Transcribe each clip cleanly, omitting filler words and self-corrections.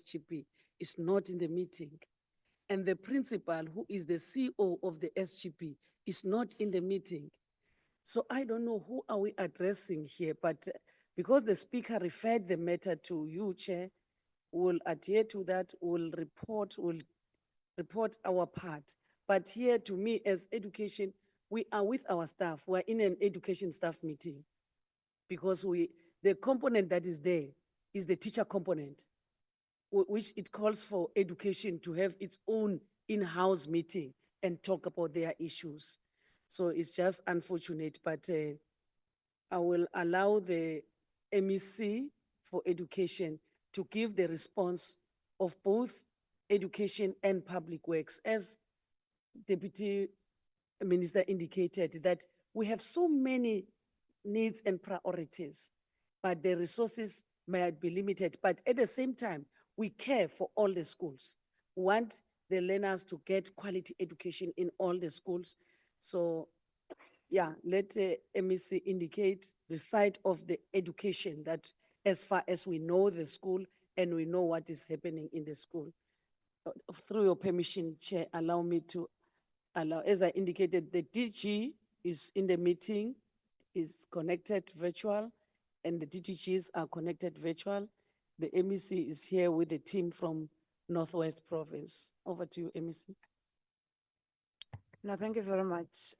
SGP is not in the meeting. And the principal, who is the CEO of the SGP, is not in the meeting. So I don't know who are we addressing here, but because the speaker referred the matter to you, Chair, we'll adhere to that, we'll report our part. But here, to me, as education, we are with our staff. We're in an education staff meeting because the component that is there is the teacher component, which it calls for education to have its own in-house meeting and talk about their issues. So it's just unfortunate, but I will allow the MEC for education to give the response of both education and public works. As Deputy Minister indicated, that we have so many needs and priorities, but the resources might be limited. But at the same time, we care for all the schools. We want the learners to get quality education in all the schools. So yeah, let MEC indicate the side of the education, that as far as we know the school and we know what is happening in the school. Through your permission, Chair, allow me to allow, as I indicated, the DG is in the meeting, is connected virtual, and the DTGs are connected virtual. The MEC is here with the team from Northwest Province. Over to you, MEC. No, thank you very much,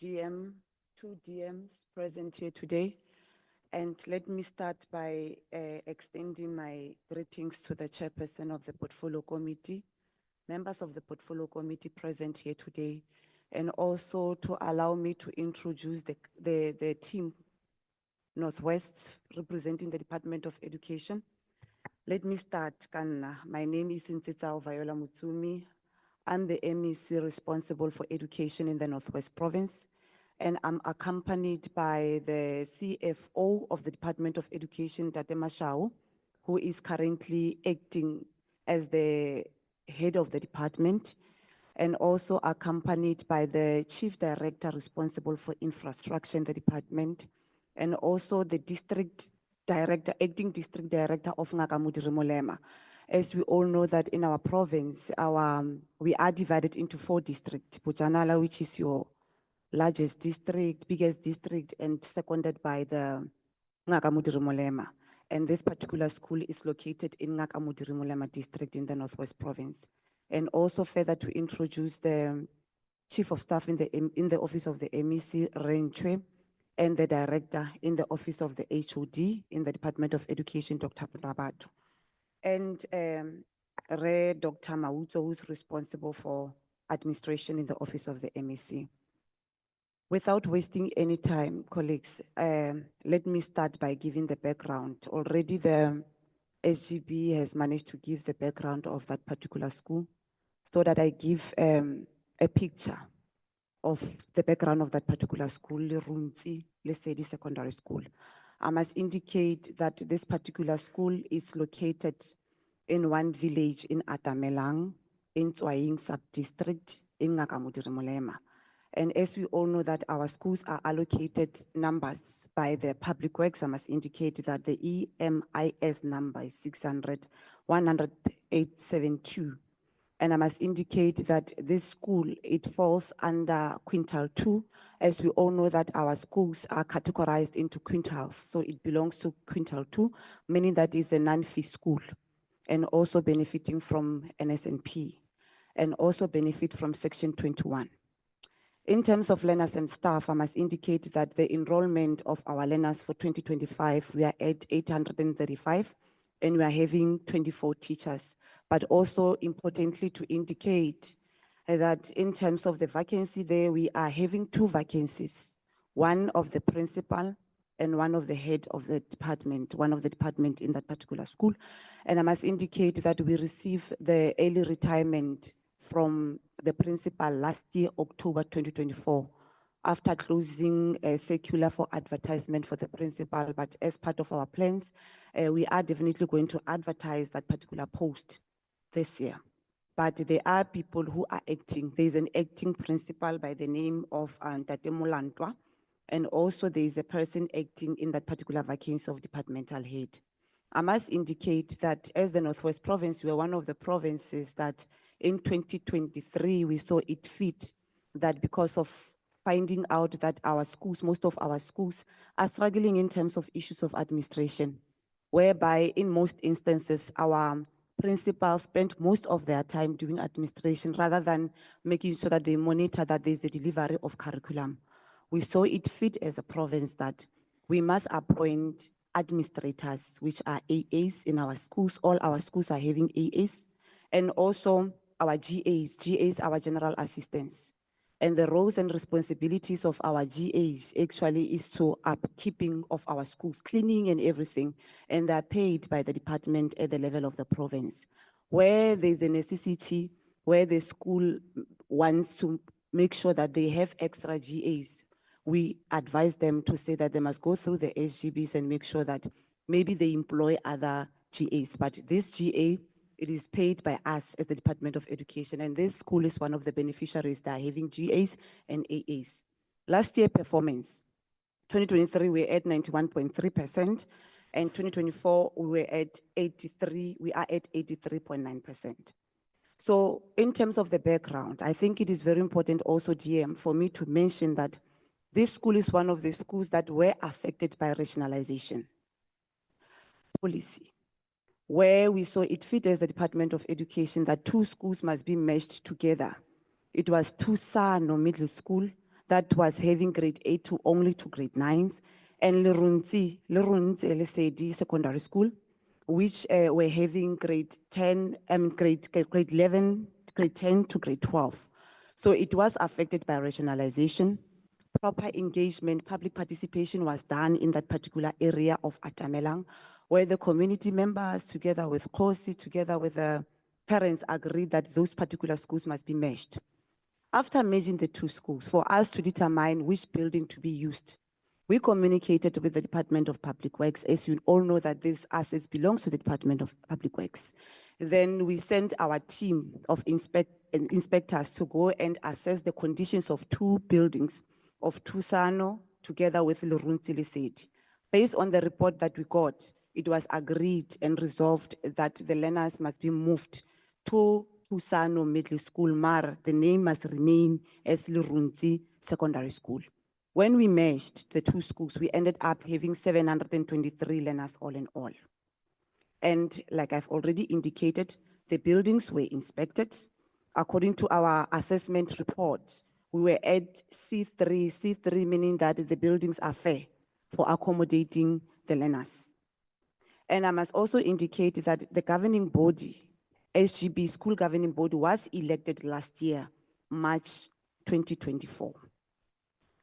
DM, two DMs present here today. And let me start by extending my greetings to the chairperson of the Portfolio Committee, members of the Portfolio Committee present here today, and also to allow me to introduce the team, Northwest, representing the Department of Education. Let me start, Kanna. My name is Ntsetsa Viola Mutsumi. I'm the MEC responsible for education in the Northwest Province, and I'm accompanied by the CFO of the Department of Education, Tate Mashao, who is currently acting as the head of the department, and also accompanied by the Chief Director responsible for infrastructure in the department, and also the District Director, Acting District Director of Ngakamudi Rimolema. As we all know that in our province, we are divided into 4 districts. Bujanala, which is your largest district, biggest district, and seconded by the Ngakamudi Rimolema. And this particular school is located in Ngakamudi Rimolema district in the Northwest Province. And also further to introduce the Chief of Staff in the office of the MEC, Renchwe, and the Director in the office of the HOD in the Department of Education, Dr. Dropout. And Dr. Mauzo, who's responsible for administration in the office of the MEC. Without wasting any time, colleagues, let me start by giving the background. Already the SGB has managed to give the background of that particular school, so that I give a picture of the background of that particular school, Leruntse Lesedi Secondary School. I must indicate that this particular school is located in one village in Atamelang, in Tswaing sub-district, in Ngakamudi Rimolema. And as we all know that our schools are allocated numbers by the public works, I must indicate that the EMIS number is 600-10872. And I must indicate that this school, it falls under quintile 2, as we all know that our schools are categorized into quintiles. So it belongs to quintile 2, meaning that it's a non-fee school, and also benefiting from NSNP, and also benefit from Section 21. In terms of learners and staff, I must indicate that the enrollment of our learners for 2025, we are at 835, and we are having 24 teachers. But also importantly to indicate that in terms of the vacancy there, we are having 2 vacancies, one of the principal and one of the head of the department, one of the department in that particular school. And I must indicate that we received the early retirement from the principal last year, October 2024, after closing a circular for advertisement for the principal. But as part of our plans, we are definitely going to advertise that particular post this year. But there are people who are acting. There's an acting principal by the name of Tate Molantwa, and also there is a person acting in that particular vacancy of departmental head. I must indicate that as the Northwest Province, we are one of the provinces that in 2023, we saw it fit that because of finding out that our schools, most of our schools are struggling in terms of issues of administration, whereby in most instances, our principals spend most of their time doing administration rather than making sure that they monitor that there's a delivery of curriculum. We saw it fit as a province that we must appoint administrators, which are AAs in our schools. All our schools are having AAs, and also our GAs, our general assistants. And the roles and responsibilities of our GAs actually is to upkeeping of our schools, cleaning and everything, and they're paid by the department at the level of the province. Where there's a necessity, where the school wants to make sure that they have extra GAs, we advise them to say that they must go through the SGBs and make sure that maybe they employ other GAs. But this GA, it is paid by us as the Department of Education, and this school is one of the beneficiaries that are having GAs and AAs. Last year performance, 2023, we were at 91.3%, and 2024, we were at 83.9%. So in terms of the background, I think it is very important also, DM, for me to mention that this school is one of the schools that were affected by rationalization policy, where we saw it fit as the Department of Education that two schools must be meshed together. It was Tusano Middle School that was having grade 8 to only to grade 9s, and Leruntse Lesedi Secondary School, which were having grade 10, grade 11, grade 10 to grade 12. So it was affected by rationalization. Proper engagement, public participation was done in that particular area of Atamelang, where the community members, together with Kosi, together with the parents, agreed that those particular schools must be meshed. After merging the two schools, for us to determine which building to be used, we communicated with the Department of Public Works. As you all know that these assets belongs to the Department of Public Works. Then we sent our team of inspectors to go and assess the conditions of two buildings of Tusano together with Leruntse Lesedi. Based on the report that we got, it was agreed and resolved that the learners must be moved to Tusano Middle School, Mar, the name must remain as Leruntse Secondary School. When we merged the two schools, we ended up having 723 learners all in all. And like I've already indicated, the buildings were inspected. According to our assessment report, we were at C3 meaning that the buildings are fair for accommodating the learners. And I must also indicate that the governing body, SGB School Governing Board, was elected last year, March 2024.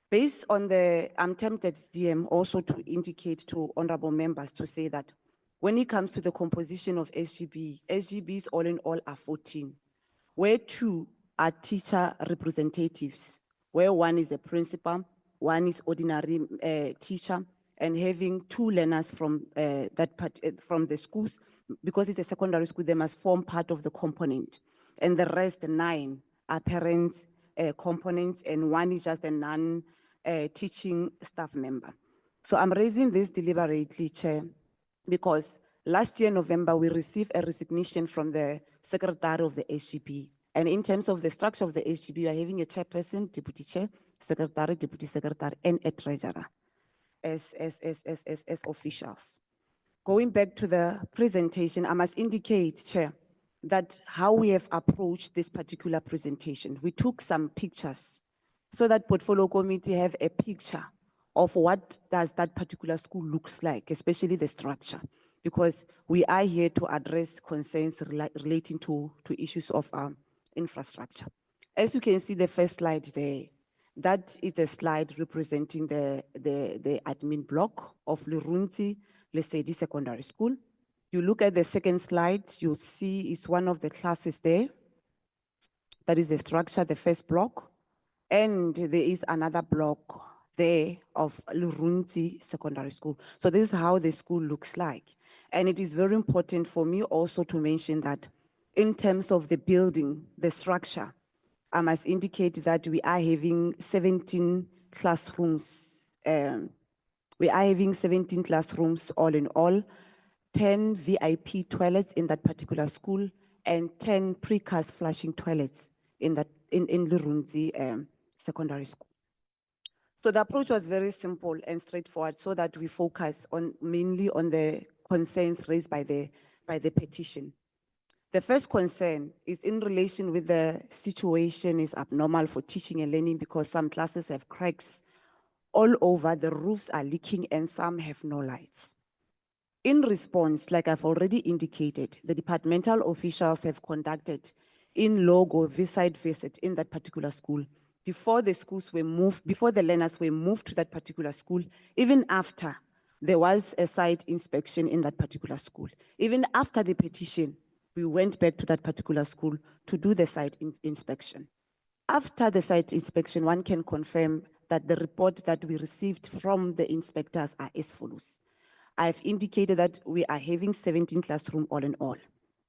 Based on the, I'm tempted, DM, also to indicate to honorable members to say that when it comes to the composition of SGBs all in all are 14, where 2 are teacher representatives, where 1 is a principal, 1 is ordinary teacher, and having 2 learners from from the schools, because it's a secondary school, they must form part of the component. And the rest, 9, are parents components, and 1 is just a non-teaching staff member. So I'm raising this deliberately, Chair, because last year, November, we received a resignation from the secretary of the SGB. And in terms of the structure of the SGB, we are having a chairperson, deputy chair, secretary, deputy secretary, and a treasurer as officials. Going back to the presentation, I must indicate, Chair, that how we have approached this particular presentation. We took some pictures so that portfolio committee have a picture of what does that particular school looks like, especially the structure, because we are here to address concerns relating to issues of infrastructure. As you can see the first slide there, that is a slide representing the admin block of Leruntse Lesedi Secondary School. You look at the second slide, you'll see it's one of the classes there. That is the structure, the first block. And there is another block there of Leruntse Secondary School. So this is how the school looks like. And it is very important for me also to mention that in terms of the building, the structure, I must indicate that we are having 17 classrooms. We are having 17 classrooms all in all. 10 VIP toilets in that particular school and 10 precast flushing toilets in Leruntse Secondary School. So the approach was very simple and straightforward so that we focus mainly on the concerns raised by the petition. The first concern is in relation with the situation is abnormal for teaching and learning because some classes have cracks all over, the roofs are leaking and some have no lights. In response, like I've already indicated, the departmental officials have conducted in-log or site visit in that particular school before the learners were moved to that particular school, even after there was a site inspection in that particular school. Even after the petition, we went back to that particular school to do the site inspection. After the site inspection, one can confirm that the report that we received from the inspectors are as follows. I've indicated that we are having 17 classrooms all in all.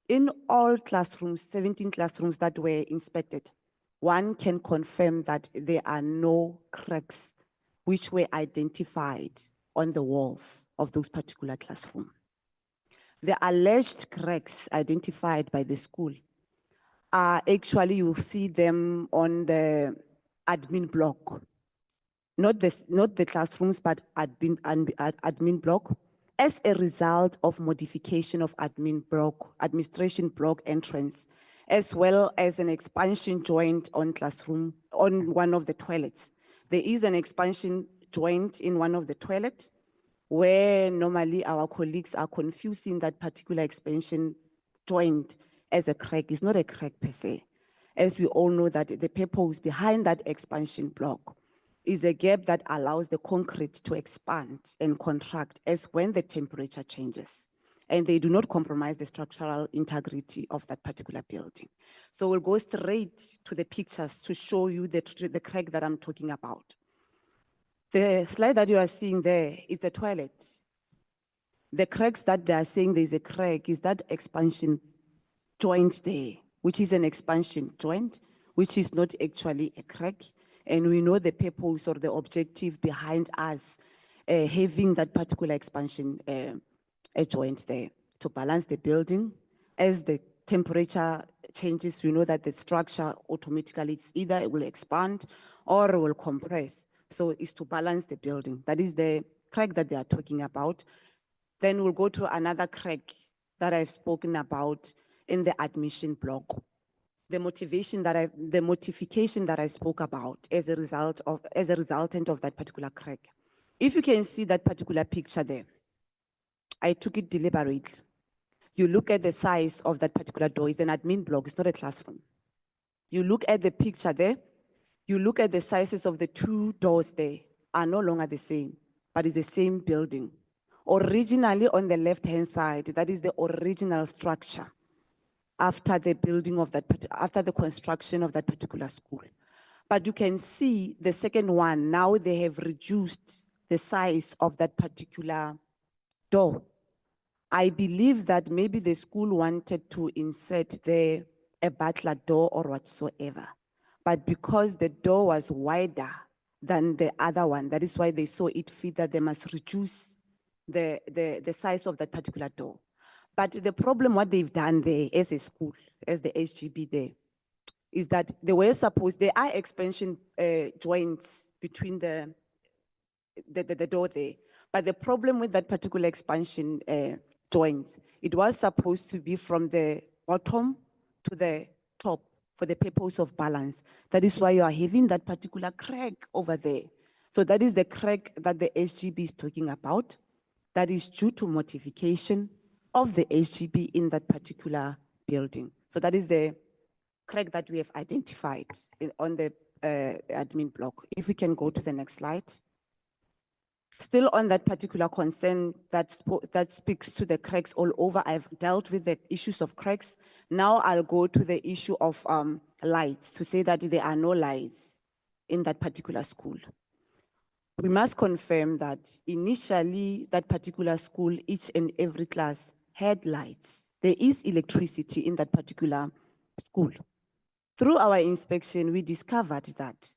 In all classrooms, 17 classrooms that were inspected, one can confirm that there are no cracks which were identified on the walls of those particular classrooms. The alleged cracks identified by the school are actually, you'll see them on the admin block. Not the classrooms, but admin block, as a result of modification of administration block entrance, as well as an expansion joint on one of the toilets. There is an expansion joint in one of the toilets where normally our colleagues are confusing that particular expansion joint as a crack. It's not a crack per se. As we all know that the purpose behind that expansion block is a gap that allows the concrete to expand and contract as when the temperature changes. And they do not compromise the structural integrity of that particular building. So we'll go straight to the pictures to show you the crack that I'm talking about. The slide that you are seeing there is a toilet. The cracks that they are saying there's a crack is that expansion joint there, which is an expansion joint, which is not actually a crack. And we know the purpose or the objective behind us having that particular expansion a joint there to balance the building. As the temperature changes, we know that the structure automatically, it's either it will expand or it will compress. So it's to balance the building. That is the crack that they are talking about. Then we'll go to another crack that I've spoken about in the admission block. The modification that I spoke about as a resultant of that particular crack. If you can see that particular picture there, I took it deliberately. You look at the size of that particular door. It's an admin block, it's not a classroom. You look at the picture there, you look at the sizes of the two doors there are no longer the same, but it's the same building. Originally on the left-hand side, that is the original structure after the after the construction of that particular school. But you can see the second one, now they have reduced the size of that particular door. I believe that maybe the school wanted to insert there a butler door or whatsoever. But because the door was wider than the other one, that is why they saw it fit that they must reduce the size of that particular door. But the problem, what they've done there as a school, as the SGB there, is that there are expansion joints between the door there. But the problem with that particular expansion joints, it was supposed to be from the bottom to the top for the purpose of balance. That is why you are having that particular crack over there. So that is the crack that the SGB is talking about. That is due to modification of the SGB in that particular building. So that is the crack that we have identified on the admin block. If we can go to the next slide. Still on that particular concern that speaks to the cracks all over, I've dealt with the issues of cracks. Now I'll go to the issue of lights, to say that there are no lights in that particular school. We must confirm that initially that particular school, each and every class had lights. There is electricity in that particular school. Through our inspection, we discovered that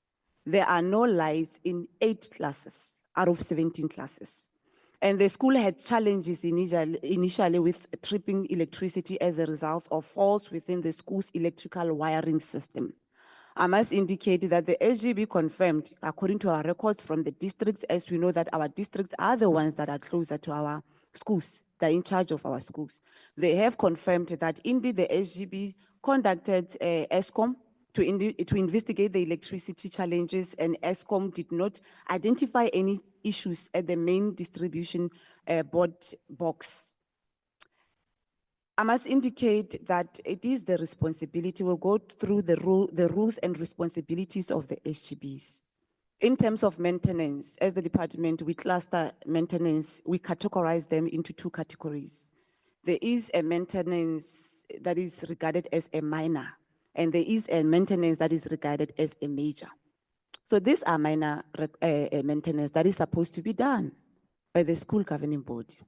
there are no lights in 8 classes out of 17 classes. And the school had challenges initially with tripping electricity as a result of faults within the school's electrical wiring system. I must indicate that the SGB confirmed, according to our records from the districts, as we know that our districts are the ones that are closer to our schools, they're in charge of our schools. They have confirmed that indeed the SGB conducted ESCOM to investigate the electricity challenges, and ESCOM did not identify any issues at the main distribution board box. I must indicate that it is the responsibility, we'll go through the rules and responsibilities of the SGBs. In terms of maintenance, as the department, we cluster maintenance, we categorize them into two categories. There is a maintenance that is regarded as a minor, and there is a maintenance that is regarded as a major. So these are minor maintenance that is supposed to be done by the school governing body.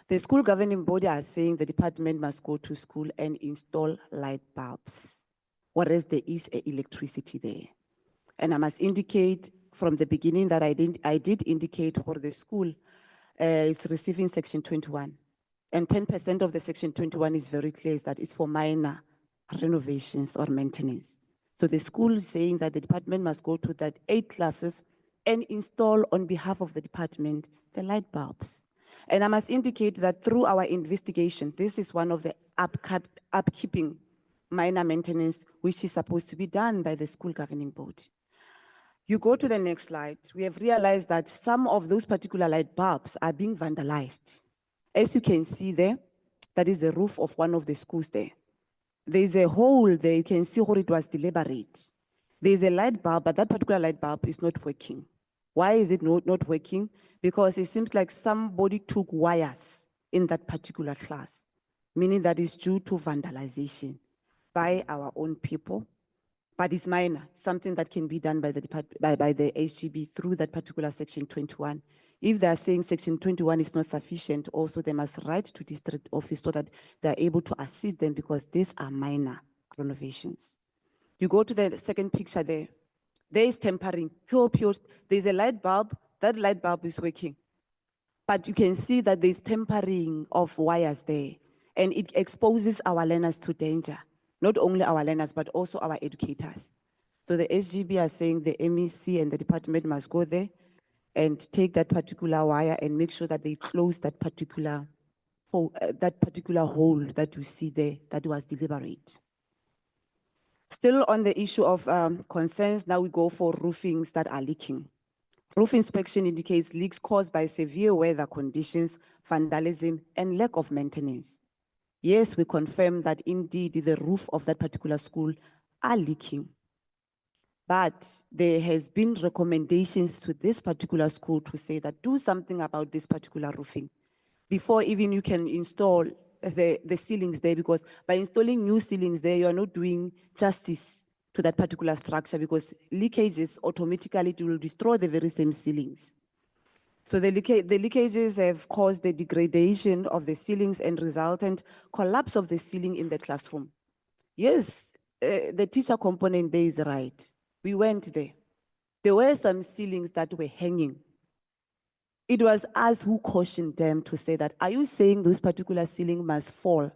The school governing body are saying the department must go to school and install light bulbs, whereas there is electricity there. And I must indicate from the beginning that I did indicate for the school is receiving Section 21. And 10% of the Section 21 is very clear, is that it's for minor renovations or maintenance. So the school is saying that the department must go to that 8 classes and install on behalf of the department the light bulbs. And I must indicate that through our investigation, this is one of the upkeeping minor maintenance which is supposed to be done by the school governing board. You go to the next slide. We have realized that some of those particular light bulbs are being vandalized. As you can see there, that is the roof of one of the schools there. There's a hole there, you can see where it was deliberate. There's a light bulb, but that particular light bulb is not working. Why is it not working? Because it seems like somebody took wires in that particular class, meaning that is due to vandalization by our own people, but it's minor, something that can be done by the by the HGB through that particular Section 21. If they are saying Section 21 is not sufficient, also they must write to district office so that they are able to assist them, because these are minor renovations. You go to the second picture there. There is tempering, pure. There's a light bulb, that light bulb is working. But you can see that there's tempering of wires there, and it exposes our learners to danger. Not only our learners, but also our educators. So the SGB are saying the MEC and the department must go there and take that particular wire and make sure that they close that particular hole that you see there that was deliberate. Still on the issue of concerns, now we go for roofings that are leaking. Roof inspection indicates leaks caused by severe weather conditions, vandalism, and lack of maintenance. Yes, we confirm that indeed the roof of that particular school are leaking. But there has been recommendations to this particular school to say that do something about this particular roofing before even you can install the ceilings there, because by installing new ceilings there, you are not doing justice to that particular structure, because leakages automatically will destroy the very same ceilings. So the leakages have caused the degradation of the ceilings and resultant collapse of the ceiling in the classroom. Yes, the teacher component there is right. We went there. There were some ceilings that were hanging. It was us who cautioned them to say that, are you saying those particular ceilings must fall?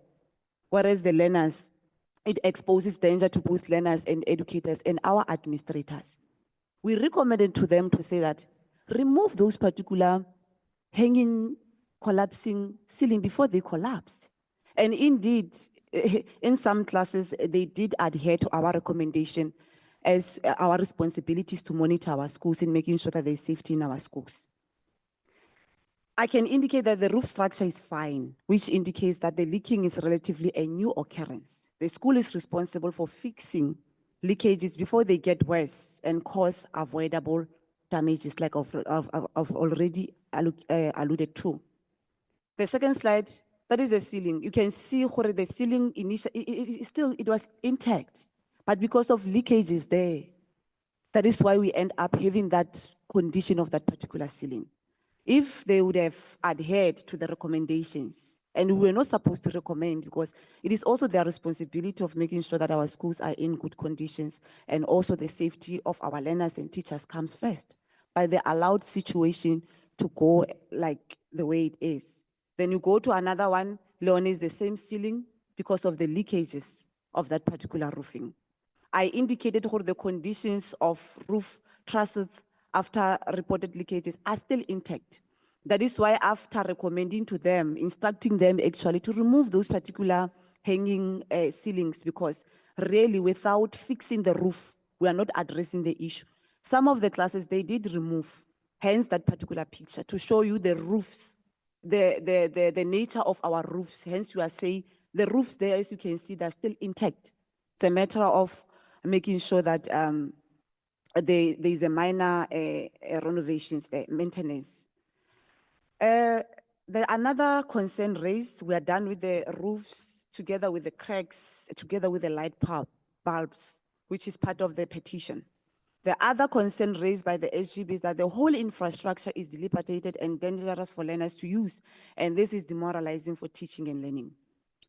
Whereas the learners, it exposes danger to both learners and educators and our administrators. We recommended to them to say that, remove those particular hanging, collapsing ceiling before they collapsed. And indeed, in some classes, they did adhere to our recommendation as our responsibilities to monitor our schools and making sure that there's safety in our schools. I can indicate that the roof structure is fine, which indicates that the leaking is relatively a new occurrence. The school is responsible for fixing leakages before they get worse and cause avoidable damages, like I've already alluded to. The second slide, that is the ceiling. You can see where the ceiling it was intact, but because of leakages there, that is why we end up having that condition of that particular ceiling. If they would have adhered to the recommendations, and we were not supposed to recommend, because it is also their responsibility of making sure that our schools are in good conditions, and also the safety of our learners and teachers comes first. But the allowed situation to go like the way it is. Then you go to another one, Leon, is the same ceiling because of the leakages of that particular roofing. I indicated how the conditions of roof trusses after reported leakages are still intact. That is why after recommending to them, instructing them actually to remove those particular hanging ceilings, because really without fixing the roof, we are not addressing the issue. Some of the classes, they did remove, hence that particular picture, to show you the roofs, the nature of our roofs. Hence you are saying the roofs there, as you can see, they're still intact. It's a matter of making sure that there's a minor renovations there, maintenance. Another concern raised, we are done with the roofs, together with the cracks, together with the light bulbs, which is part of the petition. The other concern raised by the SGB is that the whole infrastructure is dilapidated and dangerous for learners to use, and this is demoralizing for teaching and learning.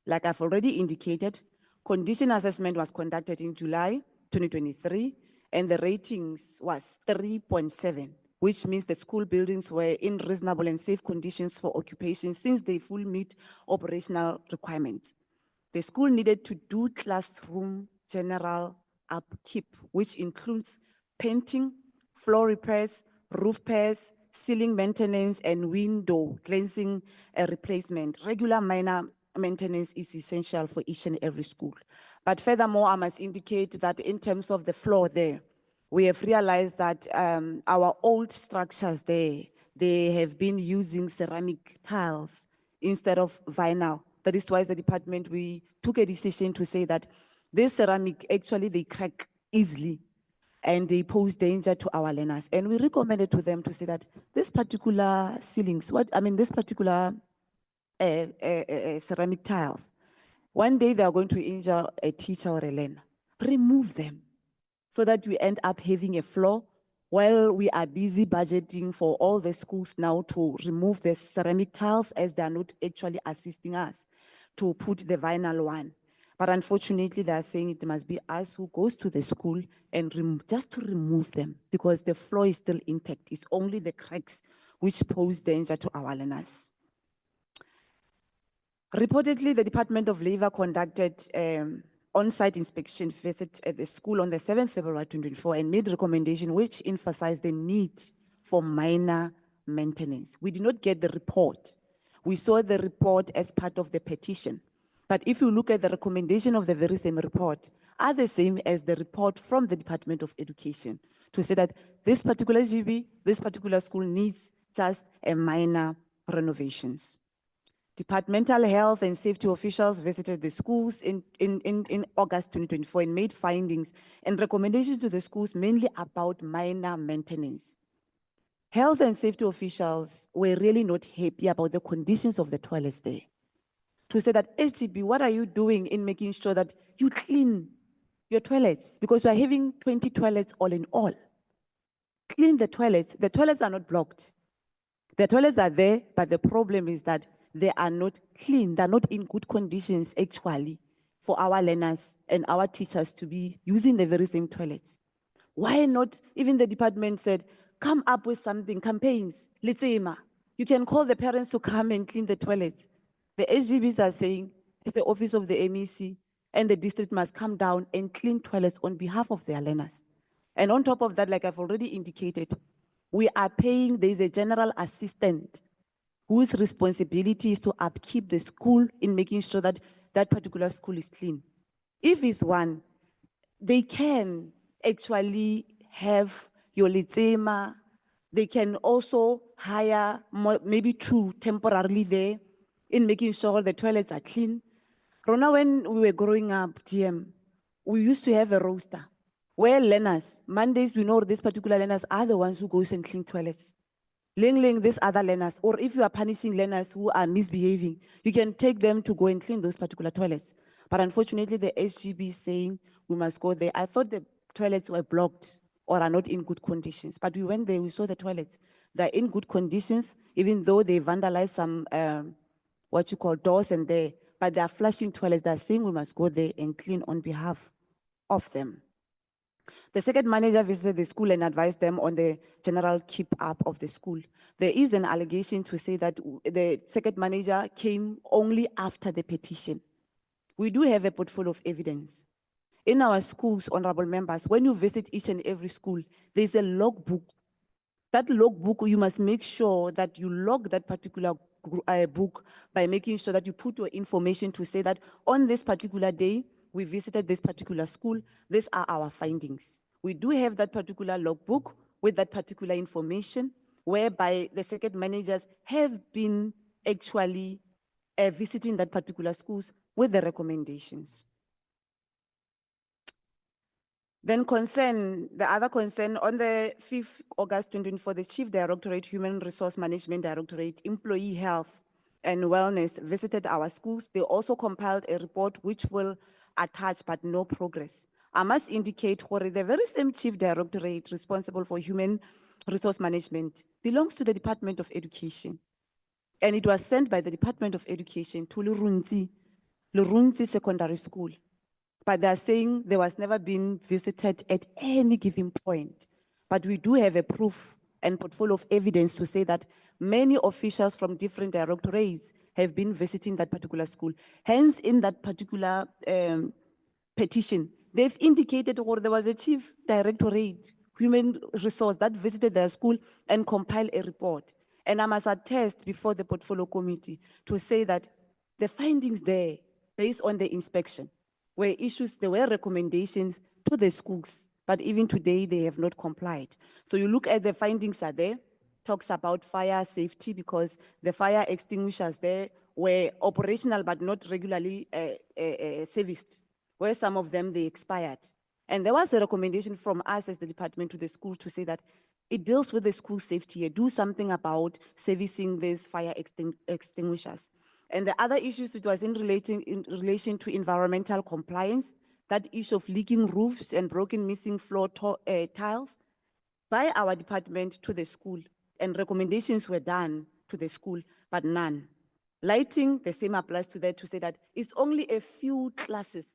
Like I've already indicated, condition assessment was conducted in July 2023, and the ratings was 3.7, which means the school buildings were in reasonable and safe conditions for occupation since they fully meet operational requirements. The school needed to do classroom general upkeep, which includes painting, floor repairs, roof repairs, ceiling maintenance, and window glazing replacement. Regular minor maintenance is essential for each and every school. But furthermore, I must indicate that in terms of the floor there, we have realized that our old structures there, they have been using ceramic tiles instead of vinyl. That is why as a department, we took a decision to say that this ceramic, actually they crack easily and they pose danger to our learners. And we recommended to them to say that this particular ceilings, this particular ceramic tiles, one day they are going to injure a teacher or a learner. Remove them so that we end up having a floor while we are busy budgeting for all the schools now to remove the ceramic tiles, as they are not actually assisting us to put the vinyl one. But unfortunately, they are saying it must be us who goes to the school and just to remove them, because the floor is still intact. It's only the cracks which pose danger to our learners. Reportedly, the Department of Labor conducted on-site inspection visit at the school on the 7th February 2024 and made recommendation which emphasized the need for minor maintenance. We did not get the report. We saw the report as part of the petition. But if you look at the recommendation of the very same report, are the same as the report from the Department of Education to say that this particular GB, this particular school needs just a minor renovations. Departmental health and safety officials visited the schools in August 2024 and made findings and recommendations to the schools mainly about minor maintenance. Health and safety officials were really not happy about the conditions of the toilets there. To say that, SGB, what are you doing in making sure that you clean your toilets? Because you are having 20 toilets all in all. Clean the toilets. The toilets are not blocked. The toilets are there, but the problem is that they are not clean. They're not in good conditions, actually, for our learners and our teachers to be using the very same toilets. Why not? Even the department said, come up with something, campaigns. Let's say, you can call the parents to come and clean the toilets. The SGBs are saying the office of the MEC and the district must come down and clean toilets on behalf of their learners. And on top of that, like I've already indicated, we are paying, there's a general assistant whose responsibility is to upkeep the school in making sure that that particular school is clean. If it's one, they can actually have your litsema. They can also hire maybe two temporarily there in making sure the toilets are clean. Rona, when we were growing up, TM, we used to have a roster where learners, Mondays, we know these particular learners are the ones who goes and clean toilets. Ling these other learners, or if you are punishing learners who are misbehaving, you can take them to go and clean those particular toilets. But unfortunately, the SGB is saying we must go there. I thought the toilets were blocked or are not in good conditions. But we went there, we saw the toilets. They're in good conditions, even though they vandalized some, what you call doors and there. But they are flushing toilets. They're saying we must go there and clean on behalf of them. The circuit manager visited the school and advised them on the general keep up of the school. There is an allegation to say that the circuit manager came only after the petition. We do have a portfolio of evidence. In our schools, honorable members, when you visit each and every school, there's a logbook. That logbook, you must make sure that you log that particular book by making sure that you put your information to say that on this particular day, we visited this particular school, these are our findings. We do have that particular logbook with that particular information, whereby the circuit managers have been actually visiting that particular schools with the recommendations. Then the other concern, on the 5th August 2024, the Chief Directorate, Human Resource Management Directorate, Employee Health and Wellness visited our schools. They also compiled a report which will attach but no progress. I must indicate the very same Chief Directorate responsible for Human Resource Management belongs to the Department of Education. And it was sent by the Department of Education to Leruntse Secondary School. But they are saying there was never been visited at any given point. But we do have a proof and portfolio of evidence to say that many officials from different directorates have been visiting that particular school. Hence, in that particular petition, they've indicated or there was a chief directorate, human resource, that visited their school and compiled a report. And I must attest before the portfolio committee to say that the findings there, based on the inspection, there were recommendations to the schools, but even today they have not complied. So you look at the findings are there, talks about fire safety because the fire extinguishers there were operational but not regularly serviced, where some of them they expired. And there was a recommendation from us as the department to the school to say that it deals with the school safety, do something about servicing these fire extinguishers. And the other issues, it was in relation to environmental compliance, that issue of leaking roofs and broken missing floor tiles by our department to the school. And recommendations were done to the school, but none. Lighting, the same applies to that to say that it's only a few classes.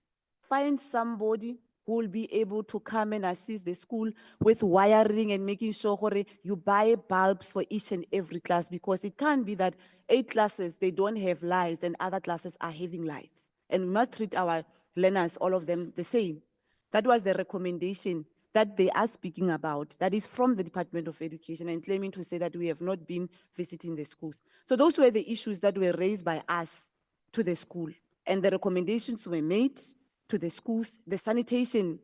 Find somebody who will be able to come and assist the school with wiring and making sure you buy bulbs for each and every class, because it can't be that 8 classes, they don't have lights and other classes are having lights. And we must treat our learners, all of them, the same. That was the recommendation that they are speaking about. That is from the Department of Education and claiming to say that we have not been visiting the schools. So those were the issues that were raised by us to the school. And the recommendations were made to the schools. The sanitation,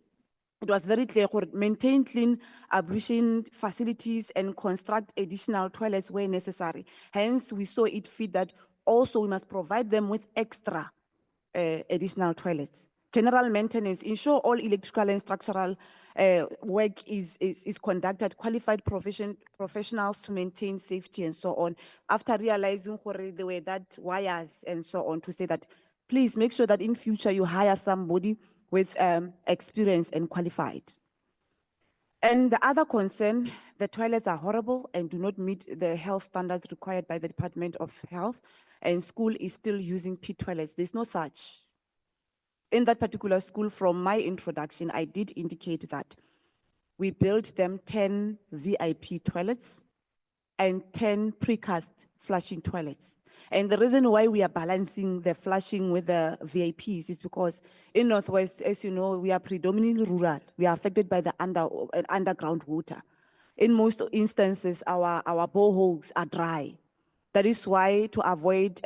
it was very clear, maintain clean ablution facilities and construct additional toilets where necessary. Hence, we saw it fit that also we must provide them with extra additional toilets. General maintenance, ensure all electrical and structural work is conducted, qualified professionals to maintain safety and so on. After realizing there were that wires and so on, to say that please make sure that in future you hire somebody with experience and qualified. And the other concern, the toilets are horrible and do not meet the health standards required by the Department of Health, and school is still using pit toilets. There's no such. In that particular school, from my introduction, I did indicate that we built them 10 VIP toilets and 10 precast flushing toilets. And the reason why we are balancing the flushing with the VIPs is because in Northwest, as you know, we are predominantly rural. We are affected by the underground water. In most instances, our boreholes are dry. That is why, to avoid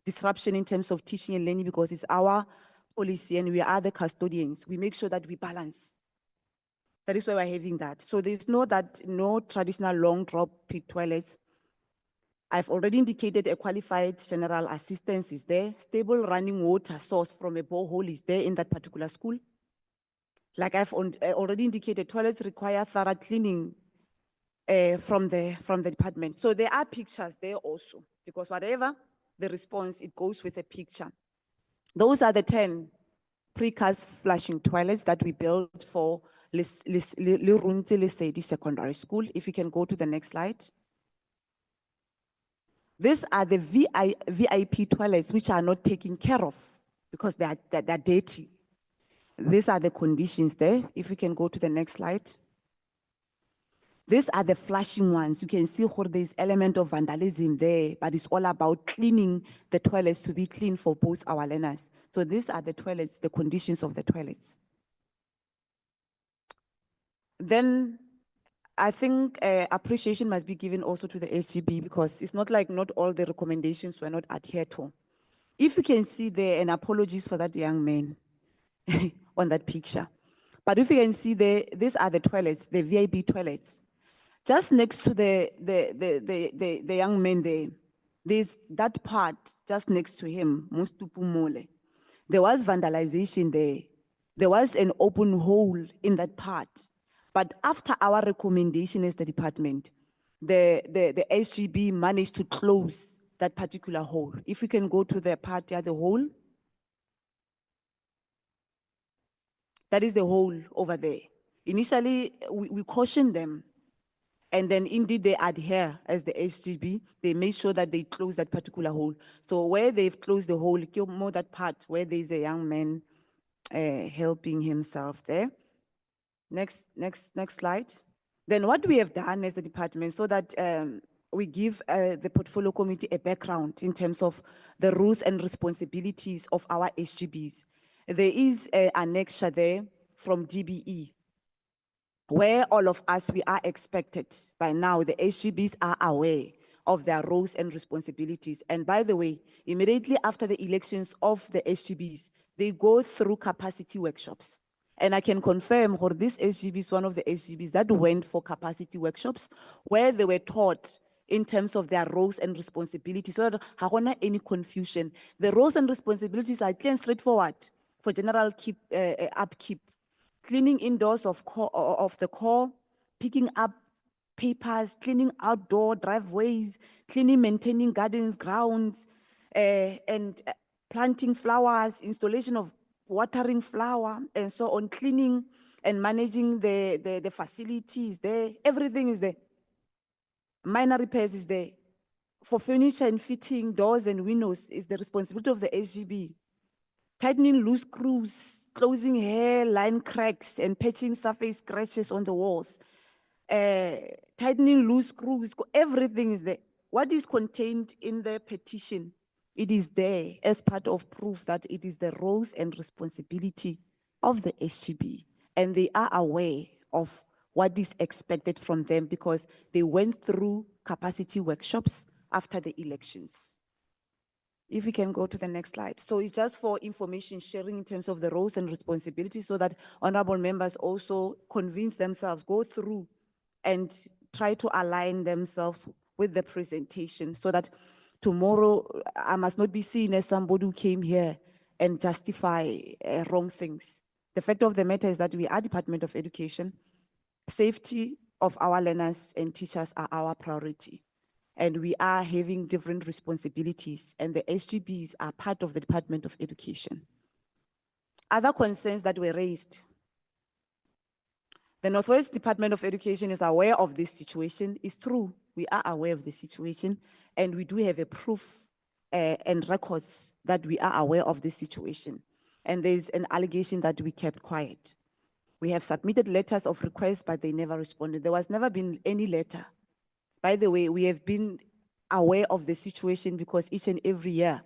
disruption in terms of teaching and learning, because it's our policy and we are the custodians, we make sure that we balance. That is why we're having that. So there's no traditional long drop pit toilets. I've already indicated a qualified general assistance is there. Stable running water source from a borehole is there in that particular school. Like I've already indicated, toilets require thorough cleaning from the department. So there are pictures there also, because whatever the response, it goes with a picture. Those are the 10 precast flushing toilets that we built for Leruntse Lesedi Secondary School. If you can go to the next slide. These are the VIP toilets which are not taken care of because they are dirty. These are the conditions there. If we can go to the next slide. These are the flashing ones. You can see how there's element of vandalism there, but it's all about cleaning the toilets to be clean for both our learners. So these are the toilets, the conditions of the toilets. Then I think appreciation must be given also to the SGB, because it's not like not all the recommendations were not adhered to. If you can see there, and apologies for that young man on that picture, but if you can see there, these are the toilets, the VIP toilets. Just next to the young man there, there's that part just next to him, Mustupu Mole. There was vandalization there. There was an open hole in that part. But after our recommendation as the department, the SGB managed to close that particular hole. If we can go to the part, yeah, the hole. That is the hole over there. Initially, we cautioned them. And then indeed they adhere as the SGB, they made sure that they close that particular hole. So where they've closed the hole, more that part where there's a young man helping himself there. Next slide. Then what we have done as the department, so that we give the portfolio committee a background in terms of the rules and responsibilities of our SGBs. There is an annexure there from DBE, where all of us, we are expected by now, the SGBs are aware of their roles and responsibilities. And by the way, immediately after the elections of the SGBs, they go through capacity workshops. And I can confirm for this SGB is one of the SGBs that went for capacity workshops, where they were taught in terms of their roles and responsibilities, so that there wasn't any confusion. The roles and responsibilities are clear and straightforward for general upkeep. Cleaning indoors of the core, picking up papers, cleaning outdoor driveways, cleaning, maintaining gardens, grounds, and planting flowers, installation of watering flower, and so on, cleaning and managing the facilities there. Everything is there. Minor repairs is there. For furniture and fitting, doors and windows is the responsibility of the SGB. Tightening loose screws, closing hairline cracks and patching surface scratches on the walls. Tightening loose screws, everything is there. What is contained in the petition, it is there as part of proof that it is the roles and responsibility of the SGB. And they are aware of what is expected from them because they went through capacity workshops after the elections. If we can go to the next slide. So it's just for information sharing in terms of the roles and responsibilities, so that honorable members also convince themselves, go through and try to align themselves with the presentation, so that tomorrow I must not be seen as somebody who came here and justify wrong things. The fact of the matter is that we are Department of Education. Safety of our learners and teachers are our priority. And we are having different responsibilities, and the SGBs are part of the Department of Education. Other concerns that were raised. The Northwest Department of Education is aware of this situation. It's true, we are aware of the situation, and we do have a proof and records that we are aware of this situation. And there's an allegation that we kept quiet. We have submitted letters of request, but they never responded. There was never been any letter. By the way, we have been aware of the situation because each and every year,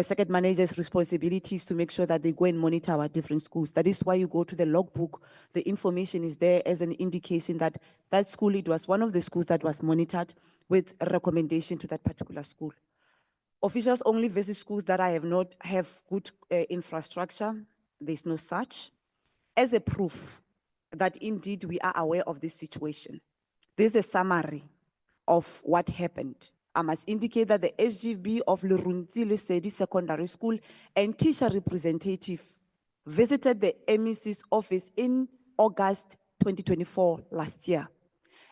circuit managers' responsibility is to make sure that they go and monitor our different schools. That is why you go to the logbook. The information is there as an indication that that school, it was one of the schools that was monitored with a recommendation to that particular school. Officials only visit schools that have good infrastructure. There's no such. As a proof that indeed we are aware of this situation, there's a summary of what happened. I must indicate that the SGB of Leruntse Lesedi Secondary School and teacher representative visited the MEC's office in August 2024 last year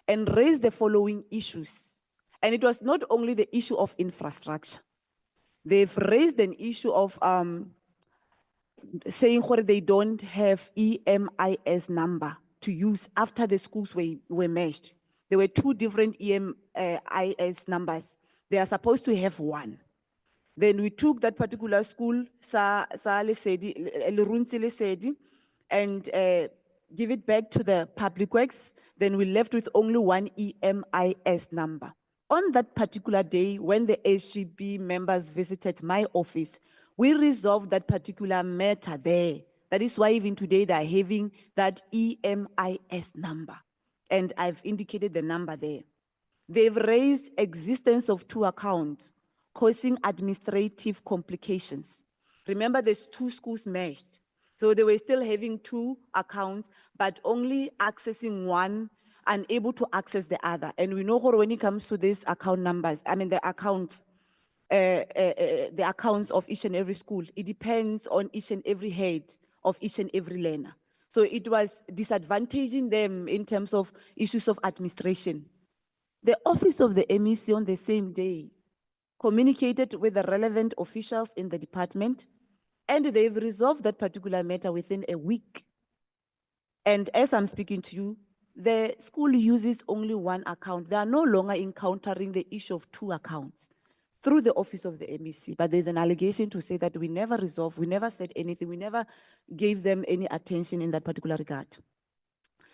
and raised the following issues. And it was not only the issue of infrastructure. They've raised an issue of saying where they don't have EMIS number to use after the schools were merged. There were two different EMIS numbers. They are supposed to have one. Then we took that particular school, Leruntse Lesedi, and give it back to the Public Works, then we left with only one EMIS number. On that particular day, when the HGB members visited my office, we resolved that particular matter there. That is why even today they are having that EMIS number. And I've indicated the number there. They've raised existence of two accounts, causing administrative complications. Remember, there's two schools merged. So they were still having two accounts, but only accessing one, unable to access the other. And we know when it comes to these account numbers, I mean the accounts of each and every school, it depends on each and every head of each and every learner. So it was disadvantaging them in terms of issues of administration. The office of the MEC on the same day communicated with the relevant officials in the department, and they've resolved that particular matter within a week. And as I'm speaking to you, the school uses only one account. They are no longer encountering the issue of two accounts through the office of the MEC. But there's an allegation to say that we never resolved, we never said anything, we never gave them any attention in that particular regard.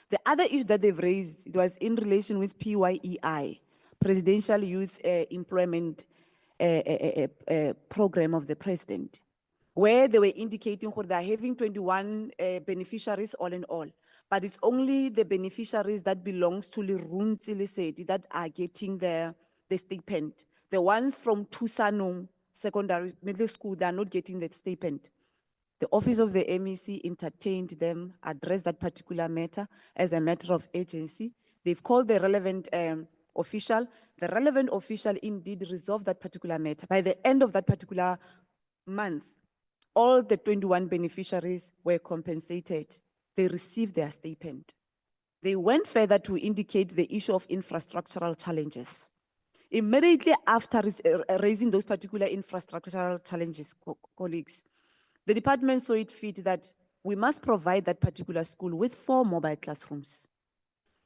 The other issue that they've raised, it was in relation with PYEI, Presidential Youth Employment Program of the President, where they were indicating that they're having 21 beneficiaries all in all. But it's only the beneficiaries that belongs to Leruntse Lesedi that are getting the stipend. The ones from Tusano Secondary Middle School, they are not getting that stipend. The office of the MEC entertained them, addressed that particular matter as a matter of urgency. They've called the relevant official. The relevant official indeed resolved that particular matter. By the end of that particular month, all the 21 beneficiaries were compensated. They received their stipend. They went further to indicate the issue of infrastructural challenges. Immediately after raising those particular infrastructural challenges, colleagues, the department saw it fit that we must provide that particular school with 4 mobile classrooms.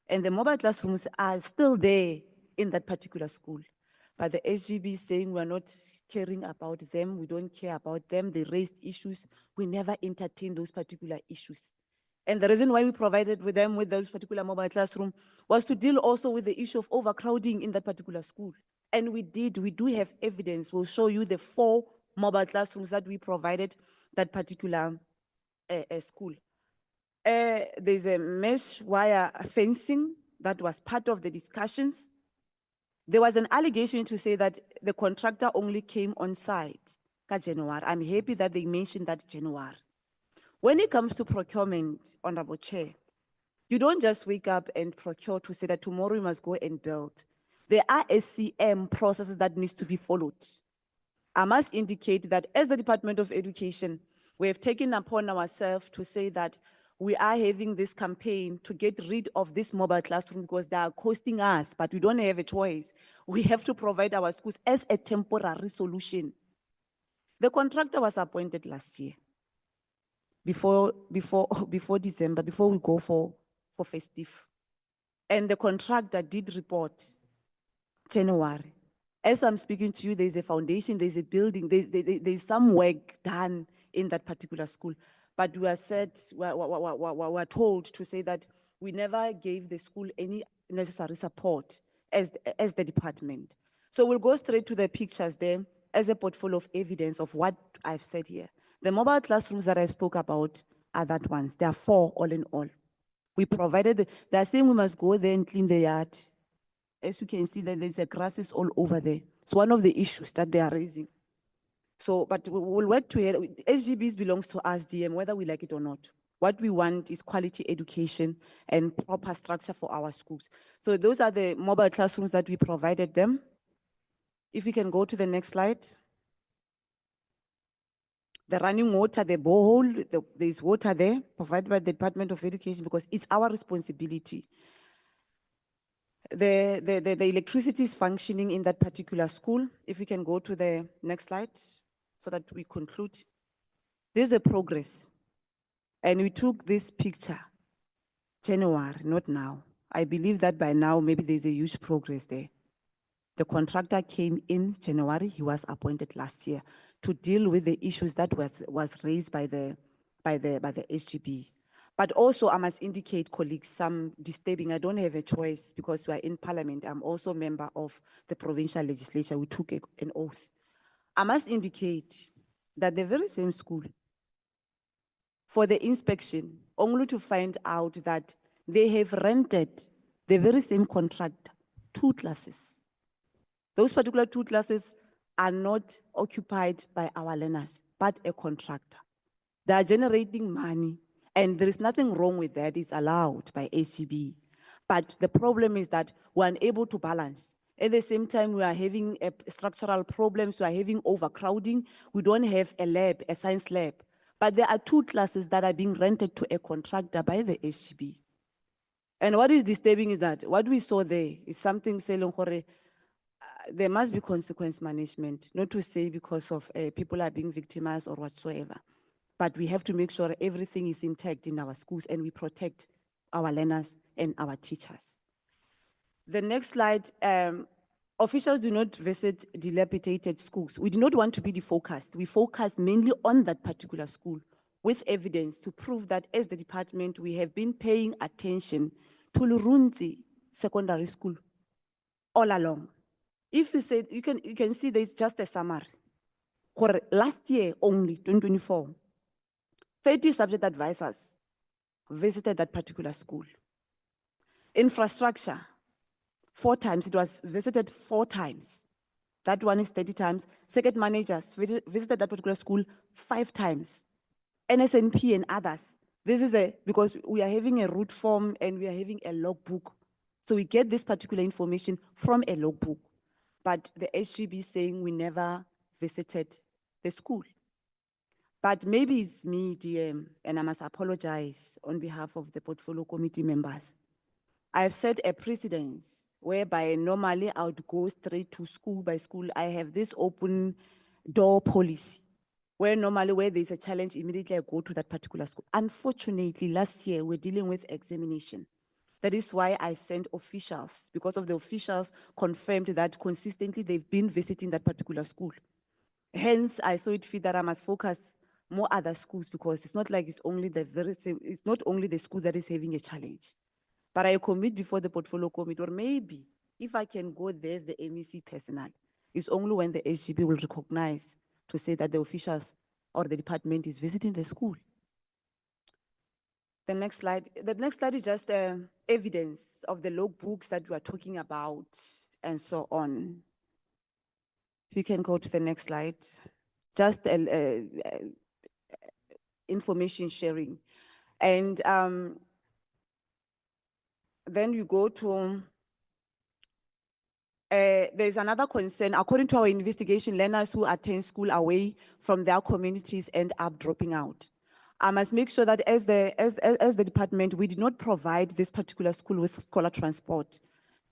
And the mobile classrooms are still there in that particular school. But the SGB is saying we're not caring about them, we don't care about them, they raised issues, we never entertained those particular issues. And the reason why we provided with them with those particular mobile classroom was to deal also with the issue of overcrowding in that particular school. And we do have evidence. We'll show you the 4 mobile classrooms that we provided that particular school. There's a mesh wire fencing that was part of the discussions. There was an allegation to say that the contractor only came on site in January. I'm happy that they mentioned that January. When it comes to procurement, Honorable Chair, you don't just wake up and procure to say that tomorrow you must go and build. There are SCM processes that needs to be followed. I must indicate that as the Department of Education, we have taken upon ourselves to say that we are having this campaign to get rid of this mobile classroom because they are costing us, but we don't have a choice. We have to provide our schools as a temporary solution. The contractor was appointed last year, before December, before we go for festive. And the contractor did report January. As I'm speaking to you, there's a foundation, there's a building, there's some work done in that particular school. But we are told to say that we never gave the school any necessary support as the department. So we'll go straight to the pictures there as a portfolio of evidence of what I've said here. The mobile classrooms that I spoke about are that ones. There are 4 all in all. We provided, they are saying we must go there and clean the yard. As you can see, there's a grasses all over there. It's one of the issues that they are raising. So, but we'll work together. SGBs belongs to us, DM, whether we like it or not. What we want is quality education and proper structure for our schools. So those are the mobile classrooms that we provided them. If we can go to the next slide. The running water, the borehole, there's water there provided by the Department of Education because it's our responsibility. The electricity is functioning in that particular school. If we can go to the next slide so that we conclude. There's a progress. And we took this picture January, not now. I believe that by now, maybe there's a huge progress there. The contractor came in January, he was appointed last year to deal with the issues that was raised by the SGB. But also, I must indicate, colleagues, some disturbing. I don't have a choice because we are in Parliament. I'm also a member of the provincial legislature. We took an oath. I must indicate that the very same school, for the inspection, only to find out that they have rented the very same contractor 2 classes. Those particular 2 classes are not occupied by our learners, but a contractor. They are generating money, and there is nothing wrong with that. It's allowed by ACB. But the problem is that we're unable to balance. At the same time, we are having structural problems. We are having overcrowding. We don't have a lab, a science lab. But there are 2 classes that are being rented to a contractor by the ACB. And what is disturbing is that what we saw there is something saying there must be consequence management, not to say because of people are being victimized or whatsoever. But we have to make sure everything is intact in our schools and we protect our learners and our teachers. The next slide, officials do not visit dilapidated schools. We do not want to be the focus. We focus mainly on that particular school with evidence to prove that as the department, we have been paying attention to Leruntse Secondary School all along. If you say, you can see there's just a summary. For last year only, 2024, 30 subject advisors visited that particular school. Infrastructure, 4 times, it was visited 4 times. That one is 30 times. Circuit managers visited that particular school 5 times. NSNP and others. This is because we are having a route form and we are having a logbook. So we get this particular information from a logbook. But the HGB is saying we never visited the school. But maybe it's me, DM, and I must apologize on behalf of the portfolio committee members. I've set a precedence whereby normally I would go straight to school by school. I have this open door policy where normally where there's a challenge, immediately I go to that particular school. Unfortunately, last year we're dealing with examination. That is why I sent officials, because of the officials confirmed that consistently they've been visiting that particular school. Hence, I saw it fit that I must focus more other schools because it's not like it's only the very same, it's not only the school that is having a challenge. But I commit before the portfolio committee, or maybe if I can go there as the MEC personnel, it's only when the HGB will recognize to say that the officials or the department is visiting the school. The next slide is just evidence of the logbooks that we are talking about and so on. If you can go to the next slide, just information sharing. And then you go to, there's another concern. According to our investigation, learners who attend school away from their communities end up dropping out. I must make sure that as the department, we did not provide this particular school with scholar transport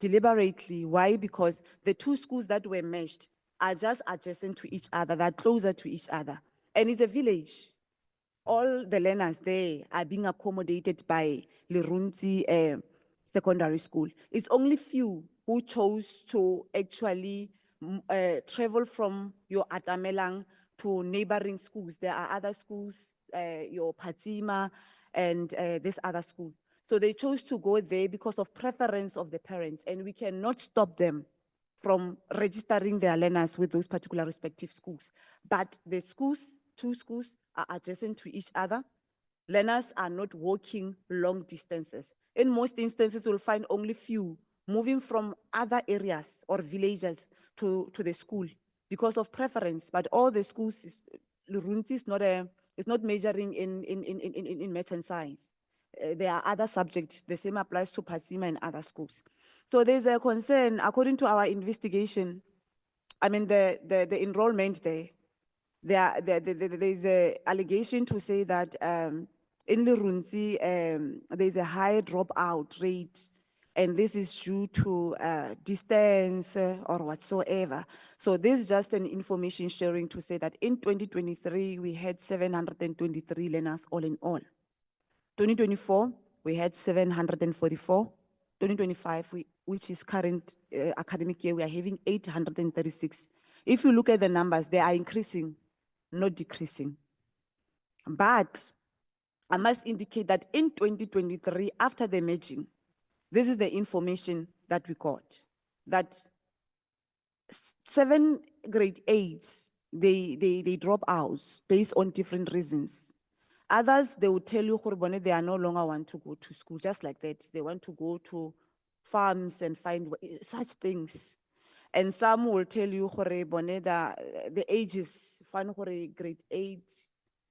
deliberately. Why? Because the 2 schools that were meshed are just adjacent to each other, they're closer to each other. And it's a village. All the learners there are being accommodated by Leruntse Secondary School. It's only few who chose to actually travel from your Atamelang to neighboring schools. There are other schools, your Patima and this other school. So they chose to go there because of preference of the parents, and we cannot stop them from registering their learners with those particular respective schools. But the schools, 2 schools are adjacent to each other. Learners are not walking long distances. In most instances, you'll find only few moving from other areas or villages to the school because of preference. But all the schools, Leruntse is not measuring in math and science. There are other subjects. The same applies to Pasima and other schools. So there's a concern, according to our investigation, I mean, the enrollment there's an allegation to say that in Leruntse, there's a high dropout rate, and this is due to distance or whatsoever. So this is just an information sharing to say that in 2023, we had 723 learners all in all. 2024, we had 744. 2025, which is current academic year, we are having 836. If you look at the numbers, they are increasing, not decreasing. But I must indicate that in 2023, after the merging, this is the information that we got, that 7 grade 8s, they drop out based on different reasons. Others, they will tell you, gore bone, they are no longer want to go to school, just like that. They want to go to farms and find such things. And some will tell you, gore bone, the age is, fine, grade 8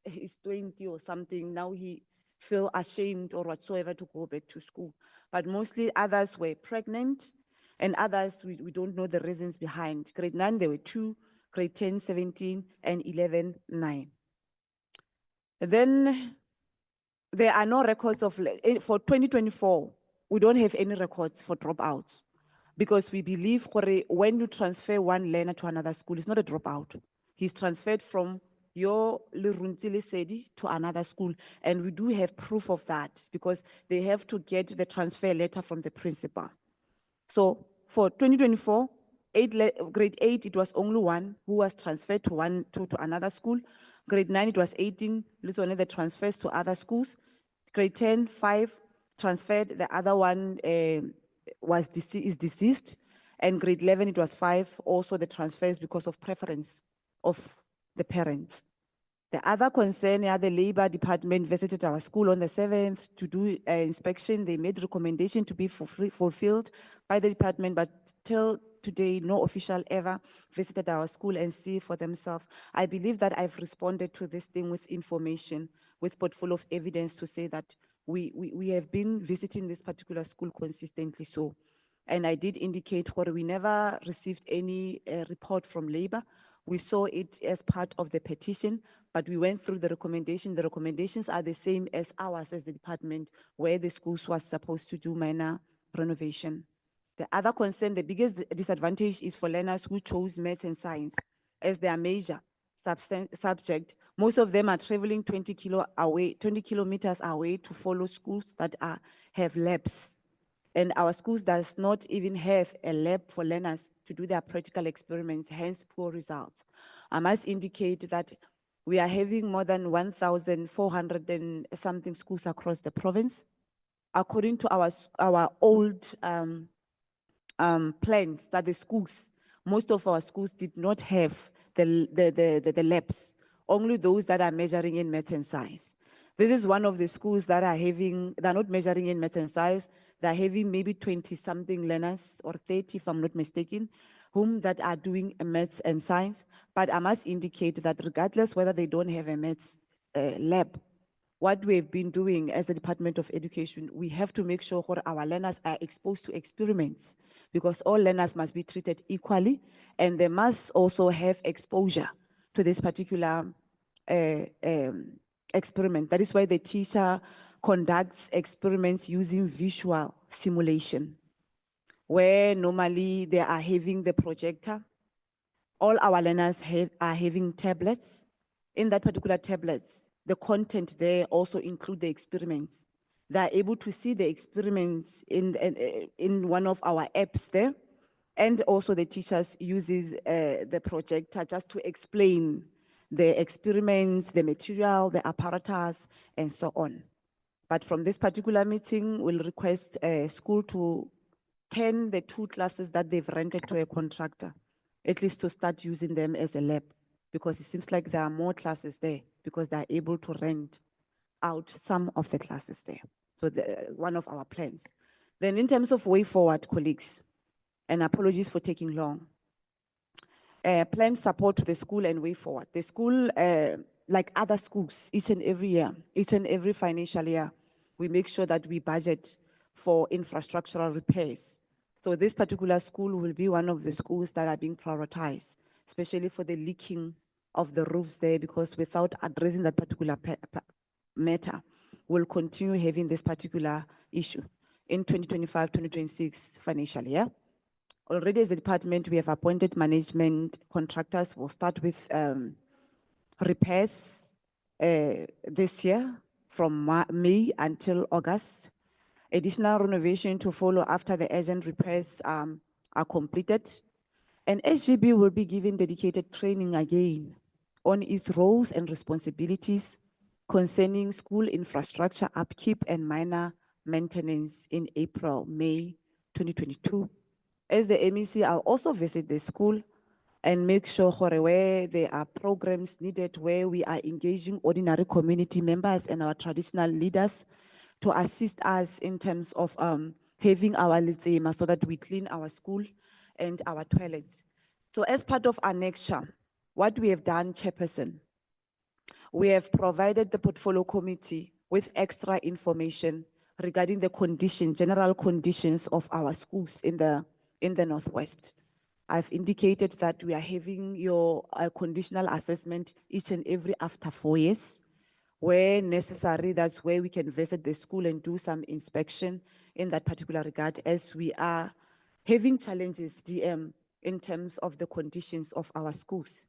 is 20 or something. Now he feel ashamed or whatsoever to go back to school. But mostly others were pregnant, and others, we don't know the reasons behind. Grade 9, there were 2, grade 10, 17, and 11, 9. Then there are no records of, for 2024, we don't have any records for dropouts, because we believe when you transfer one learner to another school, it's not a dropout. He's transferred from your Leruntse Lesedi to another school, and we do have proof of that because they have to get the transfer letter from the principal. So for 2024, grade 8, it was only 1 who was transferred to another school. Grade 9, it was 18, only the transfers to other schools. Grade 10, 5 transferred, the other one is deceased. And grade 11, it was 5, also the transfers because of preference of the parents. The other concern, the labor department visited our school on the 7th to do inspection. They made recommendation to be fulfilled by the department, but till today, no official ever visited our school and see for themselves. I believe that I've responded to this thing with information, with portfolio of evidence to say that we have been visiting this particular school consistently. So, and I did indicate where we never received any report from labor. We saw it as part of the petition, but we went through the recommendation. The recommendations are the same as ours as the department, where the schools was supposed to do minor renovation. The other concern, the biggest disadvantage is for learners who chose maths and science as their major subject. Most of them are traveling 20 kilometers away to follow schools that have labs. And our schools does not even have a lab for learners to do their practical experiments, hence poor results. I must indicate that we are having more than 1,400 and something schools across the province. According to our old plans, that the schools, most of our schools did not have the labs, only those that are measuring in maths and science. This is one of the schools that are they're not measuring in maths and science. They're having maybe 20-something learners, or 30 if I'm not mistaken, whom that are doing maths and science. But I must indicate that regardless whether they don't have a maths lab, what we've been doing as the Department of Education, we have to make sure that our learners are exposed to experiments, because all learners must be treated equally, and they must also have exposure to this particular experiment. That is why the teacher conducts experiments using visual simulation, where normally they are having the projector. All our learners are having tablets. In that particular tablets, the content there also include the experiments. They are able to see the experiments in one of our apps there. And also the teachers uses the projector just to explain the experiments, the material, the apparatus, and so on. But from this particular meeting, we'll request a school to turn the 2 classes that they've rented to a contractor, at least to start using them as a lab, because it seems like there are more classes there because they're able to rent out some of the classes there. So one of our plans. Then in terms of way forward, colleagues, and apologies for taking long, plan support to the school and way forward. The school, like other schools, each and every year, each and every financial year, we make sure that we budget for infrastructural repairs. So this particular school will be one of the schools that are being prioritized, especially for the leaking of the roofs there, because without addressing that particular matter, we'll continue having this particular issue in 2025-2026 financial year. Already as a department, we have appointed management contractors. We'll start with repairs this year from May until August. Additional renovation to follow after the urgent repairs are completed. And SGB will be given dedicated training again on its roles and responsibilities concerning school infrastructure upkeep and minor maintenance in April, May 2022. As the MEC, I'll also visit the school and make sure gore where there are programs needed where we are engaging ordinary community members and our traditional leaders to assist us in terms of having our letsema so that we clean our school and our toilets. So as part of our next year, what we have done, Chairperson, we have provided the portfolio committee with extra information regarding the condition, general conditions of our schools in the Northwest. I've indicated that we are having your conditional assessment each and every after 4 years. Where necessary, that's where we can visit the school and do some inspection in that particular regard, as we are having challenges, DM, in terms of the conditions of our schools.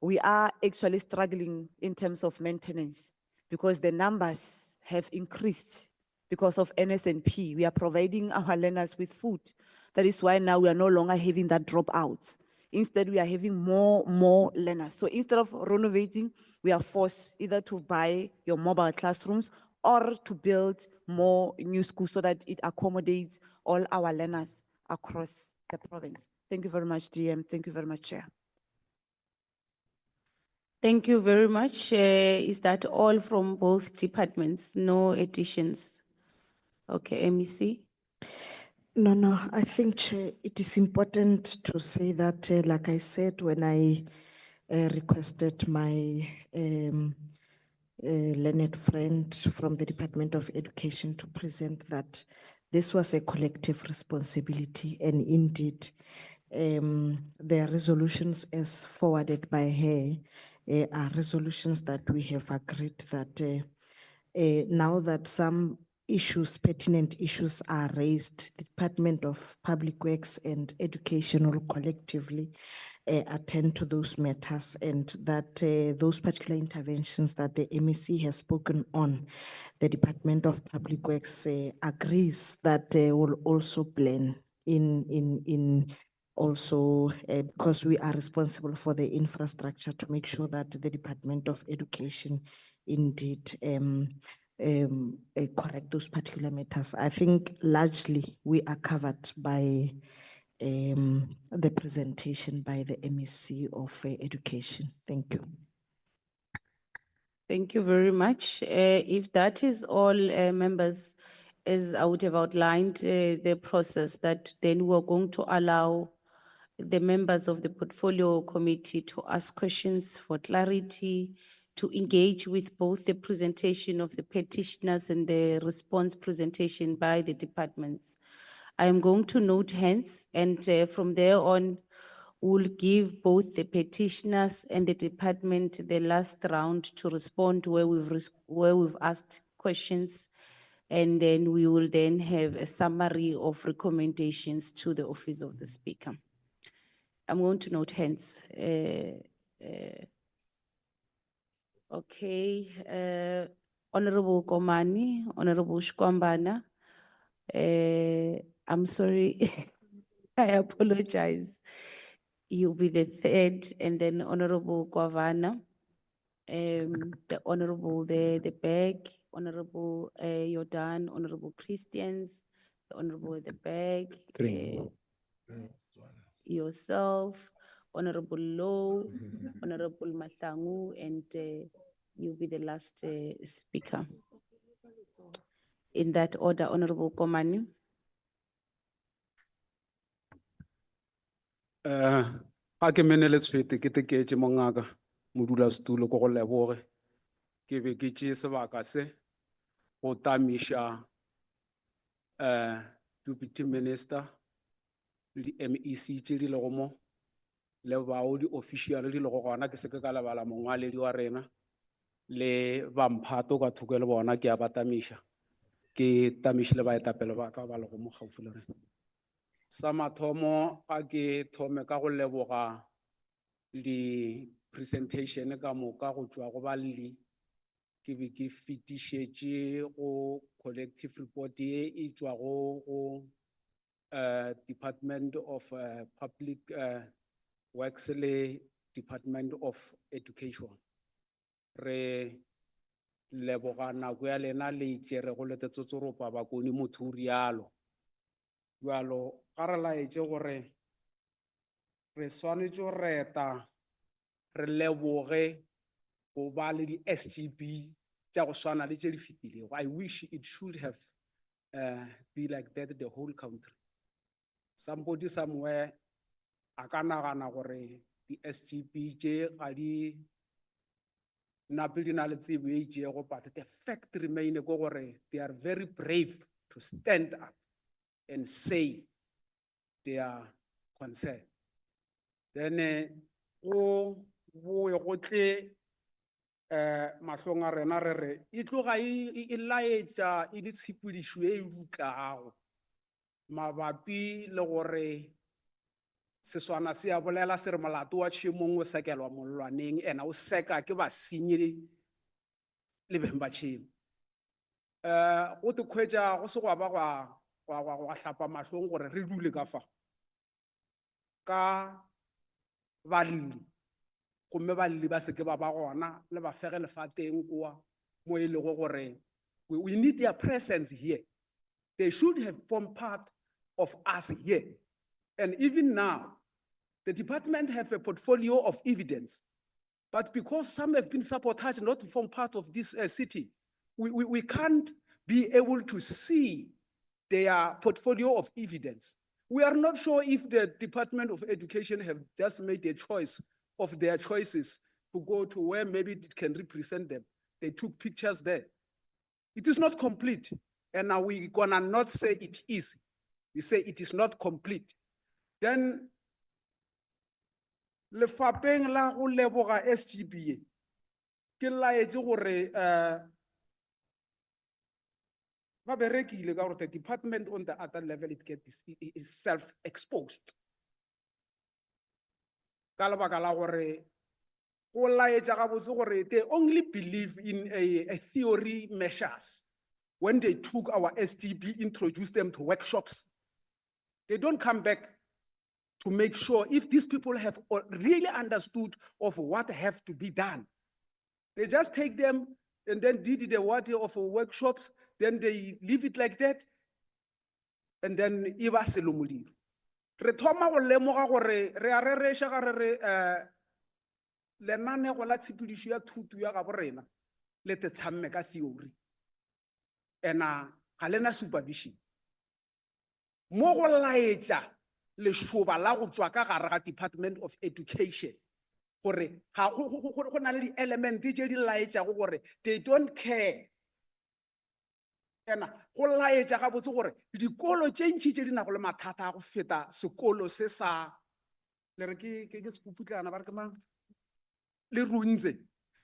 We are actually struggling in terms of maintenance because the numbers have increased because of NSNP. We are providing our learners with food. That is why now we are no longer having that dropouts. Instead, we are having more learners. So instead of renovating, we are forced either to buy your mobile classrooms or to build more new schools so that it accommodates all our learners across the province. Thank you very much, DM. Thank you very much, Chair. Thank you very much. Is that all from both departments? No additions? Okay, MEC. No, I think, Chair, it is important to say that, like I said, when I requested my learned friend from the Department of Education to present that this was a collective responsibility, and indeed, the resolutions as forwarded by her are resolutions that we have agreed that now that some issues, pertinent issues are raised, the Department of Public Works and Education will collectively attend to those matters, and that those particular interventions that the MEC has spoken on, the Department of Public Works agrees that will also plan in also because we are responsible for the infrastructure to make sure that the Department of Education indeed correct those particular matters. I think largely we are covered by the presentation by the MEC of Education. Thank you. Thank you very much. If that is all, members, as I would have outlined the process, that then we're going to allow the members of the portfolio committee to ask questions for clarity, to engage with both the presentation of the petitioners and the response presentation by the departments. I am going to note hands, and from there on, we'll give both the petitioners and the department the last round to respond where we've asked questions, and then we will then have a summary of recommendations to the Office of the Speaker. I'm going to note hands. Okay, Honorable Komani, Honorable Shkwambana, I'm sorry, I apologize. You'll be the third, and then Honorable Kwavana, the Honorable the Bag, Honorable Jordan, Honorable Christians, the Honorable at the Bag, yourself, Honorable Low, Honorable Mahlangu, and you'll be the last speaker. In that order, Honorable Komani. Ga ke menele tshwete ke teketse mongaka modulasetulo ko go leboge ke be ke tšee sebaka se go tamiša deputy minister le MEC tše di lego mo le bao di official di lego gona ke se ke ka lebala mongwaledi wa rena le bamphato ka thoko le bona ke a ba tamiša ke tamišile baetapele ba ka ba lego mo gaufi le rena. Sa mathomo ga ke thome ka go leboga di presentation ka moka go tšwa go balli ke be ke fetišetše go collective report ye e tšwa go Department of Public Works le Department of Education. Re leboga nako ya lena le itšere go lete tsotsoropa bakoni motho o rialo. Jalo, ga re laetše gore re swanetše go reta re leboge go ba le di-SGB tša go swana le tše di fetilego. I wish it should have be like that the whole country. Somebody somewhere a ka nagana gore di-SGB tše ga di nape di na le tsebo e itšego, but the fact remain ke gore they are very brave to stand up and say their concern. Then go tle mahlong a rena re re e tloga e laetša e di tshepedišo e rutlago mabapi le gore seswana se a bolela se re molato wa tšhemong o sekelwa mollwaneng ena o seka ke basenyi le beng ba tšhemo. Go te khwetša go se go ba gwa hlapa mahlong gore re dule ka fa ka balli gomme balli ba seke ba gona le ba fege lefateng kwa mo e lego gore we need their presence here. They should have formed part of us here. And even now, the department have a portfolio of evidence, but because some have been sabotaged not to form part of this city, we can't be able to see their portfolio of evidence. We are not sure if the Department of Education have just made a choice of their choices to go to where maybe it can represent them. They took pictures there. It is not complete. And now we're gonna not say it is. We say it is not complete. Then, lefapeng la go leboga SGB, ke laetse gore ba berekile ka gore the department on the other level it get this is self-exposed. Ka lebaka la gore go laetša gabotse gore they only believe in a theory measures when they took our SGB, introduced them to workshops. They don't come back to make sure if these people have really understood of what have to be done. They just take them and then did the what of workshops, then they leave it like that, and then iba selomoliro. Re thoma go lemoga gore re a rereša ga re lenaneo la tshepedišo ya thuto ya ga borena le te tshamme ka theory ena ga lena supervision. Mo go laetša lešoba la go tšwa ka gare ga Department of Education gore ga go na le di-element tše di laetšago gore they don't care. Ena go laetša gabotse gore dikolo tše ntši tše di nago le mathata a go feta sekolo se sa le re ke sepuputlana ba re ke mang Leruntse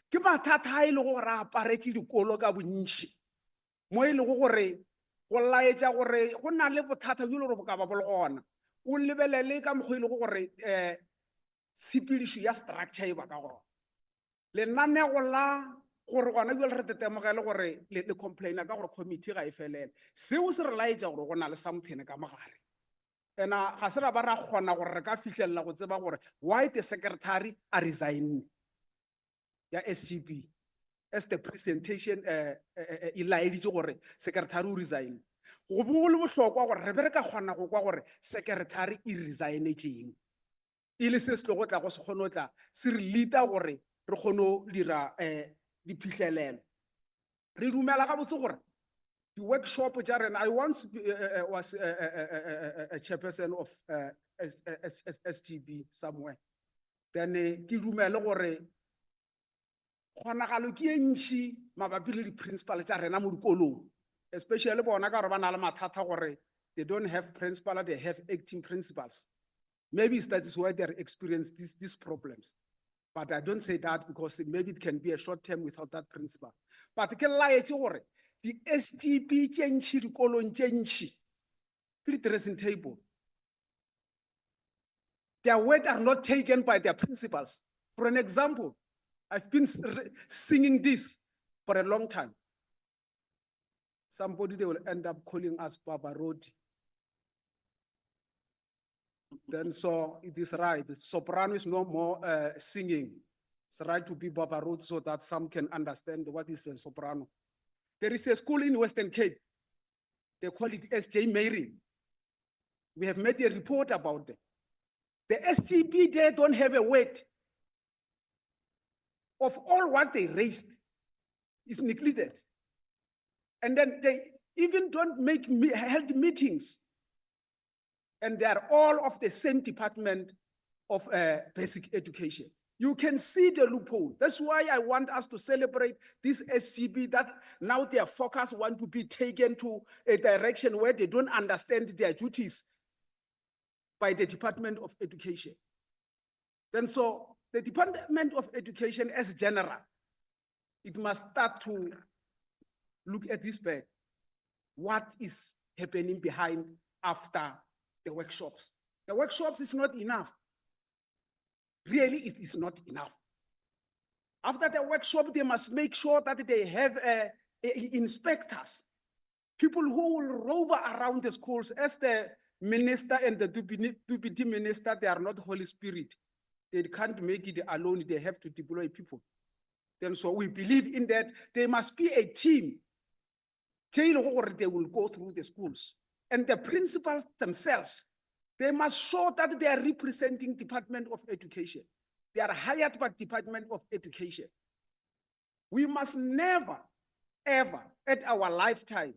ke mathata a e le gore a aparetše dikolo ka bontši mo e lego gore go laetša gore go na le bothata bjo le gore bo ka ba bo le gona o lebelele ka mokgwa e lego gore tshepedišo ya structure e ba ka gona lenaneo la gore gona bjo le re tetemogele gore le complaina ka gore committee ga e felele seo se re laetša gore go na le something ka mogare ena ga se ra ba ra kgona gore re ka fitlhelela go tseba gore why the secretary a resign ya SGB as the presentation e laeditše gore secretary o resign go bo le bohlokwa gore re be re ka kgona go kwa gore secretary e resignetšeng e le se se tlo go tla go se kgone go tla se re leada gore re kgone go dira diphihlelelo re dumela gabotse gore di-workshop tša rena I once was a chairperson of SGB somewhere then ke dumele gore kgonagalo ke e ntši mabapi le di-principal tša rena mo dikolong especially bona ka gore ba na le mathata gore they don't have principal, they have acting principals. Maybe that is why they're experiencing these problems. But I don't say that because maybe it can be a short term without that principal. But ke laetše gore di SGB tše ntši dikolong tše ntši ke di-dressing table. Their word are not taken by their principals. For an example, I've been singing this for a long time. Somebody, they will end up calling us Baba Rodi. Then so it is right. The soprano is no more singing. try to be Bavarood so that some can understand what is a soprano. There is a school in Western Cape. They call it SJ Mary. We have made a report about it. The SGB there don't have a word of all what they raised is neglected. And then they even don't make held meetings. And they are all of the same Department of Basic Education. You can see the loophole. That's why I want us to celebrate this SGB, that now their focus want to be taken to a direction where they don't understand their duties by the Department of Education. Then so the Department of Education as general, it must start to look at this back. What is happening behind after the workshops? The workshops is not enough. Really, it is not enough. After the workshop, they must make sure that they have inspectors, people who will rover around the schools. As the minister and the deputy minister, they are not Holy Spirit. They can't make it alone. They have to deploy people. Then so we believe in that. There must be a team. They will go through the schools. And the principals themselves, they must show that they are representing Department of Education. They are hired by Department of Education. We must never, ever, at our lifetime,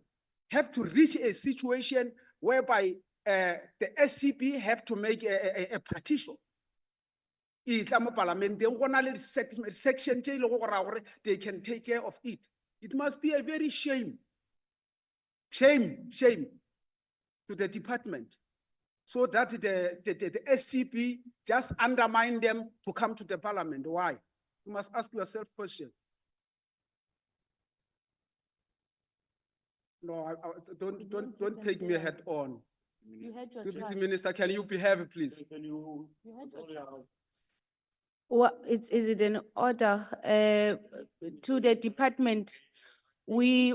have to reach a situation whereby the SGB have to make a petition. Section they can take care of it. It must be a very shame to the department, so that the SGB just undermine them to come to the parliament. Why? You must ask yourself question. No, don't take me head on. You had your Deputy chance. Minister, can you behave, please? You had your chance. What, is it an order, to the department? We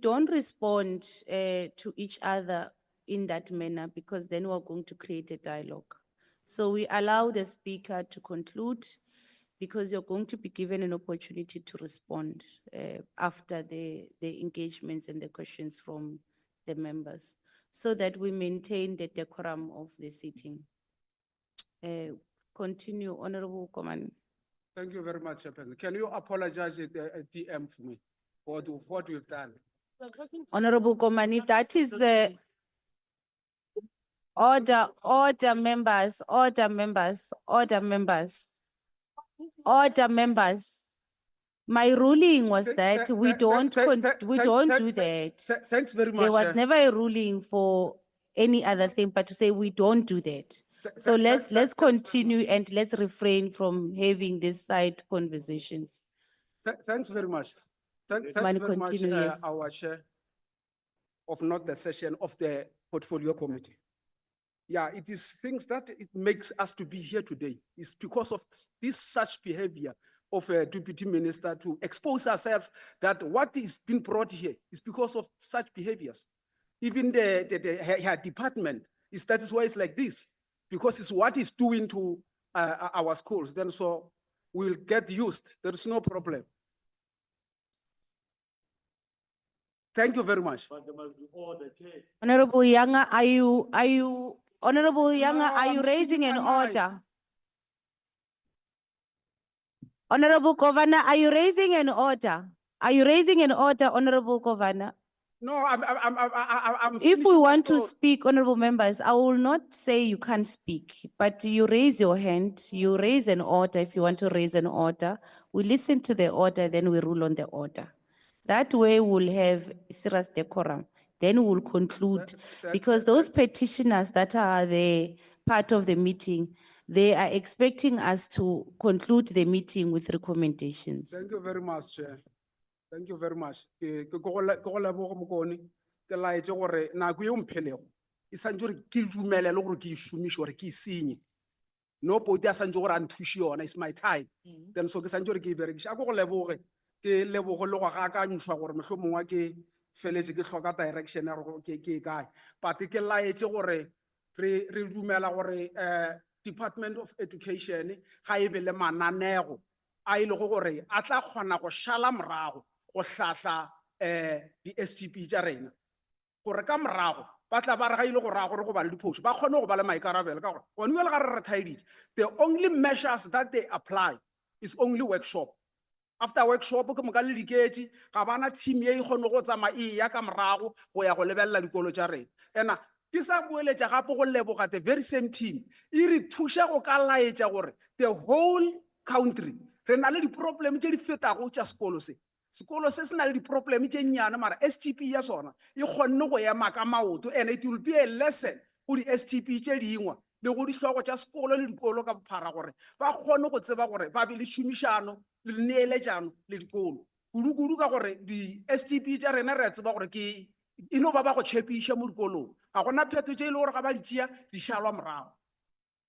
don't respond, to each other in that manner, because then we're going to create a dialogue. So we allow the speaker to conclude, because you're going to be given an opportunity to respond, after the engagements and the questions from the members, so that we maintain the decorum of the sitting. Continue, Honorable Command. Thank you very much, Chairperson. Can you apologize at the DM for me for what we've done? Honorable Komani, that is order members. My ruling was that we don't do that. Thanks very much. There was never a ruling for any other thing, but to say we don't do that. So let's thanks very continue and let's refrain from having these side conversations. Thanks very much. Thanks Mani, very much, continue, yes. our chair of not the session of the portfolio committee. Yeah, it is things that it makes us to be here today. It's because of this such behavior of a deputy minister to expose ourselves that what is being brought here is because of such behaviors. Even her department that is why it's like this, because it's what it's doing to our schools. Then so we'll get used. There is no problem. Thank you very much. Honorable Younger, Honorable Younger, No, are you I'm raising speaking an my mind. order? Honorable Governor, are you raising an order? Are you raising an order, Honorable Governor? No, I'm If finishing we my want to story. speak, honorable members, I will not say you can't speak, but you raise your hand, you raise an order if you want to raise an order. We listen to the order, then we rule on the order. That way we'll have serious decorum. Then we'll conclude, because those petitioners that are the part of the meeting, they are expecting us to conclude the meeting with recommendations. Thank you very much, Chair. Thank you very much. Ke go leboga mokoni, ke laetse gore nako e o mphelego, e santse gore ke dumele le gore ke e šomiše gore ke e senye. No poti a santse gore a nthuše yona, it's my time. Then so ke santse gore ke e berekiše. A ko go leboge, ke leboge le go akantšhwa gore mohlomongwa ke feletse ke hloka direction ya gore ke kae. But ke laetse gore re dumela gore Department of Education ga e be le mananeo a ile go gore a tla kgona go šala morago go hlahla di-SGB tša rena gore ka morago ba tla ba re ga ile go raya gore go ba le diphoso ba kgone go ba le maikarabelo ka gore gone jwale ga re retireditše the only measures that they apply is only workshop. After workshop ke moka le diketše ga bana team ye e kgone go tsamaya e ya ka morago go ya go lebelela dikolo tša rena ena ke sa boeletša gape go leboga the very same team e re thuša go ka laetša gore the whole country re na le di-problem tše di fetago tša sekolo se se na le di-problem tše nnyane mara SGB ya sona e kgonne go ema ka maoto and it will be a lesson go di-SGB tše dingwe le go dihlogo tša sekolo le dikolo ka bophara gore ba kgone go tseba gore ba be le šomišano le neeletšano le dikolo kudu ka gore di-SGB tša rena re a tseba gore ke ino ba go tšhepiša mo dikolong ga gona phetho tše e le gore ga ba di tšea di šalwa morago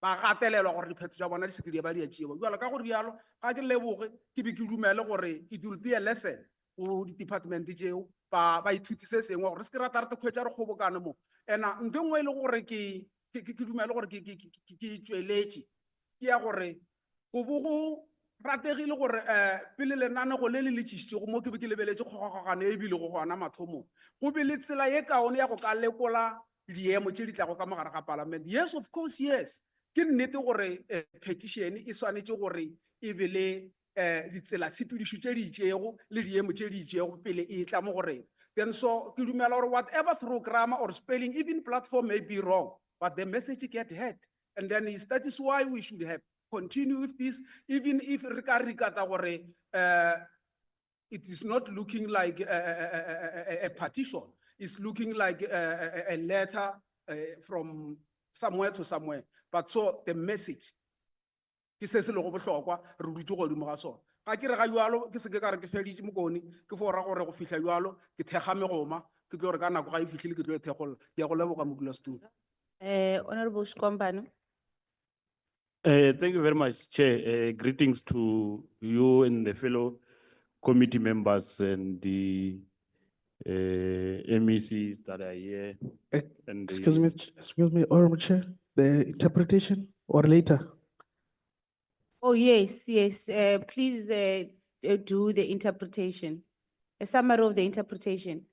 ba gatelelwa gore diphetho tša bona di sekedi ba di a tšewa jalo ka gore dialo ga ke leboge ke be ke dumele gore it will be a lesson go di-department tšeo ba ithuti se sengwe gore se ke rata rete kgwetša re kgobokane mo ena ntho nngwe e le gore ke dumele gore ke tšweletše ke ya gore go bo go rategile gore pele lenanego le le letšisitšego mo ke be ke lebeletše kgogakgogano e bile go gona mathomong go be le tsela ye kaone ya go ka lekola diemo tše di tlago ka mogare ga palamente yes of course yes ke nnete gore petition e swanetše gore e be le ditsela tshepedišo tše di itšego le diemo tše di itšego pele e tla mo goreng then so ke dumela gore whatever through grammar or spelling even platform may be wrong but the message get heard and then that is why we should have continue with this even if re ka rikata gore it is not looking like a petition it's looking like a letter from somewhere to somewhere but so the message ke se le go bohlokwa re dutse godimo ga sona ga ke re ga jalo ke se ke ka re ke feditše mokone ke fora gore go fihla jalo ke thekga megoma ke tlo re ka nako ga e fihlile ke tlo e thegolla ke ya go leboga modulasetulo Honorable Shkombano. Thank you very much, Chair. Greetings to you and the fellow committee members and the MECs that are here. And Excuse me, Honorable Chair, the interpretation or later? Oh, yes. Please do the interpretation. A summary of the interpretation.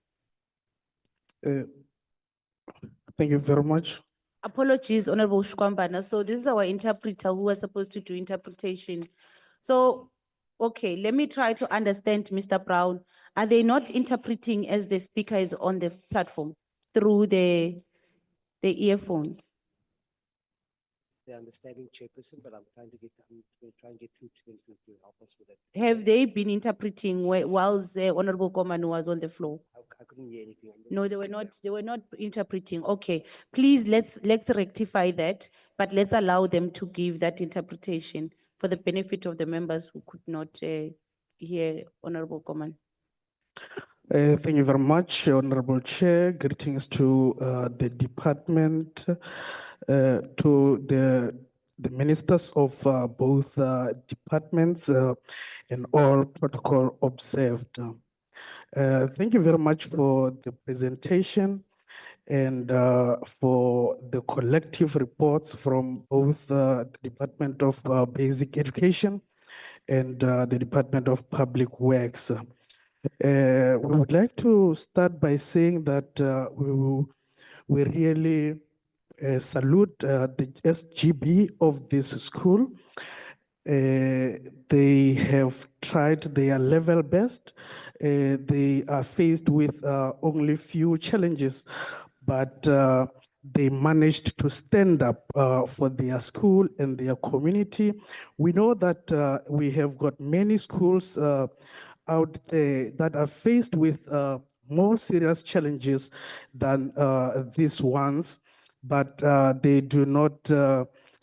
Thank you very much. Apologies, Honorable Shkwambana. So this is our interpreter who was supposed to do interpretation. So, okay, let me try to understand, Mr. Brown. Are they not interpreting as the speaker is on the platform through the earphones? The understanding, Chairperson, but I'm trying to get through to them to help us with it. Have they been interpreting whilst Honorable Komanu was on the floor? I couldn't hear anything. No, they were not interpreting. Okay, please, let's rectify that, but let's allow them to give that interpretation for the benefit of the members who could not hear Honorable Koman. Thank you very much, Honorable Chair. Greetings to the department, to the ministers of both departments and all protocol observed. Thank you very much for the presentation and for the collective reports from both the Department of Basic Education and the Department of Public Works. We would like to start by saying that we really salute the SGB of this school. They have tried their level best. They are faced with only few challenges, but they managed to stand up for their school and their community. We know that we have got many schools out there that are faced with more serious challenges than these ones, but they do not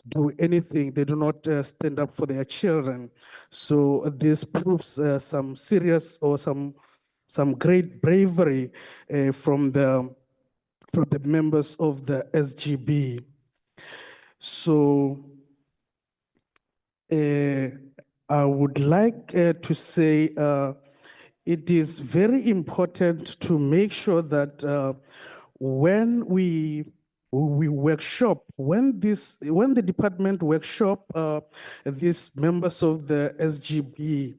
do anything. They do not stand up for their children. So this proves some serious or some great bravery from the members of the SGB. So I would like to say it is very important to make sure that when we we workshop, when the department workshop, these members of the SGB,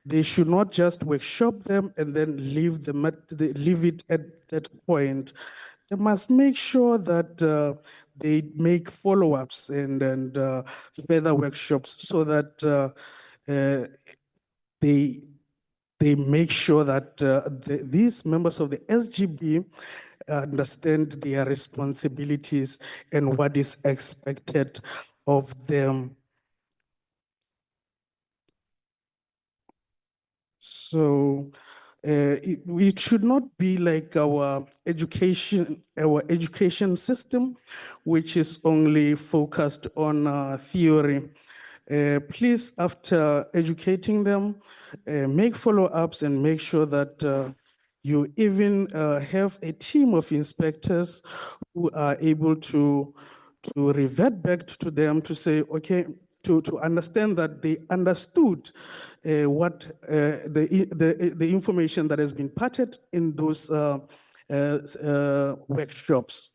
they should not just workshop them and then leave it at that point. They must make sure that they make follow-ups and further workshops so that they make sure that these members of the SGB understand their responsibilities and what is expected of them. So it should not be like our education system, which is only focused on theory. Please, after educating them, make follow-ups and make sure that you even have a team of inspectors who are able to revert back to them to say, okay, to understand that they understood what the information that has been parted in those workshops.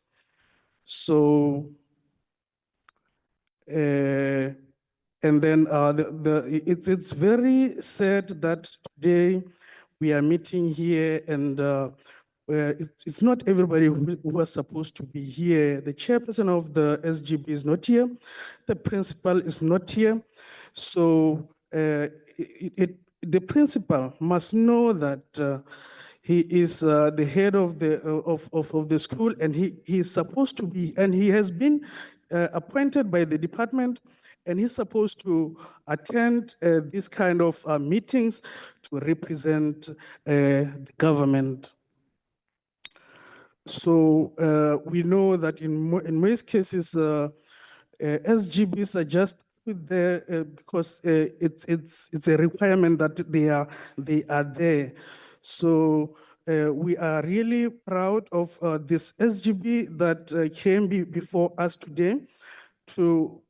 So, and then it's very sad that today we are meeting here and it's not everybody who was supposed to be here. The chairperson of the SGB is not here. The principal is not here. So the principal must know that he is the head of the school and he is supposed to be, and he has been appointed by the department, and he's supposed to attend these kind of meetings to represent the government. So we know that in most cases, SGBs are just there because it's a requirement that they are there. So we are really proud of this SGB that came before us today to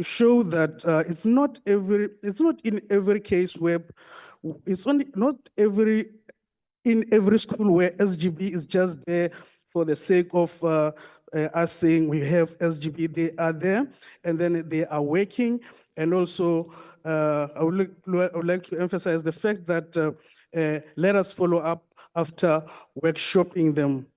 show that it's not in every case where it's only not in every school where SGB is just there for the sake of us saying we have SGB. They are there and then they are working. And also, I would like to emphasize the fact that let us follow up after workshopping them.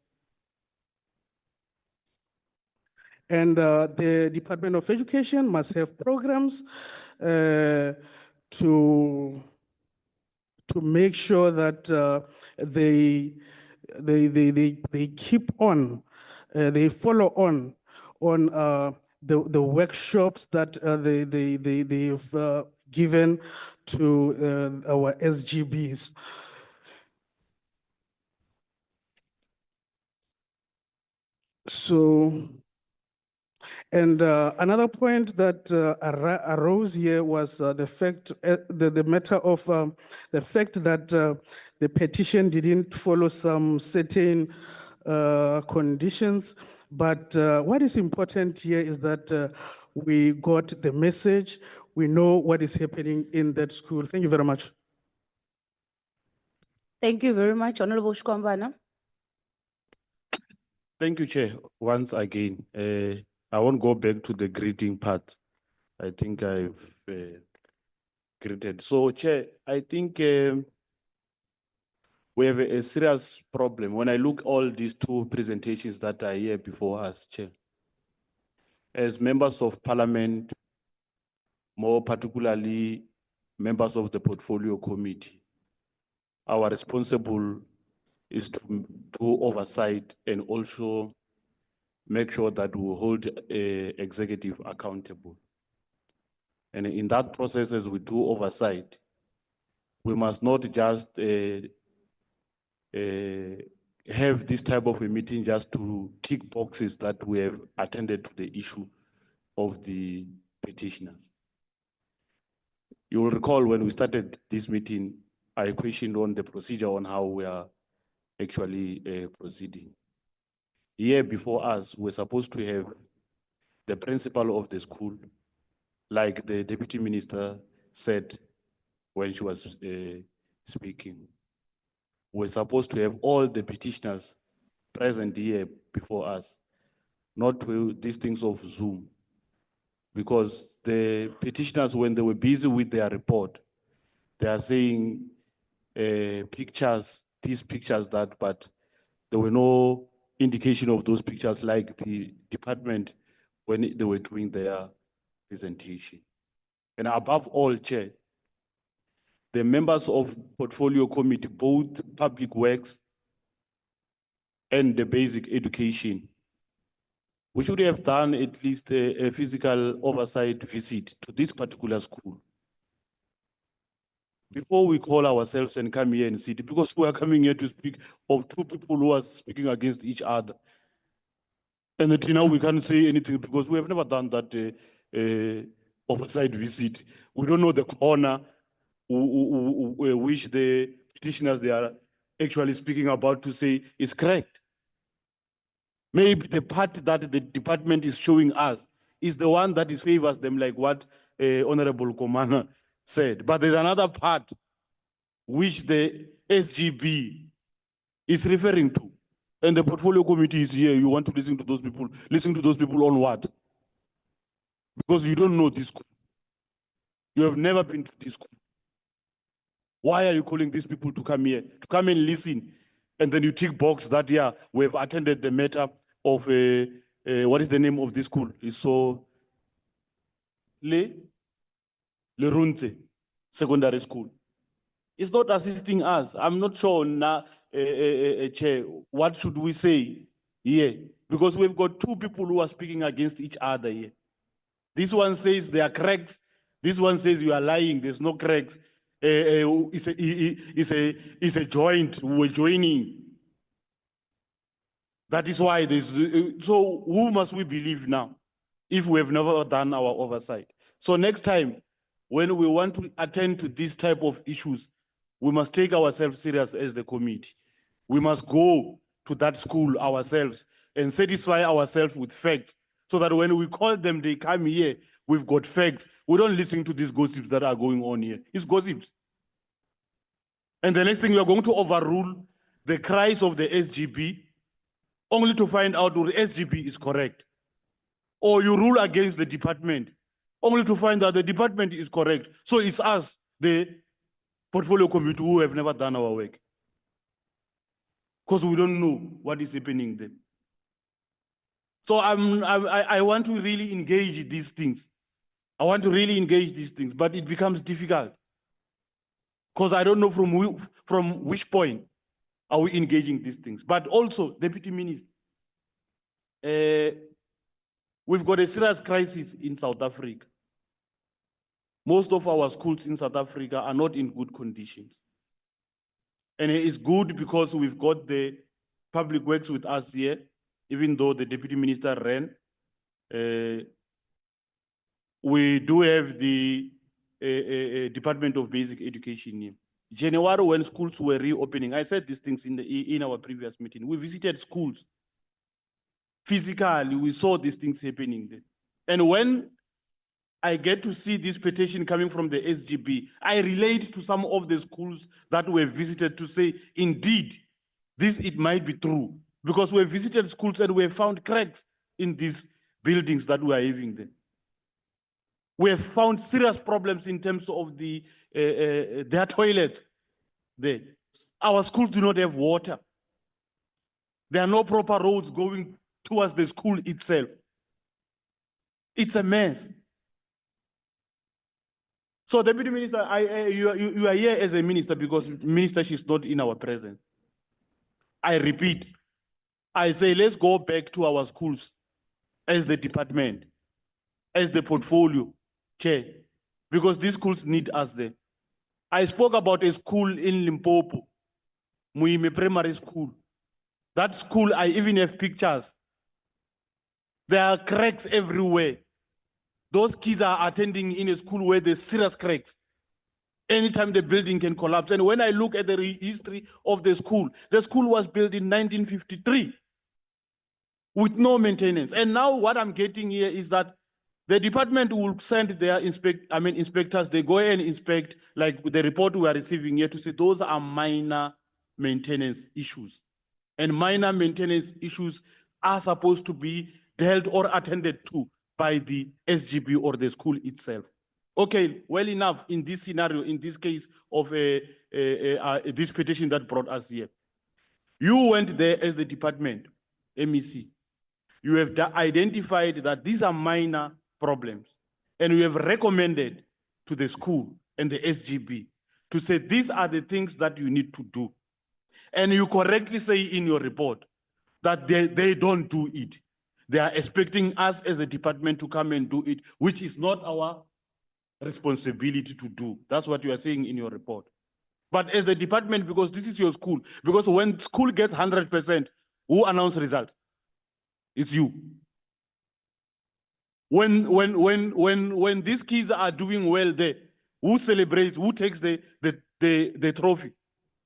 And the Department of Education must have programs to make sure that they keep on, they follow on the workshops that they've given to our SGBs. So, and another point that arose here was the fact, the matter of the fact that the petition didn't follow some certain conditions. But what is important here is that we got the message, we know what is happening in that school. Thank you very much. Thank you very much, Honorable Shkwambana. Thank you, Chair. Once again, I won't go back to the greeting part. I think I've greeted. So, Chair, I think we have a serious problem. When I look all these two presentations that are here before us, Chair, as members of Parliament, more particularly members of the Portfolio Committee, our responsible is to do oversight and also make sure that we hold executive accountable. And in that process, as we do oversight, we must not just have this type of a meeting just to tick boxes that we have attended to the issue of the petitioners. You will recall when we started this meeting, I questioned on the procedure on how we are actually proceeding. Here before us, we're supposed to have the principal of the school, like the deputy minister said when she was speaking. We're supposed to have all the petitioners present here before us, not to these things of Zoom. Because the petitioners, when they were busy with their report, they are saying pictures, these pictures, that, but there were no indication of those pictures like the department when they were doing their presentation. And above all, Chair, the members of portfolio committee, both public works and the basic education, we should have done at least a physical oversight visit to this particular school before we call ourselves and come here and sit, because we are coming here to speak of two people who are speaking against each other. And until now we can't say anything because we have never done that oversight visit. We don't know the corner which the petitioners they are actually speaking about to say is correct. Maybe the part that the department is showing us is the one that is favors them, like what Honorable Komana said. But there's another part which the SGB is referring to. And the portfolio committee is here. You want to listen to those people. Listen to those people on what? Because you don't know this school. You have never been to this school. Why are you calling these people to come here? To come and listen. And then you tick box that, yeah, we have attended the matter of, what is the name of this school? It's so, Leruntse Secondary School. It's not assisting us. I'm not sure now, Chair, what should we say here? Because we've got two people who are speaking against each other here. This one says there are cracks. This one says you are lying. There's no cracks. It's a joint. We're joining. That is why there's. So who must we believe now if we have never done our oversight? So next time, when we want to attend to this type of issues, we must take ourselves serious as the committee. We must go to that school ourselves and satisfy ourselves with facts so that when we call them, they come here, we've got facts. We don't listen to these gossips that are going on here. It's gossips. And the next thing, we are going to overrule the cries of the SGB only to find out that the SGB is correct. Or you rule against the department only to find out the department is correct. So it's us, the portfolio committee, who have never done our work. Because we don't know what is happening there. So I want to really engage these things. I want to really engage these things, but it becomes difficult. Because I don't know from which point are we engaging these things. But also, Deputy Minister, we've got a serious crisis in South Africa. Most of our schools in South Africa are not in good conditions. And it is good because we've got the public works with us here, even though the Deputy Minister ran. We do have the Department of Basic Education here. January, when schools were reopening, I said these things in our previous meeting. We visited schools. Physically, we saw these things happening there. And when I get to see this petition coming from the SGB, I relate to some of the schools that were visited to say, indeed, it might be true. Because we visited schools and we have found cracks in these buildings that we are having there. We have found serious problems in terms of their toilets there. Our schools do not have water. There are no proper roads going towards the school itself. It's a mess. So, Deputy Minister, you are here as a minister because minister, she's not in our presence. I repeat, I say let's go back to our schools as the department, as the portfolio chair, because these schools need us there. I spoke about a school in Limpopo, Muime Primary School. That school, I even have pictures. There are cracks everywhere. Those kids are attending in a school where there's serious cracks. Anytime the building can collapse. And when I look at the history of the school was built in 1953 with no maintenance. And now what I'm getting here is that the department will send their inspectors, they go and inspect, like the report we are receiving here, to say those are minor maintenance issues. And minor maintenance issues are supposed to be dealt or attended to by the SGB or the school itself. Okay, well enough in this scenario, in this case of this petition that brought us here. You went there as the department, MEC. You have identified that these are minor problems, and you have recommended to the school and the SGB to say these are the things that you need to do. And you correctly say in your report that they don't do it. They are expecting us as a department to come and do it, which is not our responsibility to do. That's what you are saying in your report. But as the department, because this is your school, because when school gets 100%, who announce results? It's you. When these kids are doing well there, who celebrates, who takes the trophy?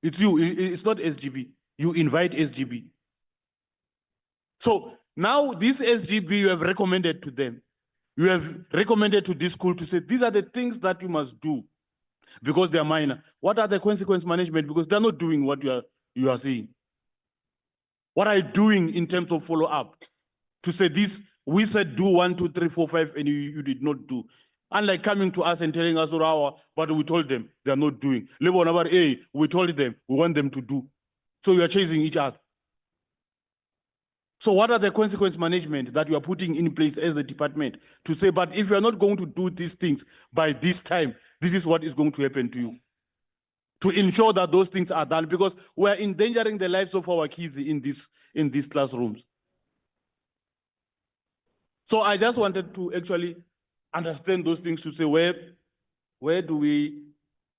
It's you, it's not SGB. You invite SGB. So now this SGB you have recommended to them. You have recommended to this school to say, these are the things that you must do because they are minor. What are the consequence management? Because they're not doing what you are saying. What are you doing in terms of follow-up? To say this, we said do 1, 2, 3, 4, 5, and you did not do. Unlike coming to us and telling us, but we told them they are not doing. We told them we want them to do. So you are chasing each other. So what are the consequence management that you are putting in place as the department to say, but if you are not going to do these things by this time, this is what is going to happen to you? To ensure that those things are done, because we are endangering the lives of our kids in these classrooms. So I just wanted to actually understand those things to say, where do we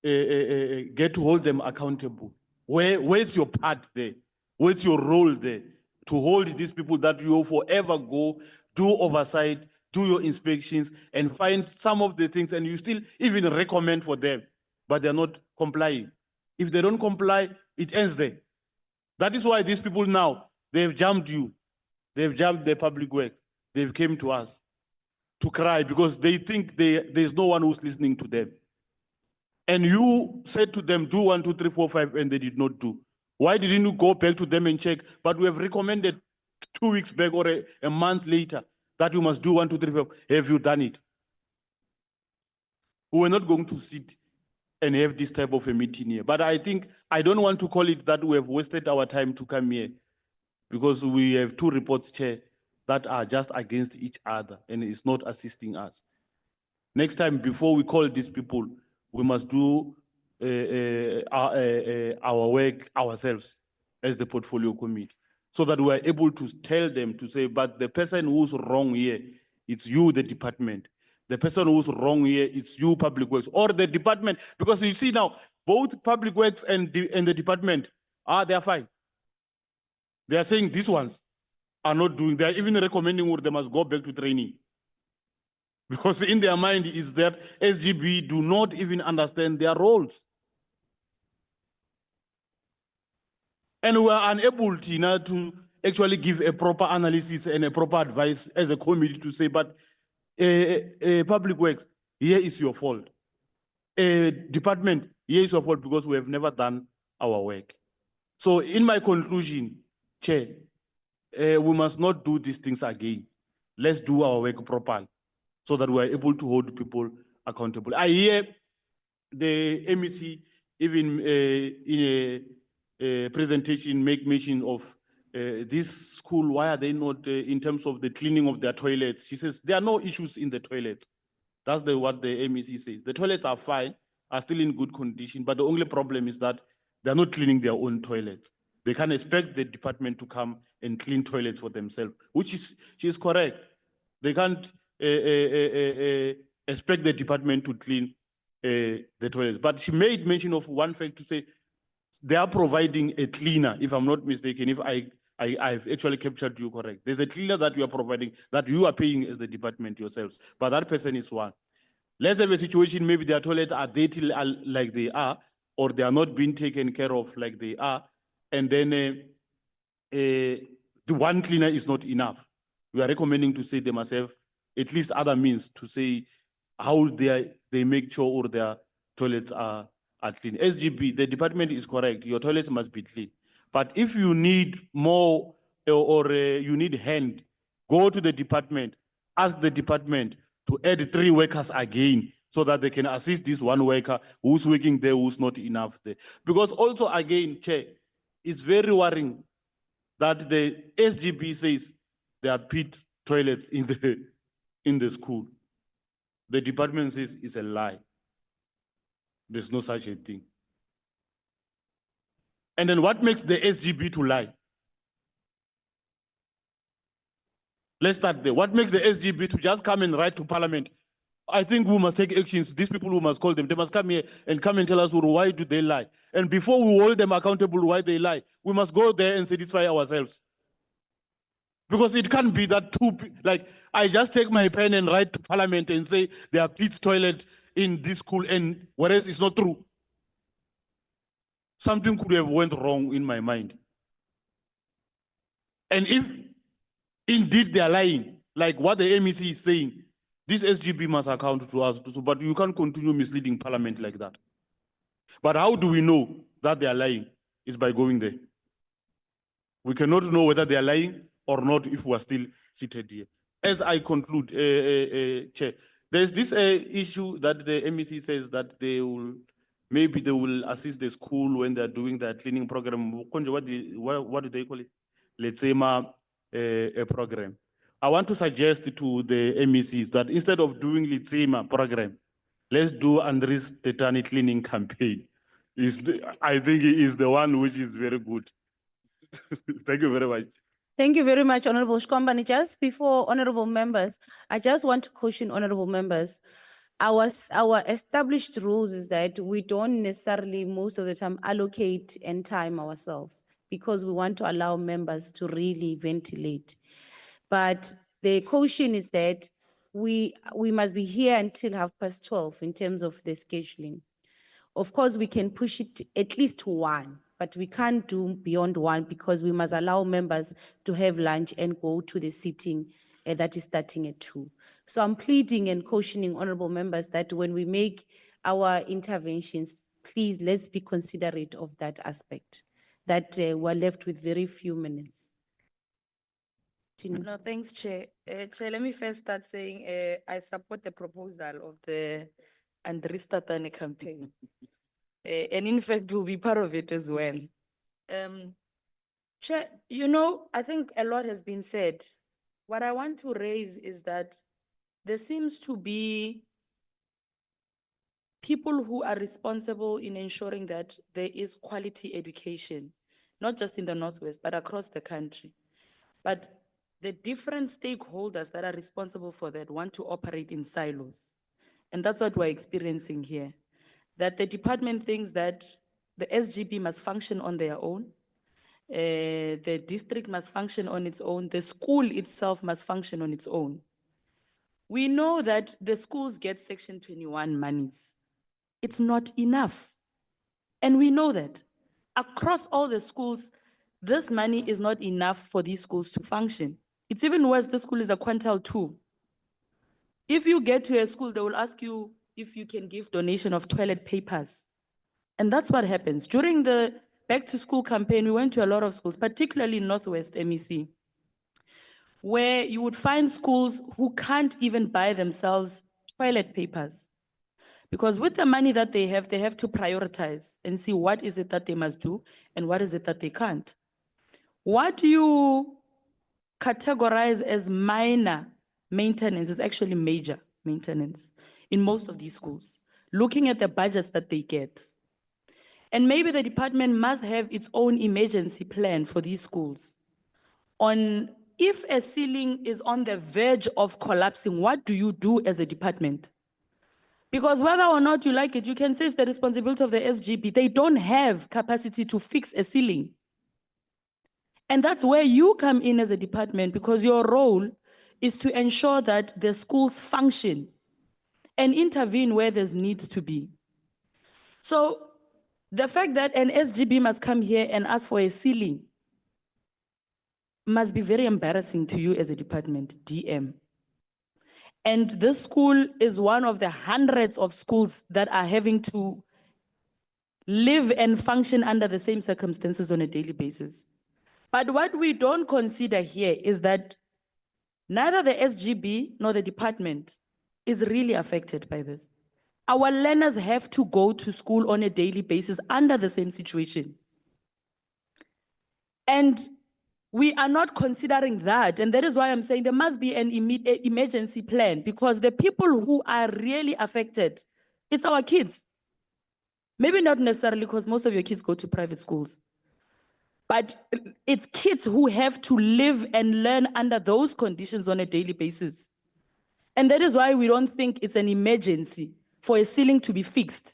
get to hold them accountable? Where's your part there? Where's your role there? To hold these people that you forever go, do oversight, do your inspections, and find some of the things, and you still even recommend for them, but they're not complying. If they don't comply, it ends there. That is why these people now, they've jumped you. They've jumped the public works. They've came to us to cry because they think there's no one who's listening to them. And you said to them, do 1, 2, 3, 4, 5, and they did not do. Why didn't you go back to them and check? But we have recommended 2 weeks back or a month later that you must do 1, 2, 3, 4. Have you done it? We were not going to sit and have this type of a meeting here. But I think, I don't want to call it that we have wasted our time to come here because we have 2 reports, Chair, that are just against each other and it's not assisting us. Next time, before we call these people, we must do our work ourselves as the portfolio committee, so that we are able to tell them to say, but the person who's wrong here, it's you, the department. The person who's wrong here, it's you, public works, or the department. Because you see now, both public works and the department, they are fine. They are saying these ones are not doing, they are even recommending they must go back to training. Because in their mind is that SGB do not even understand their roles. And we are unable to actually give a proper analysis and a proper advice as a committee to say, but public works, here is your fault. Department, here is your fault because we have never done our work. So in my conclusion, Chair, we must not do these things again. Let's do our work properly so that we are able to hold people accountable. I hear the MEC even in a presentation make mention of this school, why are they not in terms of the cleaning of their toilets? She says there are no issues in the toilet. That's what the MEC says. The toilets are fine, are still in good condition, but the only problem is that they're not cleaning their own toilets. They can't expect the department to come and clean toilets for themselves, she is correct. They can't expect the department to clean the toilets. But she made mention of one fact to say they are providing a cleaner, if I'm not mistaken, if I've actually captured you correct. There's a cleaner that you are providing, that you are paying as the department yourselves, but that person is one. Let's have a situation, maybe their toilets are dirty like they are, or they are not being taken care of like they are, and then the one cleaner is not enough. We are recommending to say they must have at least other means to say how they make sure or their toilets are clean. SGB, the department is correct, your toilets must be clean. But if you need more or you need hand, go to the department, ask the department to add 3 workers again so that they can assist this 1 worker who's working there, who's not enough there. Because also again, Chair, it's very worrying that the SGB says there are pit toilets in the school. The department says it's a lie. There's no such a thing. And then what makes the SGB to lie? Let's start there. What makes the SGB to just come and write to Parliament? I think we must take actions. These people, we must call them. They must come here and come and tell us why do they lie. And before we hold them accountable why they lie, we must go there and satisfy ourselves. Because it can't be that like I just take my pen and write to Parliament and say there are pit toilet in this school, and whereas it's not true. Something could have went wrong in my mind. And if indeed they are lying, like what the MEC is saying, this SGB must account to us, but you can't continue misleading Parliament like that. But how do we know that they are lying? It's by going there. We cannot know whether they are lying or not if we are still seated here. As I conclude, Chair, there's this issue that the MEC says that maybe they will assist the school when they're doing their cleaning program. What do they call it? Let's say a program. I want to suggest to the MECs that instead of doing Litsima program, let's do Andres Tetani cleaning campaign. I think it is the one which is very good. Thank you very much. Thank you very much, Honorable Shkombani. Just before honorable members, I just want to caution honorable members. Our established rules is that we don't necessarily most of the time allocate and time ourselves because we want to allow members to really ventilate. But the caution is that we must be here until 12:30 in terms of the scheduling. Of course, we can push it at least to 1, but we can't do beyond 1 because we must allow members to have lunch and go to the sitting that is starting at 2. So I'm pleading and cautioning honorable members that when we make our interventions, please let's be considerate of that aspect, that we're left with very few minutes. Tinu. No, thanks, Chair. Chair, let me first start saying I support the proposal of the Andres Tatane campaign. And in fact, we'll be part of it as well. Chair, you know, I think a lot has been said. What I want to raise is that there seems to be people who are responsible in ensuring that there is quality education, not just in the Northwest, but across the country. But the different stakeholders that are responsible for that want to operate in silos. And that's what we're experiencing here. That the department thinks that the SGB must function on their own, the district must function on its own, the school itself must function on its own. We know that the schools get Section 21 monies. It's not enough. And we know that. Across all the schools, this money is not enough for these schools to function. It's even worse, the school is a quintile 2. If you get to a school, they will ask you if you can give donation of toilet papers. And that's what happens. During the back to school campaign, we went to a lot of schools, particularly in Northwest MEC, where you would find schools who can't even buy themselves toilet papers. Because with the money that they have to prioritize and see what is it that they must do and what is it that they can't. What do you categorize as minor maintenance is actually major maintenance in most of these schools, looking at the budgets that they get. And maybe the department must have its own emergency plan for these schools. On if a ceiling is on the verge of collapsing, what do you do as a department? Because whether or not you like it, you can say it's the responsibility of the SGB. They don't have capacity to fix a ceiling. And that's where you come in as a department, because your role is to ensure that the schools function and intervene where there's need to be. So the fact that an SGB must come here and ask for a ceiling must be very embarrassing to you as a department, DM. And this school is one of the hundreds of schools that are having to live and function under the same circumstances on a daily basis. But what we don't consider here is that neither the SGB nor the department is really affected by this. Our learners have to go to school on a daily basis under the same situation. And we are not considering that. And that is why I'm saying there must be an emergency plan, because the people who are really affected, it's our kids. Maybe not necessarily because most of your kids go to private schools, but it's kids who have to live and learn under those conditions on a daily basis. And that is why we don't think it's an emergency for a ceiling to be fixed.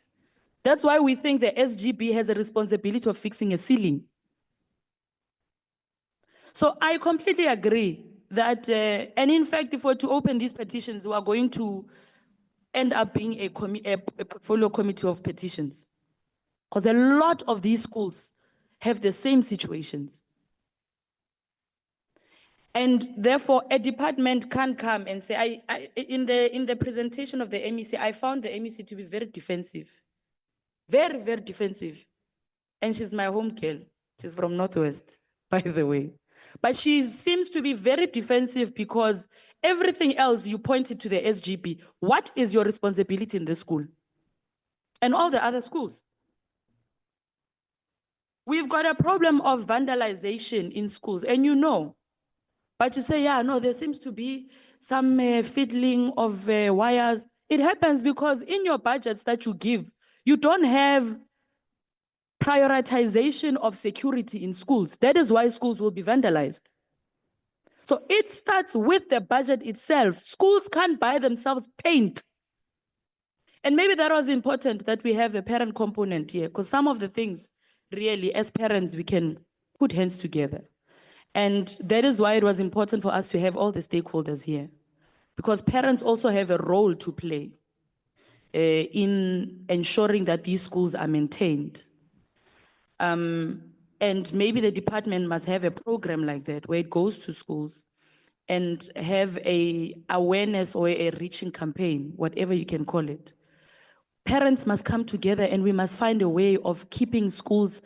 That's why we think the SGB has a responsibility of fixing a ceiling. So I completely agree that, and in fact, if we're to open these petitions, we are going to end up being a portfolio committee of petitions. Because a lot of these schools have the same situations. And therefore, a department can come and say, in the presentation of the MEC, I found the MEC to be very defensive. Very, very defensive. And she's my home girl. She's from Northwest, by the way. But she seems to be very defensive because everything else you pointed to the SGB. What is your responsibility in this school? And all the other schools. We've got a problem of vandalization in schools, and you know. But you say, yeah, no, there seems to be some fiddling of wires. It happens because in your budgets that you give, you don't have prioritization of security in schools. That is why schools will be vandalized. So it starts with the budget itself. Schools can't buy themselves paint. And maybe that was important that we have a parent component here, because some of the things, really, as parents, we can put hands together. And that is why it was important for us to have all the stakeholders here, because parents also have a role to play in ensuring that these schools are maintained. And maybe the department must have a program like that where it goes to schools and have a awareness or a reaching campaign, whatever you can call it. Parents must come together and we must find a way of keeping schools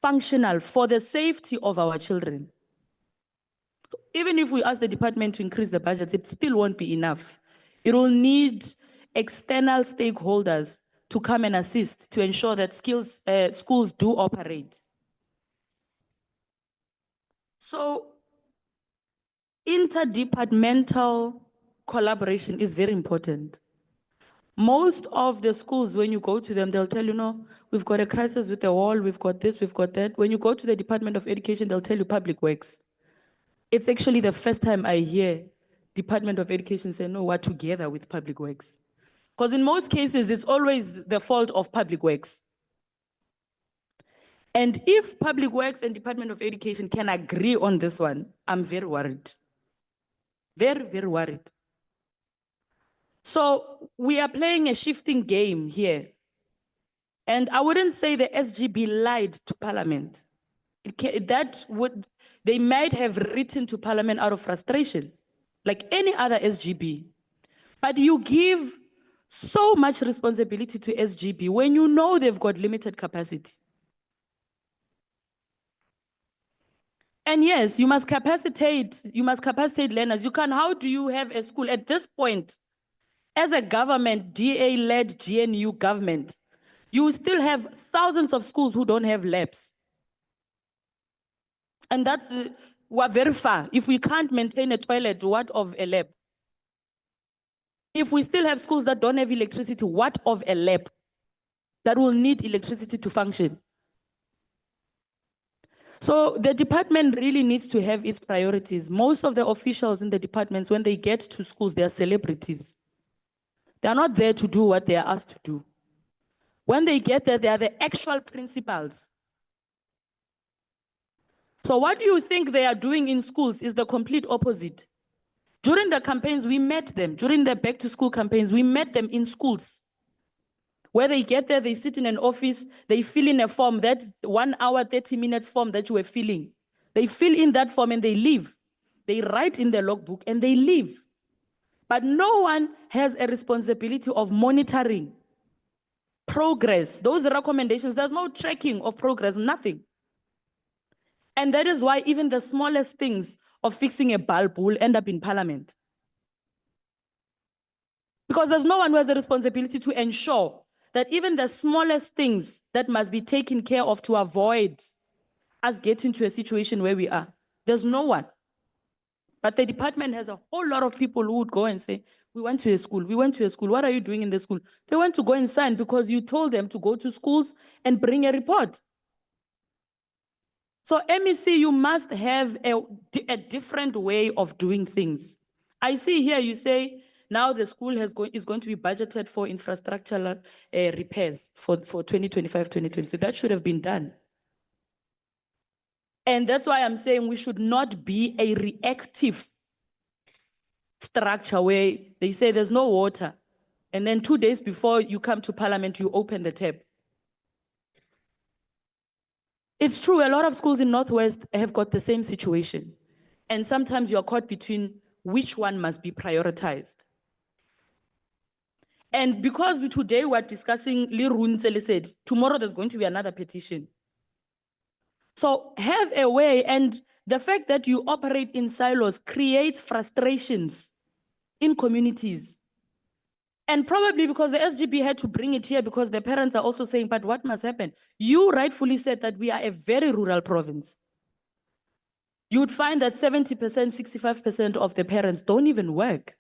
functional for the safety of our children. Even if we ask the department to increase the budget, it still won't be enough. It will need external stakeholders to come and assist to ensure that schools do operate. So interdepartmental collaboration is very important. Most of the schools, when you go to them, they'll tell you, no, we've got a crisis with the wall, we've got this, we've got that. When you go to the Department of Education, they'll tell you public works. It's actually the first time I hear Department of Education say, no, we're together with public works. Because in most cases, it's always the fault of public works. And if public works and Department of Education can agree on this one, I'm very worried. Very, very worried. So we are playing a shifting game here. And I wouldn't say the SGB lied to Parliament. They might have written to Parliament out of frustration, like any other SGB. But you give so much responsibility to SGB when you know they've got limited capacity. And yes, you must capacitate learners. How do you have a school at this point? As a government, DA-led GNU government, you still have thousands of schools who don't have labs. And we're very far. If we can't maintain a toilet, what of a lab? If we still have schools that don't have electricity, what of a lab that will need electricity to function? So the department really needs to have its priorities. Most of the officials in the departments, when they get to schools, they are celebrities. They are not there to do what they are asked to do. When they get there, they are the actual principals. So what do you think they are doing in schools is the complete opposite. During the campaigns, we met them. During the back-to-school campaigns, we met them in schools. Where they get there, they sit in an office, they fill in a form, that 1 hour, 30 minutes form that you were filling. They fill in that form and they leave. They write in the logbook and they leave. But no one has a responsibility of monitoring progress. Those recommendations, there's no tracking of progress, nothing. And that is why even the smallest things of fixing a bulb will end up in parliament. Because there's no one who has a responsibility to ensure that even the smallest things that must be taken care of to avoid us getting to a situation where we are. There's no one. But the department has a whole lot of people who would go and say, we went to a school, we went to a school, what are you doing in the school? They went to go and sign because you told them to go to schools and bring a report. So MEC, you must have a different way of doing things. I see here you say now the school is going to be budgeted for infrastructural repairs for 2025, 2026. That should have been done. And that's why I'm saying we should not be a reactive structure where they say there's no water. And then 2 days before you come to parliament, you open the tap. It's true, a lot of schools in Northwest have got the same situation. And sometimes you're caught between which one must be prioritized. And because today we're discussing Leruntse Lesedi, tomorrow there's going to be another petition. So have a way, and the fact that you operate in silos creates frustrations in communities. And probably because the SGB had to bring it here because the parents are also saying, but what must happen? You rightfully said that we are a very rural province. You would find that 70%, 65% of the parents don't even work.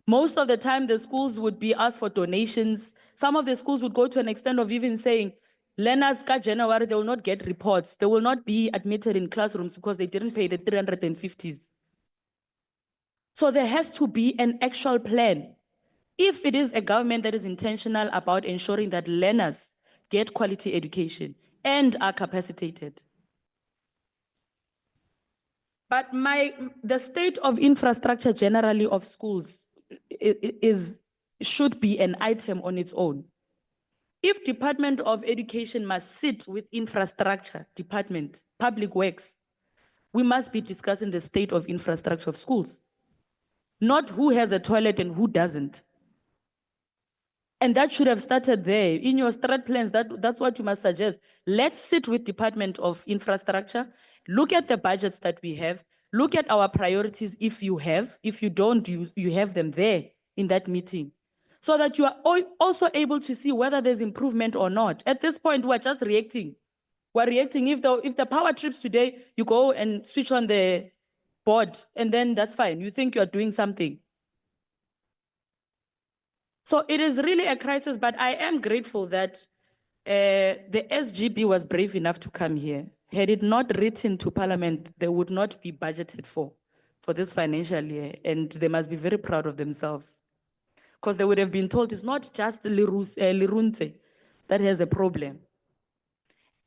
Most of the time, the schools would be asked for donations. Some of the schools would go to an extent of even saying, learners ka January, they will not get reports. They will not be admitted in classrooms because they didn't pay the 350s. So there has to be an actual plan. If it is a government that is intentional about ensuring that learners get quality education and are capacitated. But the state of infrastructure generally of schools should be an item on its own. If Department of Education must sit with infrastructure department, public works, we must be discussing the state of infrastructure of schools, not who has a toilet and who doesn't. And that should have started there. In your strat plans, that's what you must suggest. Let's sit with Department of Infrastructure, look at the budgets that we have, look at our priorities if you have. If you don't, you have them there in that meeting. So that you are also able to see whether there's improvement or not. At this point, we're just reacting. We're reacting. If the power trips today, you go and switch on the board, and then that's fine. You think you're doing something. So it is really a crisis, but I am grateful that the SGB was brave enough to come here. Had it not written to Parliament, they would not be budgeted for this financial year, and they must be very proud of themselves. Because they would have been told it's not just Leruntse that has a problem.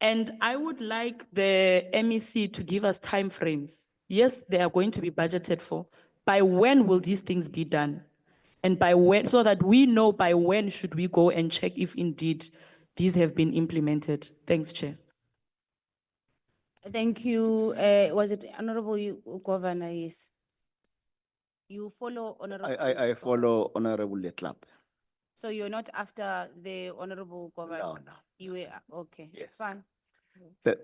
And I would like the MEC to give us timeframes. Yes, they are going to be budgeted for. By when will these things be done? And by when, so that we know by when should we go and check if indeed these have been implemented. Thanks, Chair. Thank you. Was it Honorable Governor? Yes. You follow Honorable. I follow Honorable Letlap. So you're not after the Honorable Governor? No, no. You were, okay. Yes. Fine.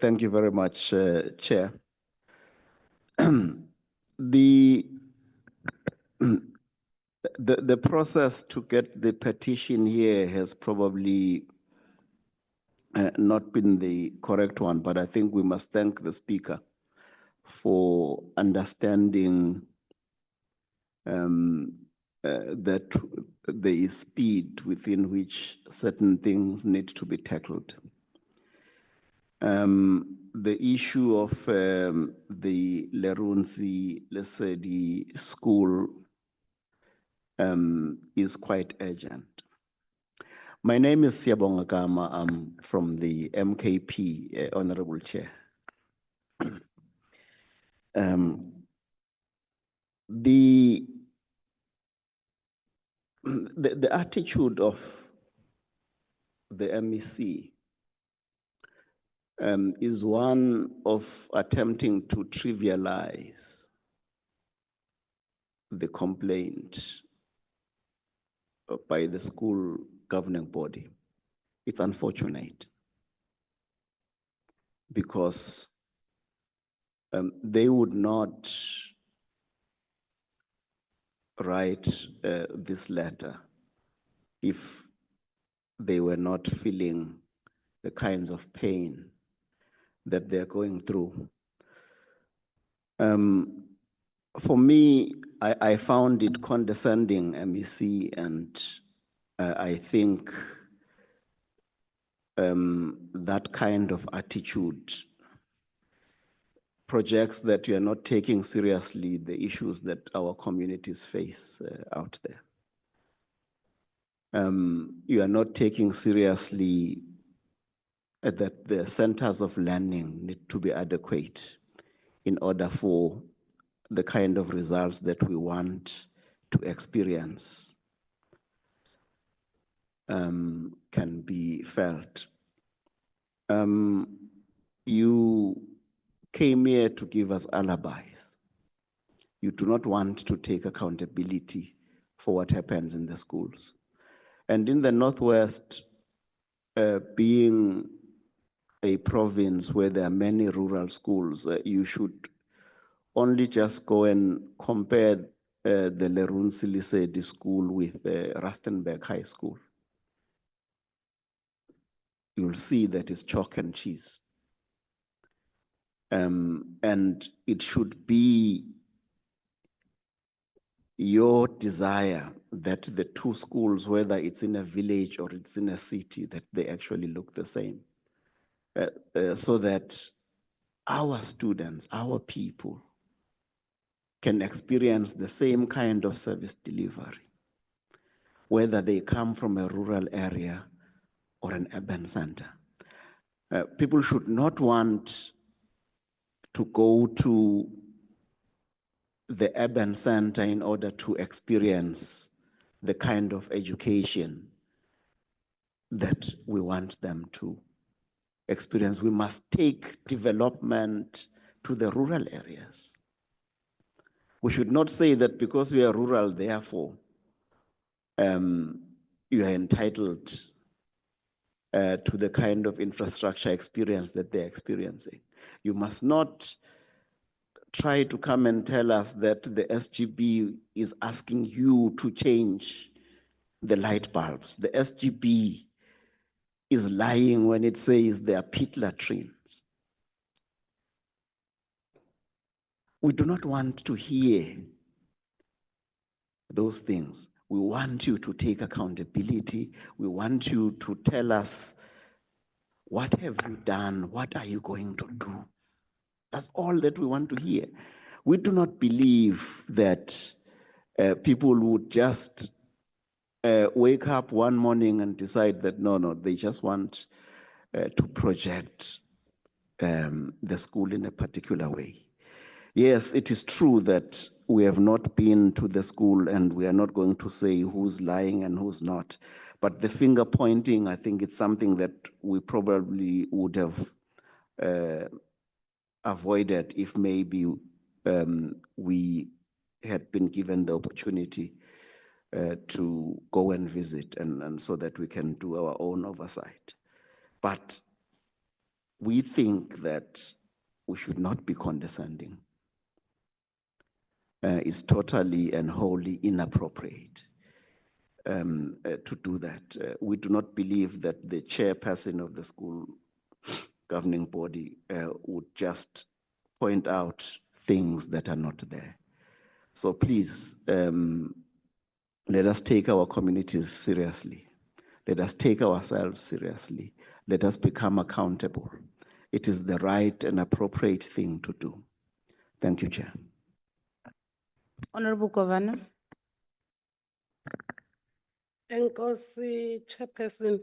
Thank you very much, Chair. The process to get the petition here has probably not been the correct one, but I think we must thank the Speaker for understanding that there is speed within which certain things need to be tackled. The issue of the Leruntse Lesedi School is quite urgent. My name is Siyabonga Gama. I'm from the MKP, Honorable Chair. The attitude of the MEC is one of attempting to trivialize the complaint by the school governing body. It's unfortunate because they would not write this letter if they were not feeling the kinds of pain that they're going through. For me, I found it condescending, MEC, and I think that kind of attitude projects that you are not taking seriously the issues that our communities face out there. You are not taking seriously that the centers of learning need to be adequate in order for the kind of results that we want to experience can be felt. You came here to give us alibis. You do not want to take accountability for what happens in the schools. And in the Northwest, being a province where there are many rural schools, you should only just go and compare the Leruntse Lesedi School with Rustenburg High School. You'll see that it's chalk and cheese. And it should be your desire that the two schools, whether it's in a village or it's in a city, that they actually look the same. So that our students, our people, can experience the same kind of service delivery, whether they come from a rural area or an urban center. People should not want to go to the urban center in order to experience the kind of education that we want them to experience. We must take development to the rural areas. We should not say that because we are rural, therefore, you are entitled to the kind of infrastructure experience that they're experiencing. You must not try to come and tell us that the SGB is asking you to change the light bulbs. The SGB is lying when it says they are pit latrines. We do not want to hear those things. We want you to take accountability. We want you to tell us, what have you done? What are you going to do? That's all that we want to hear. We do not believe that people would just wake up one morning and decide that no, they just want to project the school in a particular way. Yes, it is true that we have not been to the school and we are not going to say who's lying and who's not. But the finger pointing, I think it's something that we probably would have avoided if maybe we had been given the opportunity to go and visit and so that we can do our own oversight. But we think that we should not be condescending. It's totally and wholly inappropriate to do that. We do not believe that the chairperson of the school governing body would just point out things that are not there. So please, let us take our communities seriously. Let us take ourselves seriously. Let us become accountable. It is the right and appropriate thing to do. Thank you, Chair. Honorable Governor. Enkosi Chairperson,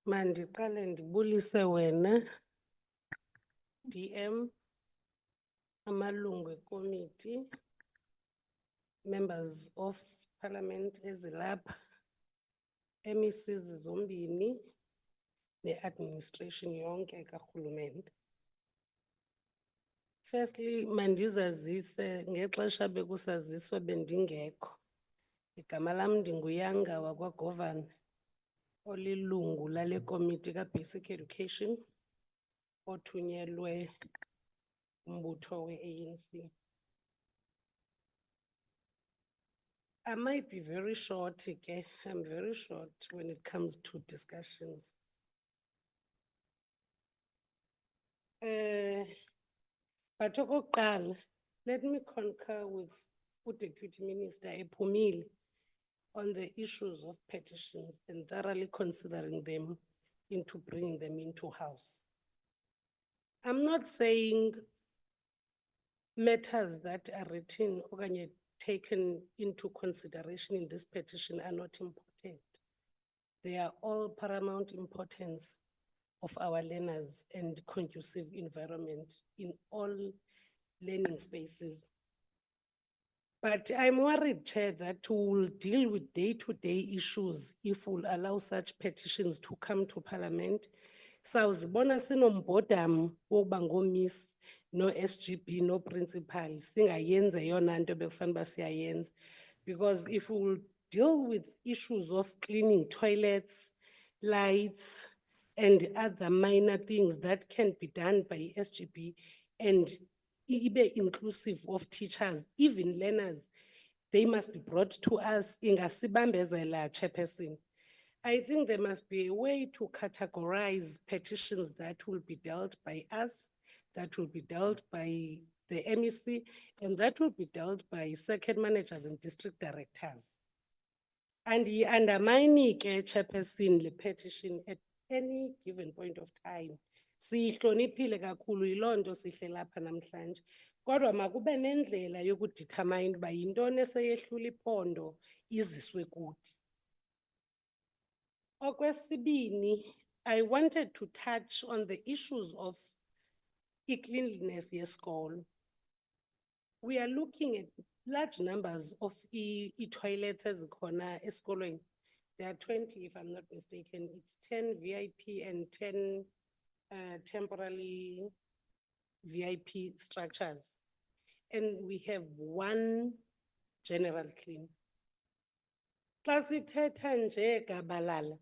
mandiqale ndibulise wena, DM, amalungu committee, members of parliament ezilapha, MECs zombini, ne-administration yonke karhulumente. Firstly, mandizazise ngexesha bekusaziswa bendingekho. Igama lam ndinguyanga wakwaGovana. olilungu lale committee ka basic education othunyelwe umbutho we-ANC. I might be very short, okay? I'm very short when it comes to discussions. But okokuqala, let me concur with Deputy Minister Epumile on the issues of petitions and thoroughly considering them into bringing them into house. I'm not saying matters that are written or taken into consideration in this petition are not important. They are all paramount importance of our learners and conducive environment in all learning spaces. But I'm worried, Chair, that we'll deal with day-to-day issues if we'll allow such petitions to come to Parliament. Sawuzibona sinombhodam wokuba ngomiss, no SGB, no principal, singayenze yona nto bekufanele uba siyayenza. Because if we'll deal with issues of cleaning toilets, lights, and other minor things that can be done by SGB and be inclusive of teachers, even learners, they must be brought to us. Ingasibambezela, Chairperson. I think there must be a way to categorize petitions that will be dealt by us, that will be dealt by the MEC, and that will be dealt by circuit managers and district directors. And he undermining Chairperson the petition at any given point of time. Sihloniphile kakhulu yiloo nto sihle lapha namhlanje. Kodwa makube nendlela yokudetermine uba yintoni eseyehlula iphondo iziswe kuthi. Okwesibini, I wanted to touch on the issues of cleanliness yesikolo. We are looking at large numbers of toilets ezikhona esikolweni. There are 20, if I'm not mistaken. It's 10 VIP and 10 temporarily VIP structures. And we have one general clean. Klasithetha nje gabalala.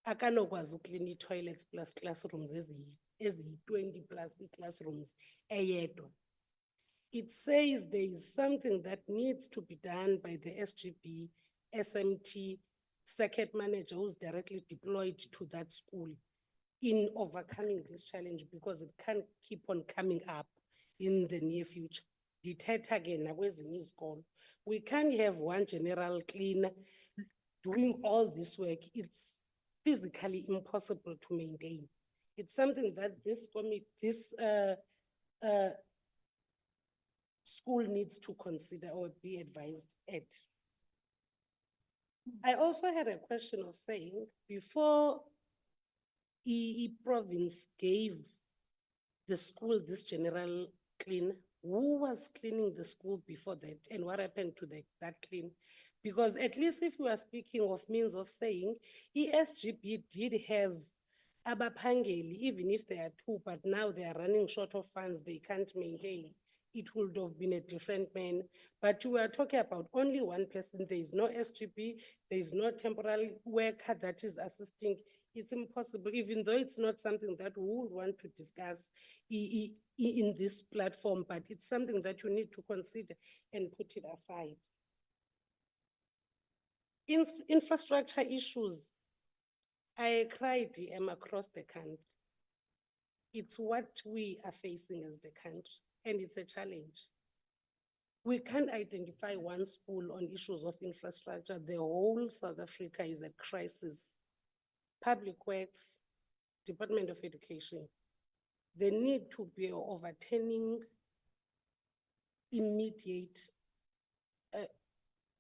Akanokwazi uclean toilets plus classrooms ezi 20 plus classrooms eyedwa. It says there is something that needs to be done by the SGB, SMT, circuit manager who's directly deployed to that school in overcoming this challenge because it can't keep on coming up in the near future. Dithetha again, nakwezinye izikolo. We can't have one general cleaner doing all this work. It's physically impossible to maintain. It's something that this school needs to consider or be advised at. I also had a question of saying, before province gave the school this general clean, who was cleaning the school before that and what happened to that clean? Because at least if we are speaking of means of saying, ESGB did have abaphangeli, even if there are two, but now they are running short of funds, they can't maintain. It would have been a different man. But we are talking about only one person. There is no SGB, there is no temporary worker that is assisting. It's impossible, even though it's not something that we would want to discuss in this platform, but it's something that you need to consider and put it aside. Infrastructure issues, I cry DM across the country. It's what we are facing as the country, and it's a challenge. We can't identify one school on issues of infrastructure. The whole South Africa is a crisis. Public Works, Department of Education, they need to be overturning immediate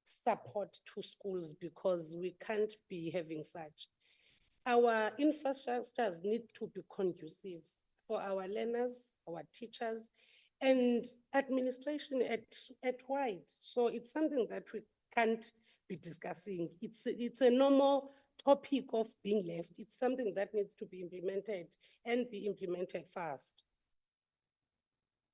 support to schools because we can't be having such. Our infrastructures need to be conducive for our learners, our teachers, and administration at wide. So it's something that we can't be discussing. It's a normal topic of being left. It's something that needs to be implemented and be implemented fast.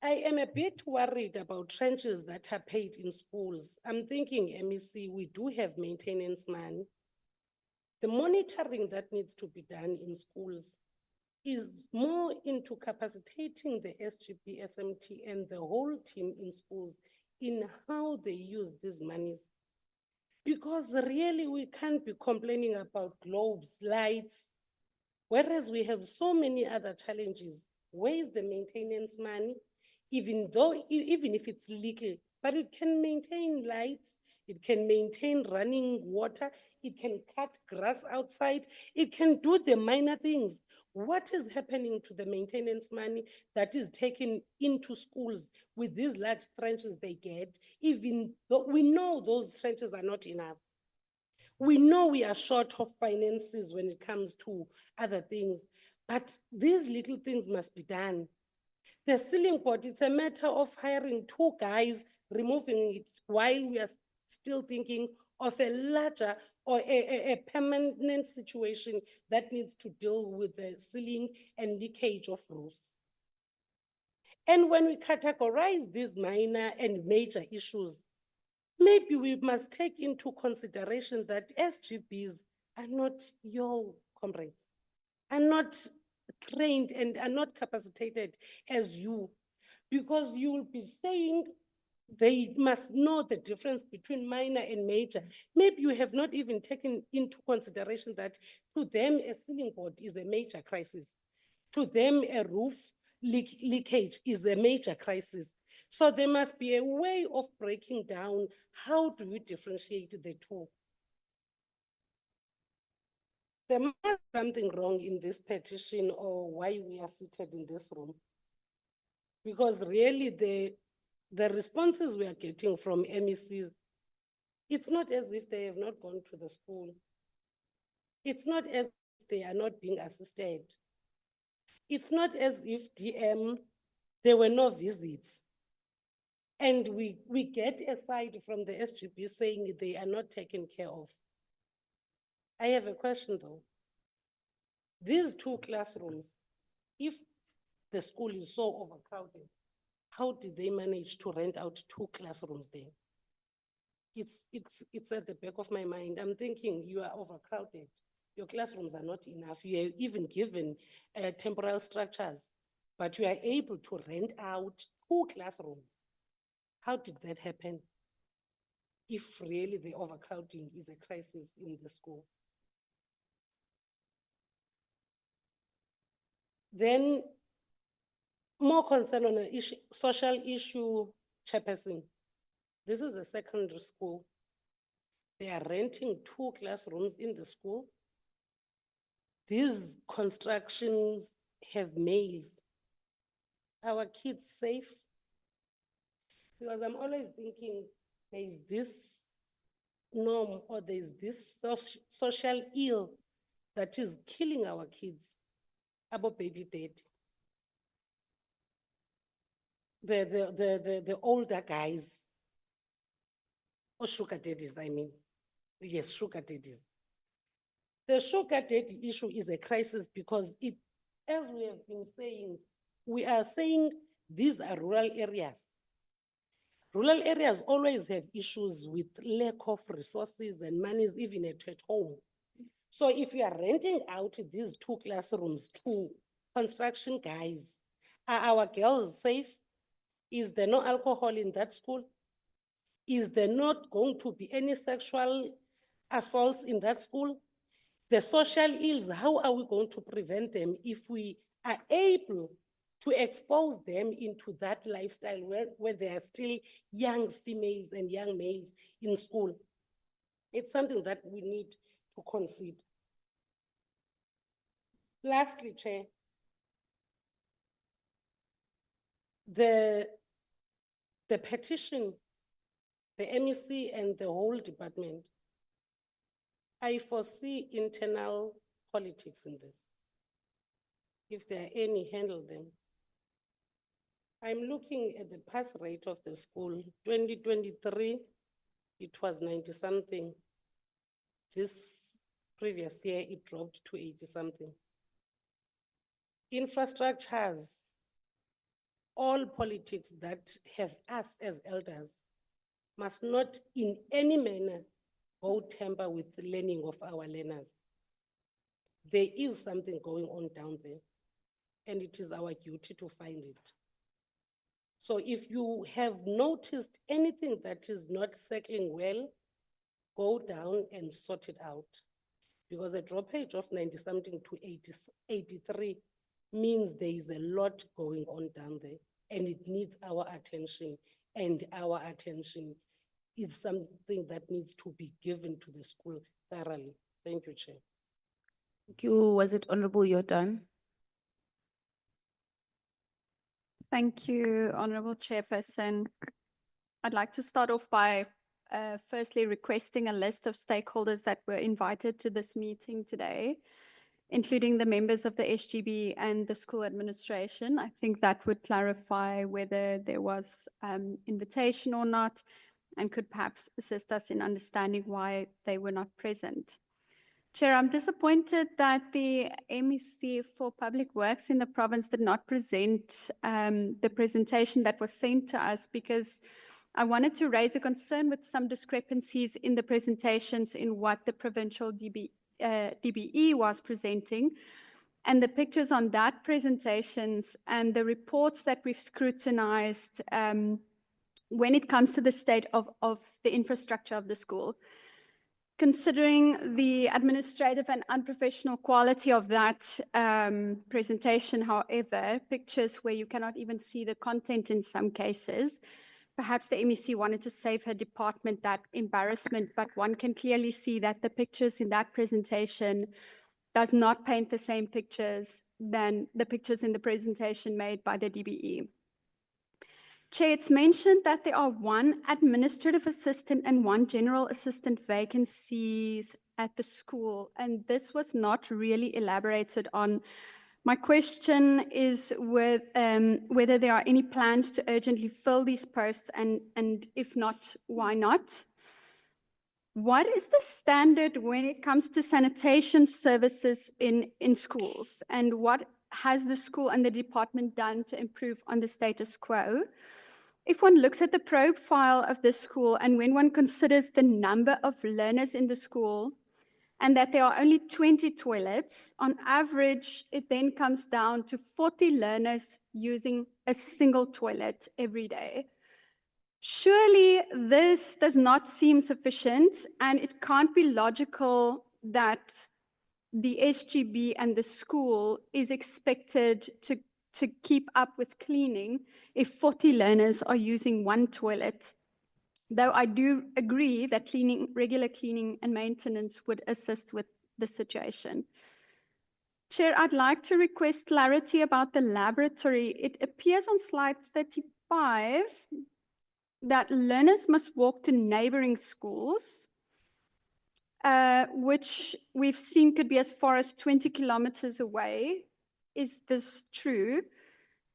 I am a bit worried about trenches that are paid in schools. I'm thinking MEC, we do have maintenance money. The monitoring that needs to be done in schools is more into capacitating the SGB, SMT, and the whole team in schools in how they use these monies. Because really we can't be complaining about globes, lights, whereas we have so many other challenges. Where is the maintenance money? Even if it's little, but it can maintain lights, it can maintain running water, it can cut grass outside, it can do the minor things. What is happening to the maintenance money that is taken into schools with these large trenches they get, even though we know those trenches are not enough? We know we are short of finances when it comes to other things, but these little things must be done. The ceiling board, it's a matter of hiring 2 guys, removing it, while we are still thinking of a larger or a permanent situation that needs to deal with the ceiling and leakage of roofs. And when we categorize these minor and major issues, maybe we must take into consideration that SGBs are not your comrades, are not trained and are not capacitated as you, because you will be saying they must know the difference between minor and major. Maybe you have not even taken into consideration that to them a ceiling board is a major crisis. To them a roof leakage is a major crisis. So there must be a way of breaking down how do we differentiate the two. There must be something wrong in this petition or why we are seated in this room. Because really the responses we are getting from MECs, it's not as if they have not gone to the school. It's not as if they are not being assisted. It's not as if DM, there were no visits. And we get a side from the SGB saying they are not taken care of. I have a question though. These 2 classrooms, if the school is so overcrowded, how did they manage to rent out 2 classrooms there? It's at the back of my mind. I'm thinking you are overcrowded. Your classrooms are not enough. You are even given temporal structures, but you are able to rent out 2 classrooms. How did that happen? If really the overcrowding is a crisis in the school. Then more concern on the issue, social issue, chairperson. This is a secondary school. They are renting 2 classrooms in the school. These constructions have males. Our kids safe? Because I'm always thinking there's this norm or there's this social ill that is killing our kids. About baby dead. The older guys, or sugar daddies, I mean. Yes, sugar daddies. The sugar daddy issue is a crisis because it, as we have been saying, we are saying these are rural areas. Rural areas always have issues with lack of resources and monies, even at home. So if you are renting out these 2 classrooms to construction guys, are our girls safe? Is there no alcohol in that school? Is there not going to be any sexual assaults in that school? The social ills, how are we going to prevent them if we are able to expose them into that lifestyle where there are still young females and young males in school? It's something that we need to consider. Lastly, Chair, the petition, the MEC and the whole department, I foresee internal politics in this. If there are any, handle them. I'm looking at the pass rate of the school. 2023, it was 90-something. This previous year, it dropped to 80-something. Infrastructures, all politics that have us as elders must not in any manner go tamper with the learning of our learners. there is something going on down there, and it is our duty to find it. So if you have noticed anything that is not circling well, go down and sort it out. Because a dropout of 90-something to 83 means there is a lot going on down there, and it needs our attention, and our attention is something that needs to be given to the school thoroughly. Thank you, Chair. Thank you. Was it Honorable Jordan? Thank you, Honorable Chairperson. I'd like to start off by firstly requesting a list of stakeholders that were invited to this meeting today, including the members of the SGB and the school administration. I think that would clarify whether there was invitation or not, and could perhaps assist us in understanding why they were not present. Chair, I'm disappointed that the MEC for Public Works in the province did not present the presentation that was sent to us, because I wanted to raise a concern with some discrepancies in the presentations in what the provincial DBE was presenting, and the pictures on that presentations and the reports that we've scrutinized when it comes to the state of the infrastructure of the school. Considering the administrative and unprofessional quality of that presentation, however, pictures where you cannot even see the content in some cases, perhaps the MEC wanted to save her department that embarrassment, but one can clearly see that the pictures in that presentation does not paint the same pictures than the pictures in the presentation made by the DBE. Chair, it's mentioned that there are 1 administrative assistant and 1 general assistant vacancies at the school, and this was not really elaborated on. My question is whether there are any plans to urgently fill these posts, and if not, why not? What is the standard when it comes to sanitation services in schools, and what has the school and the department done to improve on the status quo? If one looks at the profile of this school, and when one considers the number of learners in the school, and that there are only 20 toilets, on average, it then comes down to 40 learners using a single toilet every day. Surely this does not seem sufficient, and it can't be logical that the SGB and the school is expected to keep up with cleaning if 40 learners are using 1 toilet. Though I do agree that regular cleaning and maintenance would assist with the situation. Chair, I'd like to request clarity about the laboratory. It appears on slide 35 that learners must walk to neighboring schools, which we've seen could be as far as 20 kilometers away. Is this true?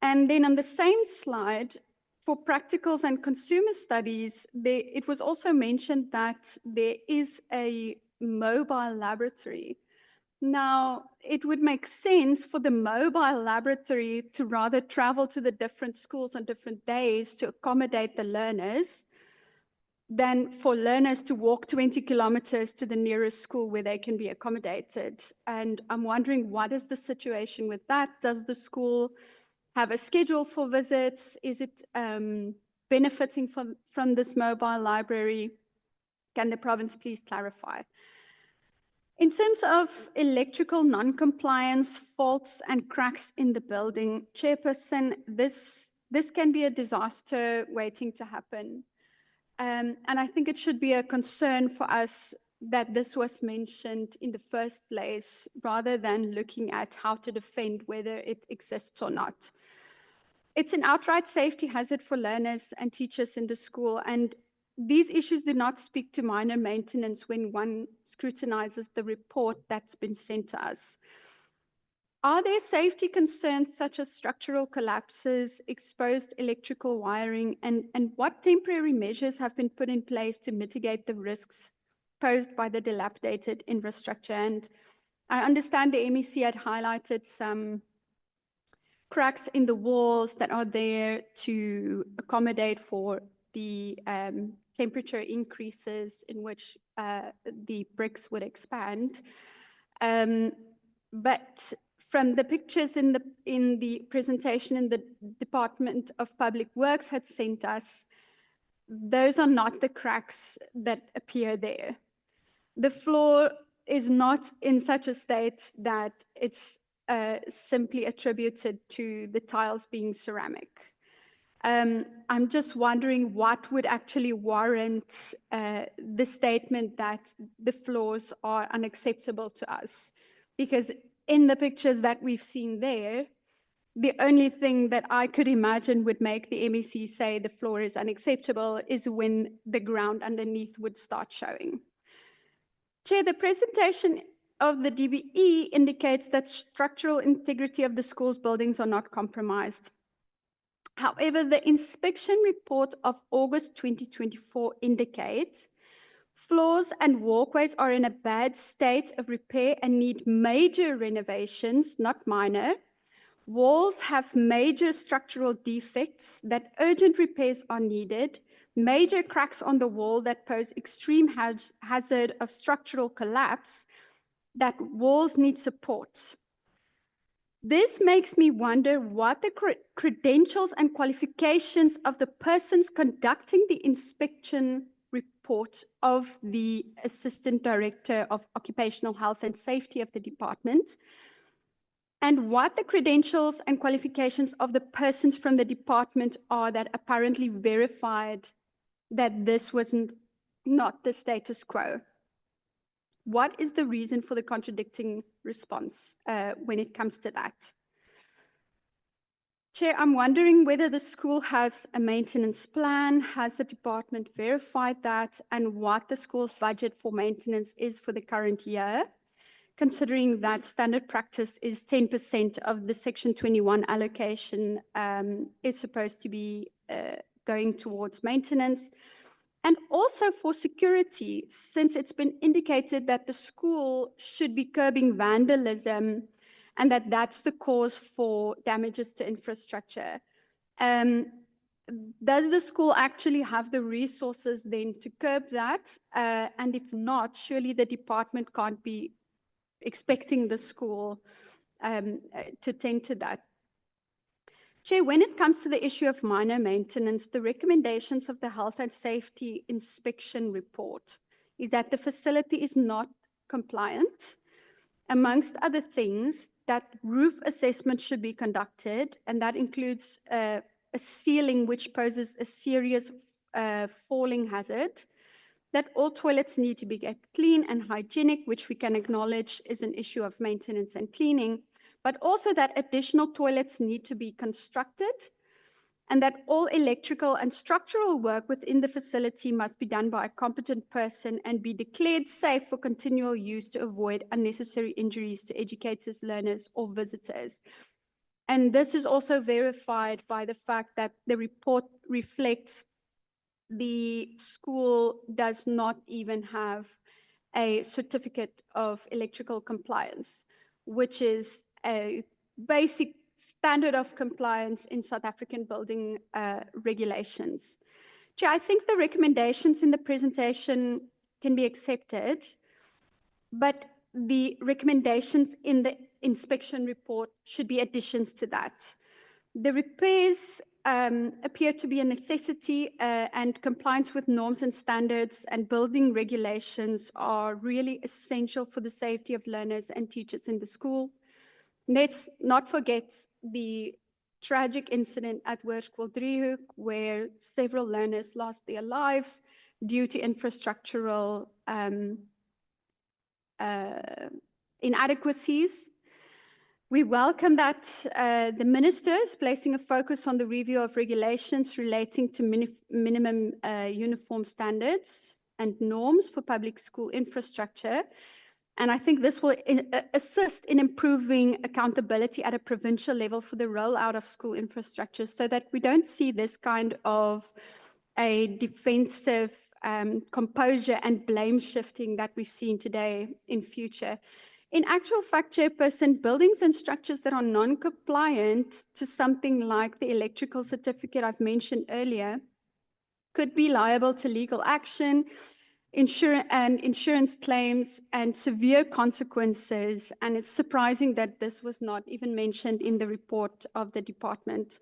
And then on the same slide, for practicals and consumer studies, it was also mentioned that there is a mobile laboratory. Now, it would make sense for the mobile laboratory to rather travel to the different schools on different days to accommodate the learners than for learners to walk 20 kilometers to the nearest school where they can be accommodated. And I'm wondering, what is the situation with that? Does the school have a schedule for visits? Is it benefiting from this mobile library? Can the province please clarify? In terms of electrical non-compliance, faults and cracks in the building, Chairperson, this can be a disaster waiting to happen. And I think it should be a concern for us that this was mentioned in the first place, rather than looking at how to defend whether it exists or not. It's an outright safety hazard for learners and teachers in the school, and these issues do not speak to minor maintenance when one scrutinizes the report that's been sent to us. Are there safety concerns such as structural collapses, exposed electrical wiring, and what temporary measures have been put in place to mitigate the risks posed by the dilapidated infrastructure? And I understand the MEC had highlighted some cracks in the walls that are there to accommodate for the temperature increases in which the bricks would expand. But from the pictures in the presentation in the Department of Public Works had sent us, those are not the cracks that appear there. The floor is not in such a state that it's simply attributed to the tiles being ceramic. I'm just wondering what would actually warrant the statement that the floors are unacceptable to us. Because in the pictures that we've seen there, the only thing that I could imagine would make the MEC say the floor is unacceptable is when the ground underneath would start showing. Chair, the presentation of the DBE indicates that structural integrity of the school's buildings are not compromised. However, the inspection report of August 2024 indicates floors and walkways are in a bad state of repair and need major renovations, not minor. Walls have major structural defects that urgent repairs are needed, major cracks on the wall that pose extreme hazard of structural collapse, that walls need support. This makes me wonder what the credentials and qualifications of the persons conducting the inspection report of the Assistant Director of Occupational Health and Safety of the department, and what the credentials and qualifications of the persons from the department are that apparently verified that this wasn't not the status quo. What is the reason for the contradicting response when it comes to that? Chair, I'm wondering whether the school has a maintenance plan, has the department verified that, and what the school's budget for maintenance is for the current year, considering that standard practice is 10% of the Section 21 allocation is supposed to be going towards maintenance. And also for security, since it's been indicated that the school should be curbing vandalism and that that's the cause for damages to infrastructure. Does the school actually have the resources then to curb that? And if not, surely the department can't be expecting the school to tend to that. Chair, when it comes to the issue of minor maintenance, the recommendations of the Health and Safety Inspection Report is that the facility is not compliant. Amongst other things, that roof assessment should be conducted, and that includes a ceiling which poses a serious falling hazard, that all toilets need to be kept clean and hygienic, which we can acknowledge is an issue of maintenance and cleaning, but also that additional toilets need to be constructed, and that all electrical and structural work within the facility must be done by a competent person and be declared safe for continual use to avoid unnecessary injuries to educators, learners, or visitors. And this is also verified by the fact that the report reflects the school does not even have a certificate of electrical compliance, which is a basic standard of compliance in South African building regulations. Chair, I think the recommendations in the presentation can be accepted, but the recommendations in the inspection report should be additions to that. The repairs appear to be a necessity and compliance with norms and standards and building regulations are really essential for the safety of learners and teachers in the school. Let's not forget the tragic incident at Hoërskool Driehoek where several learners lost their lives due to infrastructural inadequacies. We welcome that the minister is placing a focus on the review of regulations relating to minimum uniform standards and norms for public school infrastructure. And I think this will assist in improving accountability at a provincial level for the rollout of school infrastructure so that we don't see this kind of a defensive composure and blame shifting that we've seen today in future. In actual fact, Chairperson, buildings and structures that are non-compliant to something like the electrical certificate I've mentioned earlier could be liable to legal action. insurance claims and severe consequences. And it's surprising that this was not even mentioned in the report of the department.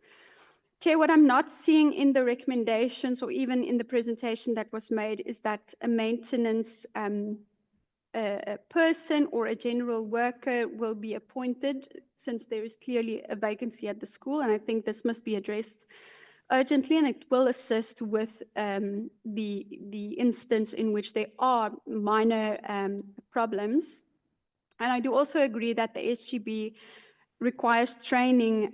Chair, what I'm not seeing in the recommendations or even in the presentation that was made is that a maintenance a person or a general worker will be appointed, since there is clearly a vacancy at the school. And I think this must be addressed urgently, and it will assist with the instance in which there are minor problems. And I do also agree that the SGB requires training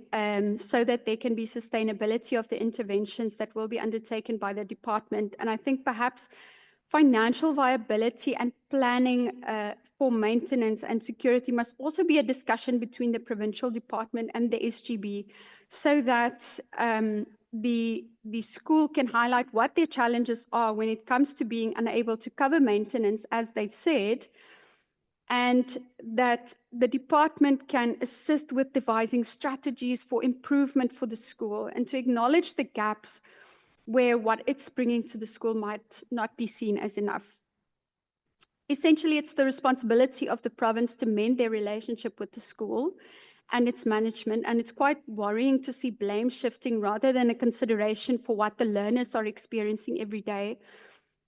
so that there can be sustainability of the interventions that will be undertaken by the department. And I think perhaps financial viability and planning for maintenance and security must also be a discussion between the provincial department and the SGB, so that the school can highlight what their challenges are when it comes to being unable to cover maintenance, as they've said, and that the department can assist with devising strategies for improvement for the school, and to acknowledge the gaps where what it's bringing to the school might not be seen as enough. Essentially, it's the responsibility of the province to mend their relationship with the school and its management, and it's quite worrying to see blame shifting rather than a consideration for what the learners are experiencing every day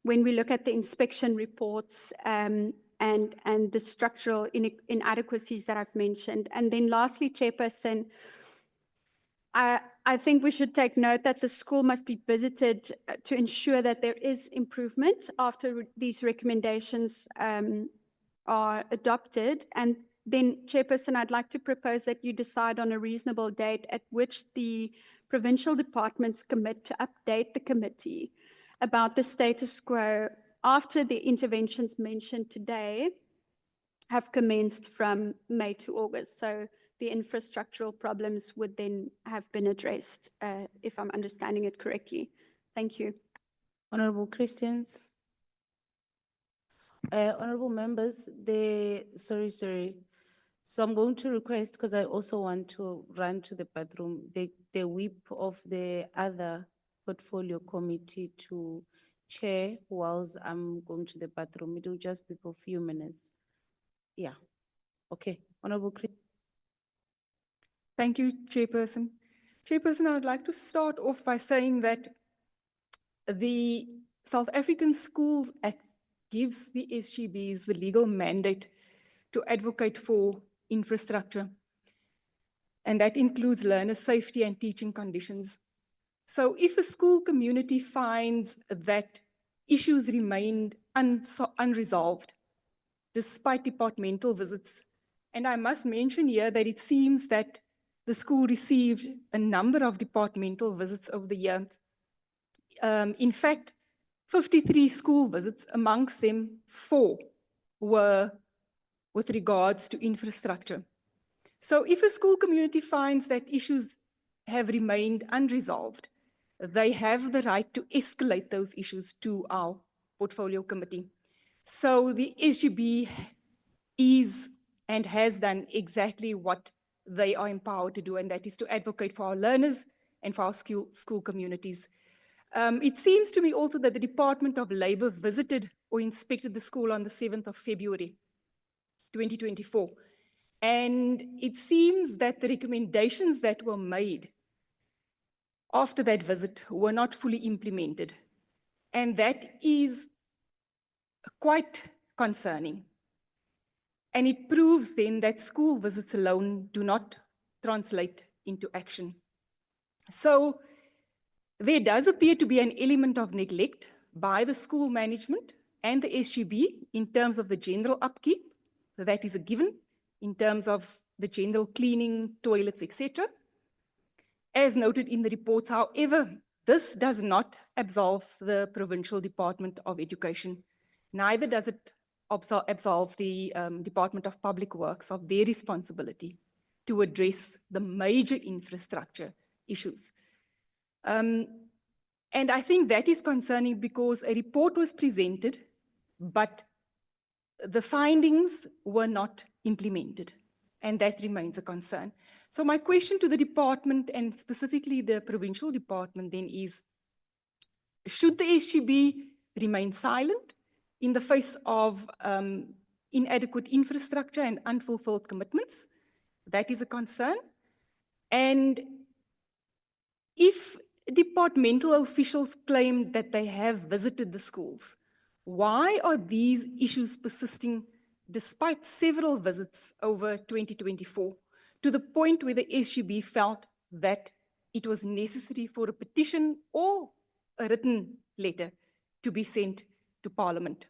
when we look at the inspection reports and the structural inadequacies that I've mentioned. And then lastly, Chairperson, I think we should take note that the school must be visited to ensure that there is improvement after these recommendations are adopted. And then, Chairperson, I'd like to propose that you decide on a reasonable date at which the provincial departments commit to update the committee about the status quo after the interventions mentioned today have commenced from May to August. So the infrastructural problems would then have been addressed, if I'm understanding it correctly. Thank you. Honorable Christians. Honorable members, sorry. So I'm going to request, because I also want to run to the bathroom, the whip of the other portfolio committee to chair whilst I'm going to the bathroom. It will just be for a few minutes. Yeah. Okay. Honorable Christians. Thank you, Chairperson. Chairperson, I would like to start off by saying that the South African Schools Act gives the SGBs the legal mandate to advocate for infrastructure, and that includes learner safety and teaching conditions. So if a school community finds that issues remained unresolved despite departmental visits, and I must mention here that it seems that the school received a number of departmental visits over the years. In fact, 53 school visits, amongst them 4 were with regards to infrastructure. So if a school community finds that issues have remained unresolved, they have the right to escalate those issues to our portfolio committee. So the SGB is and has done exactly what they are empowered to do, and that is to advocate for our learners and for our school communities. It seems to me also that the Department of Labour visited or inspected the school on the 7th of February, 2024. And it seems that the recommendations that were made after that visit were not fully implemented. And that is quite concerning. And it proves then that school visits alone do not translate into action. So there does appear to be an element of neglect by the school management and the SGB in terms of the general upkeep. That is a given in terms of the general cleaning, toilets, etc. As noted in the reports, however, this does not absolve the Provincial Department of Education. Neither does it absolve the Department of Public Works of their responsibility to address the major infrastructure issues. And I think that is concerning because a report was presented, but the findings were not implemented, and that remains a concern. So my question to the department, and specifically the provincial department then, is, should the SGB remain silent in the face of inadequate infrastructure and unfulfilled commitments. That is a concern. And if departmental officials claim that they have visited the schools, why are these issues persisting despite several visits over 2024, to the point where the SGB felt that it was necessary for a petition or a written letter to be sent to Parliament?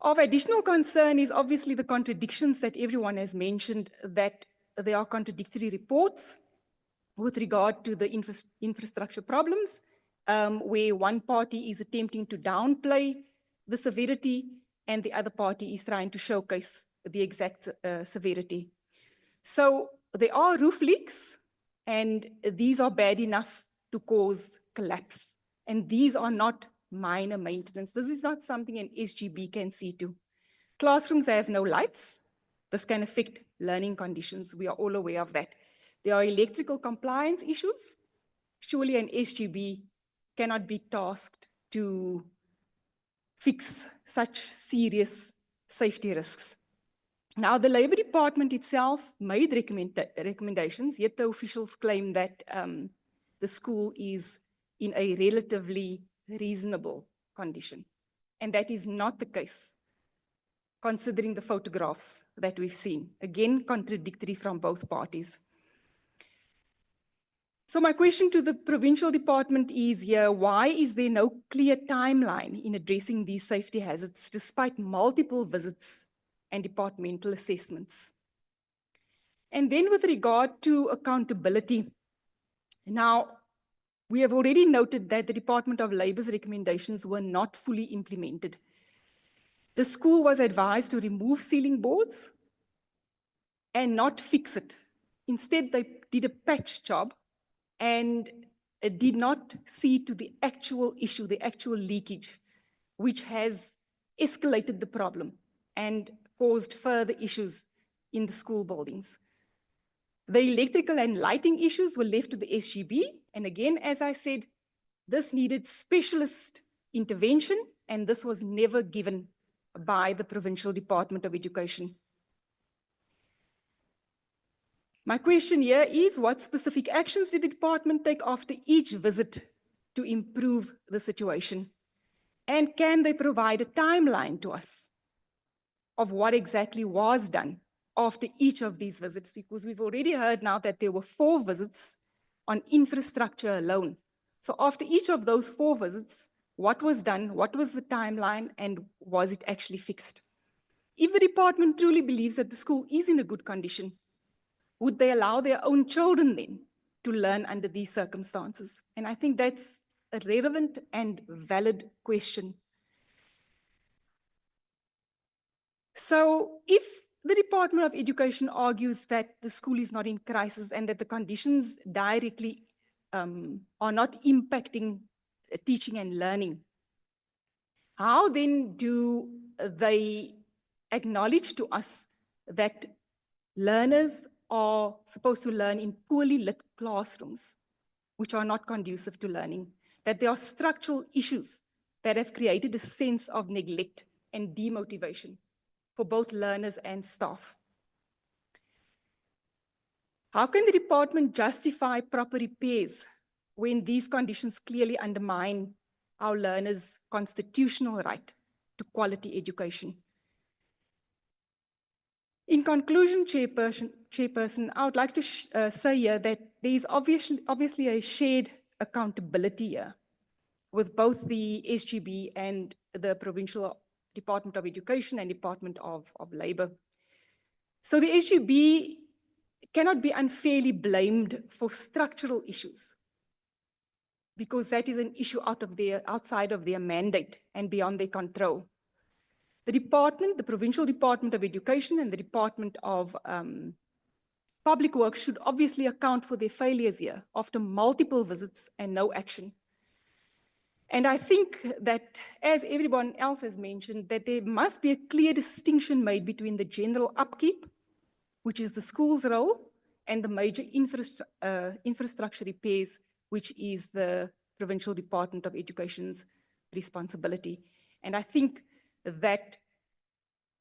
Of additional concern is obviously the contradictions that everyone has mentioned, that there are contradictory reports with regard to the infrastructure problems, where one party is attempting to downplay the severity and the other party is trying to showcase the exact severity. So there are roof leaks, and these are bad enough to cause collapse. And these are not minor maintenance. This is not something an SGB can see to. Classrooms have no lights. This can affect learning conditions. We are all aware of that. There are electrical compliance issues. Surely an SGB cannot be tasked to fix such serious safety risks. Now, the Labour Department itself made recommendations, yet the officials claim that the school is in a relatively reasonable condition. And that is not the case, considering the photographs that we've seen. Again, contradictory from both parties. So my question to the provincial department is here, why is there no clear timeline in addressing these safety hazards despite multiple visits and departmental assessments? And then with regard to accountability, now we have already noted that the Department of Labour's recommendations were not fully implemented. The school was advised to remove ceiling boards and not fix it. Instead, they did a patch job and did not see to the actual issue, the actual leakage, which has escalated the problem and caused further issues in the school buildings. The electrical and lighting issues were left to the SGB. And again, as I said, this needed specialist intervention, and this was never given by the Provincial Department of Education. My question here is, what specific actions did the department take after each visit to improve the situation? And can they provide a timeline to us of what exactly was done after each of these visits? Because we've already heard now that there were 4 visits on infrastructure alone. So after each of those 4 visits, what was done, what was the timeline, and was it actually fixed? If the department truly believes that the school is in a good condition, would they allow their own children then to learn under these circumstances? And I think that's a relevant and valid question. So if the Department of Education argues that the school is not in crisis and that the conditions directly are not impacting teaching and learning, how then do they acknowledge to us that learners are supposed to learn in poorly lit classrooms, which are not conducive to learning, that there are structural issues that have created a sense of neglect and demotivation for both learners and staff? How can the department justify proper repairs when these conditions clearly undermine our learners' constitutional right to quality education? In conclusion, Chairperson, I would like to say here that there is obviously a shared accountability here with both the SGB and the Provincial Department of Education and Department of Labour. So the SGB cannot be unfairly blamed for structural issues, because that is an issue outside of their mandate and beyond their control. The department, the Provincial Department of Education and the Department of Public Works should obviously account for their failures here after multiple visits and no action. And I think that, as everyone else has mentioned, that there must be a clear distinction made between the general upkeep, which is the school's role, and the major infrastructure repairs, which is the Provincial Department of Education's responsibility. And I think that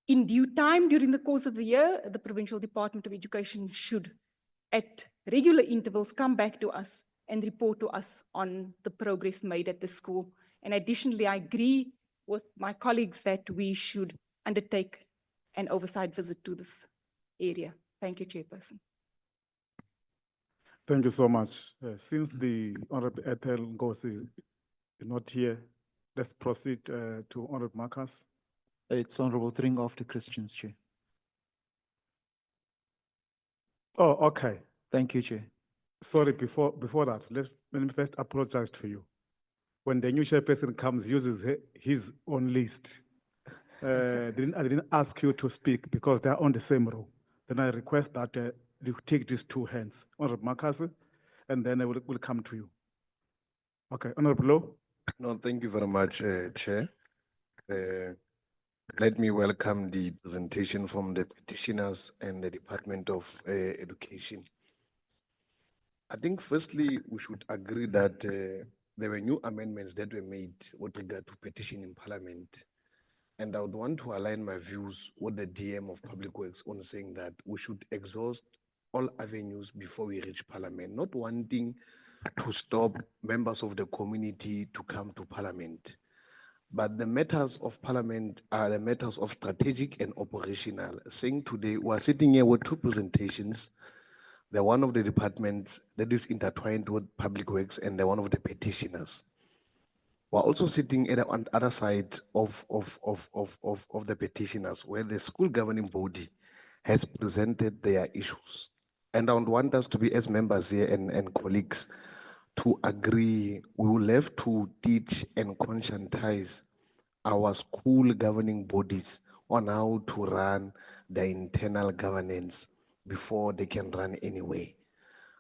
in due time during the course of the year, the Provincial Department of Education should, at regular intervals, come back to us and report to us on the progress made at the school. And additionally, I agree with my colleagues that we should undertake an oversight visit to this area. Thank you, Chairperson. Thank you so much. Since the Honorable Ethel Ngosi is not here, let's proceed to Honorable Marcus. It's Honorable Thring after Christians, Chair. Oh, okay. Thank you, Chair. Sorry, before that, let me first apologize to you. When the new chairperson comes, uses his own list. I didn't ask you to speak because they are on the same row. Then I request that you take these two hands, Honorable Marcus, and then I will come to you. Okay, Honorable Low. No, thank you very much, Chair. Let me welcome the presentation from the petitioners and the Department of Education. I think firstly, we should agree that there were new amendments that were made with regard to petition in Parliament. And I would want to align my views with the DM of Public Works on saying that we should exhaust all avenues before we reach Parliament, not wanting to stop members of the community to come to Parliament. But the matters of Parliament are the matters of strategic and operational. Saying today, we are sitting here with two presentations, the one of the departments that is intertwined with Public Works and the one of the petitioners. We're also sitting at the other side of the petitioners, where the school governing body has presented their issues. And I would want us to be, as members here and colleagues, to agree we will have to teach and conscientize our school governing bodies on how to run the internal governance before they can run anyway.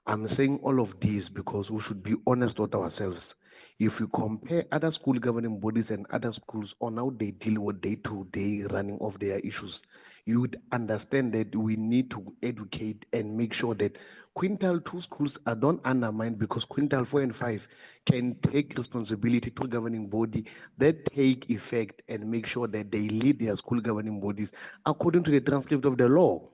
I'm saying all of these because we should be honest with ourselves. If you compare other school governing bodies and other schools on how they deal with day-to-day running of their issues, you would understand that we need to educate and make sure that Quintal 2 schools are don't undermined because Quintal 4 and 5 can take responsibility to governing body that take effect and make sure that they lead their school governing bodies according to the transcript of the law.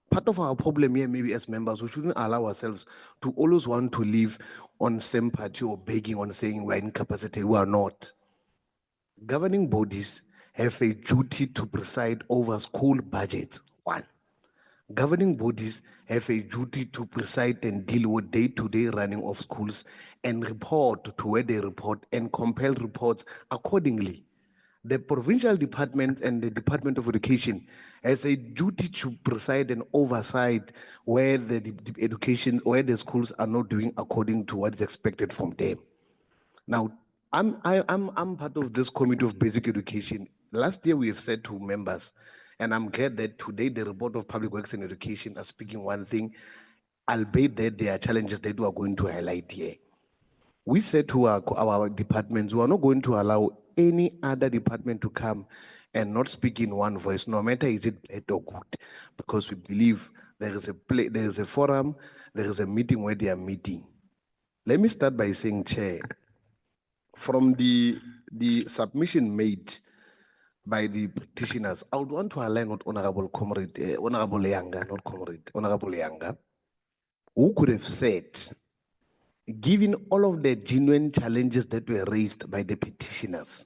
Part of our problem here, maybe as members, we shouldn't allow ourselves to always want to live on sympathy or begging on saying we're incapacitated. We are not. Governing bodies have a duty to preside over school budgets. One. Governing bodies have a duty to preside and deal with day-to-day running of schools and report to where they report and compel reports accordingly. The provincial department and the Department of Education has a duty to preside and oversight where the education, where the schools are not doing according to what is expected from them. Now, I'm part of this committee of basic education. Last year we have said to members, and I'm glad that today the report of Public Works and Education are speaking one thing, albeit that there are challenges that we are going to highlight here. We said to our departments, we are not going to allow any other department to come and not speak in one voice, no matter is it bad or good, because we believe there is a forum, there is a meeting where they are meeting. Let me start by saying, Chair, from the submission made by the practitioners, I would want to align with Honorable Yanga, not Comrade, Honorable Yanga, who could have said, given all of the genuine challenges that were raised by the petitioners,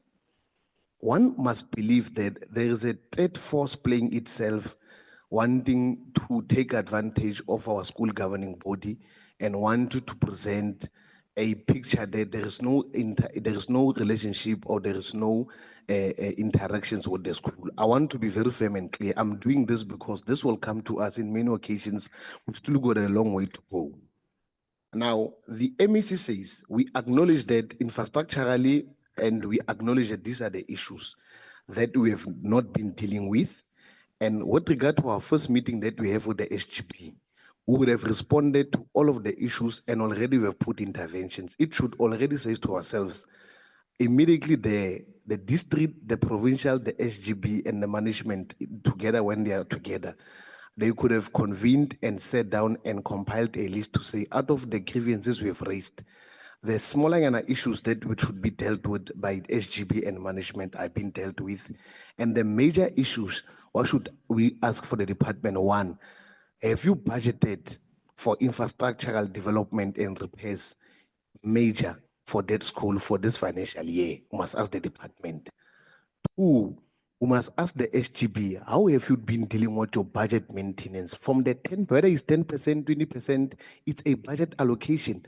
one must believe that there is a third force playing itself, wanting to take advantage of our school governing body and wanted to present a picture that there is no relationship or there is no interactions with the school. I want to be very firm and clear. I'm doing this because this will come to us in many occasions. We've still got a long way to go. Now, the MEC says we acknowledge that infrastructurally, and we acknowledge that these are the issues that we have not been dealing with. And with regard to our first meeting that we have with the SGP, we would have responded to all of the issues and already we have put interventions. It should already say to ourselves, immediately the district, the provincial, the SGB and the management together, when they are together, they could have convened and sat down and compiled a list to say, out of the grievances we have raised, the smaller issues that which should be dealt with by SGB and management are being dealt with. And the major issues, what should we ask for the department? One, have you budgeted for infrastructural development and repairs major for that school for this financial year? We must ask the department. Two, we must ask the SGB, how have you been dealing with your budget maintenance? From the 10, whether it's 10%, 20%, it's a budget allocation.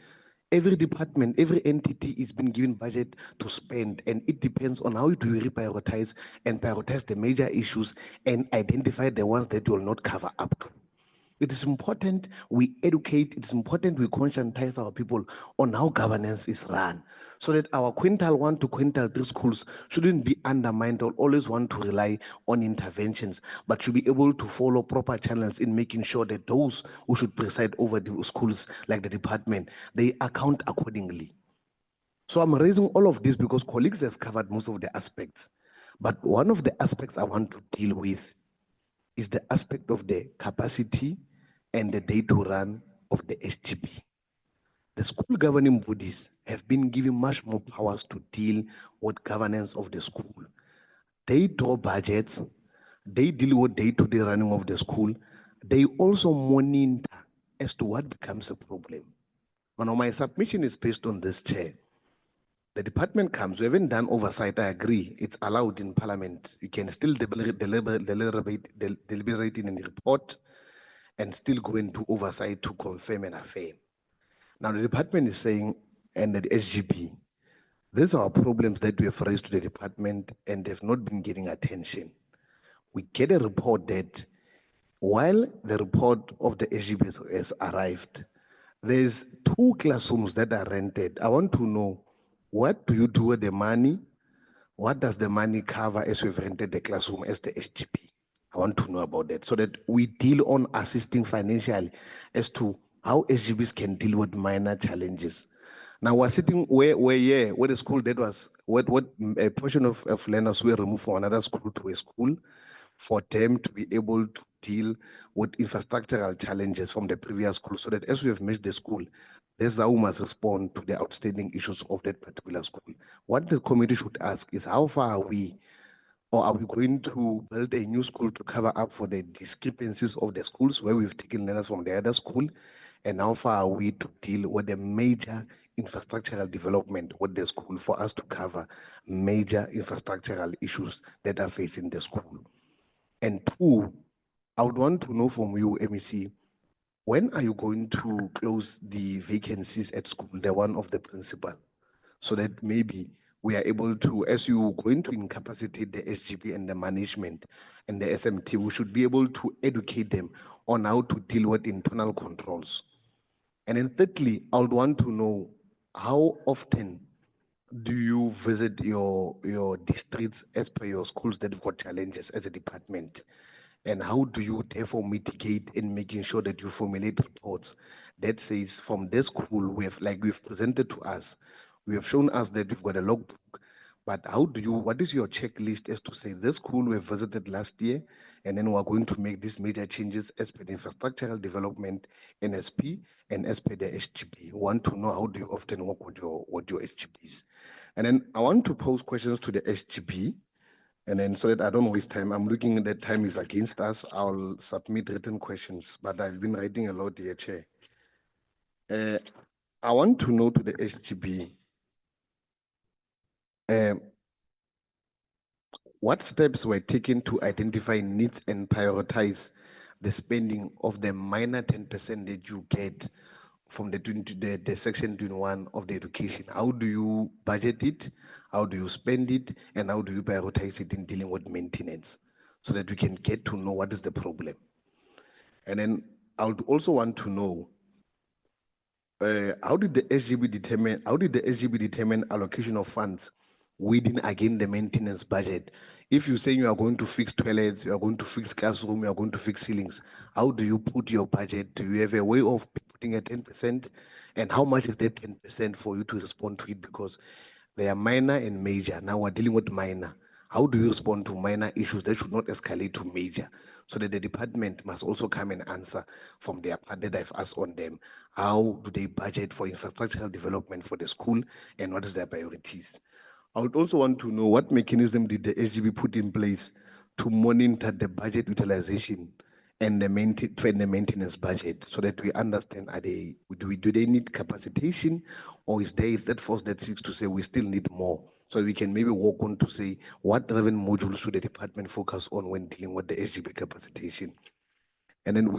Every department, every entity is been given budget to spend, and it depends on how do you reprioritize and prioritize the major issues and identify the ones that will not cover up to. It is important we educate, it is important we conscientize our people on how governance is run, so that our quintal 1 to quintal 3 schools shouldn't be undermined or always want to rely on interventions, but should be able to follow proper channels in making sure that those who should preside over the schools, like the department, they account accordingly. So I'm raising all of this because colleagues have covered most of the aspects. But one of the aspects I want to deal with is the aspect of the capacity and the day to run of the SGB. The school governing bodies have been given much more powers to deal with governance of the school. They draw budgets, they deal with day-to-day running of the school. They also monitor as to what becomes a problem. Now, my submission is based on this, Chair. The department comes, we haven't done oversight, I agree, it's allowed in Parliament. You can still deliberate in a report and still go into oversight to confirm an affair. Now the department is saying, and the SGB, these are problems that we have raised to the department and they've not been getting attention. We get a report that while the report of the SGB has arrived, there's 2 classrooms that are rented. I want to know, what do you do with the money? What does the money cover as we've rented the classroom as the SGB? I want to know about that so that we deal on assisting financially as to how SGBs can deal with minor challenges. Now we're sitting where the school that was, what a portion of learners were removed from another school to a school for them to be able to deal with infrastructural challenges from the previous school, so that as we have made the school, that's how we must respond to the outstanding issues of that particular school. What the committee should ask is, how far are we, or are we going to build a new school to cover up for the discrepancies of the schools where we've taken learners from the other school? And how far are we to deal with the major infrastructural development with the school for us to cover major infrastructural issues that are facing the school? And 2, I would want to know from you, MEC, when are you going to close the vacancies at school, the one of the principal, so that maybe we are able to, as you going to incapacitate the SGB and the management and the SMT, we should be able to educate them on how to deal with internal controls. And then thirdly, I would want to know, how often do you visit your districts as per your schools that have got challenges as a department? And how do you therefore mitigate in making sure that you formulate reports that says, from this school, we've presented to us, we have shown us that we've got a logbook, but what is your checklist as to say, this school we visited last year, and then we're going to make these major changes as per the infrastructural development, NSP, and as per the SGB. We want to know, how do you often work with your SGBs? And then I want to pose questions to the SGB, and then so that I don't waste time, I'm looking at that time is against us, I'll submit written questions, but I've been writing a lot here, Chair. I want to know to the SGB, what steps were taken to identify needs and prioritize the spending of the minor 10% that you get from the section 21 of the education? How do you budget it? How do you spend it? And how do you prioritize it in dealing with maintenance, so that we can get to know what is the problem? And then I would also want to know, how did the SGB determine allocation of funds within, again, the maintenance budget? If you say you are going to fix toilets, you are going to fix classroom, you are going to fix ceilings, how do you put your budget? Do you have a way of putting a 10%? And how much is that 10% for you to respond to it? Because they are minor and major. Now we're dealing with minor. How do you respond to minor issues that should not escalate to major? so that the department must also come and answer from their part that I've asked on them. How do they budget for infrastructural development for the school and what is their priorities? I would also want to know what mechanism did the SGB put in place to monitor the budget utilization and the maintenance budget so that we understand, do they need capacitation, or is there that force that seeks to say we still need more? So we can maybe walk on to say what revenue modules should the department focus on when dealing with the SGB capacitation? And then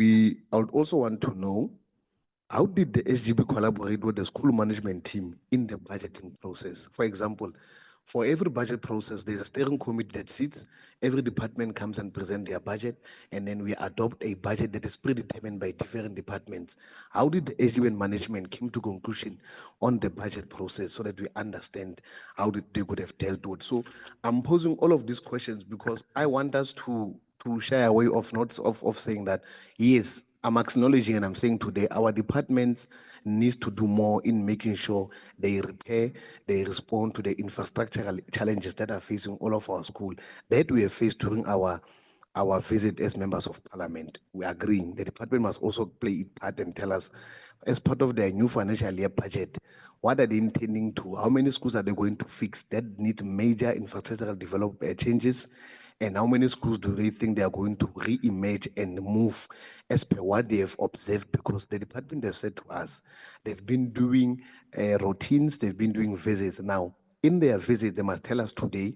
I would also want to know, how did the SGB collaborate with the school management team in the budgeting process? For example, for every budget process, there's a steering committee that sits, every department comes and present their budget, and then we adopt a budget that is predetermined by different departments. How did the SGB management came to conclusion on the budget process so that we understand how they could have dealt with? So I'm posing all of these questions because I want us to shy away of saying that, yes, I'm acknowledging and I'm saying today our departments needs to do more in making sure they repair, they respond to the infrastructural challenges that are facing all of our school that we have faced during our visit as members of parliament. We are agreeing the department must also play its part and tell us, as part of their new financial year budget, what are they intending to, how many schools are they going to fix that need major infrastructural development changes? And how many schools do they think they are going to re-emerge and move as per what they have observed? Because the department has said to us, they've been doing routines, they've been doing visits. Now, in their visit, they must tell us today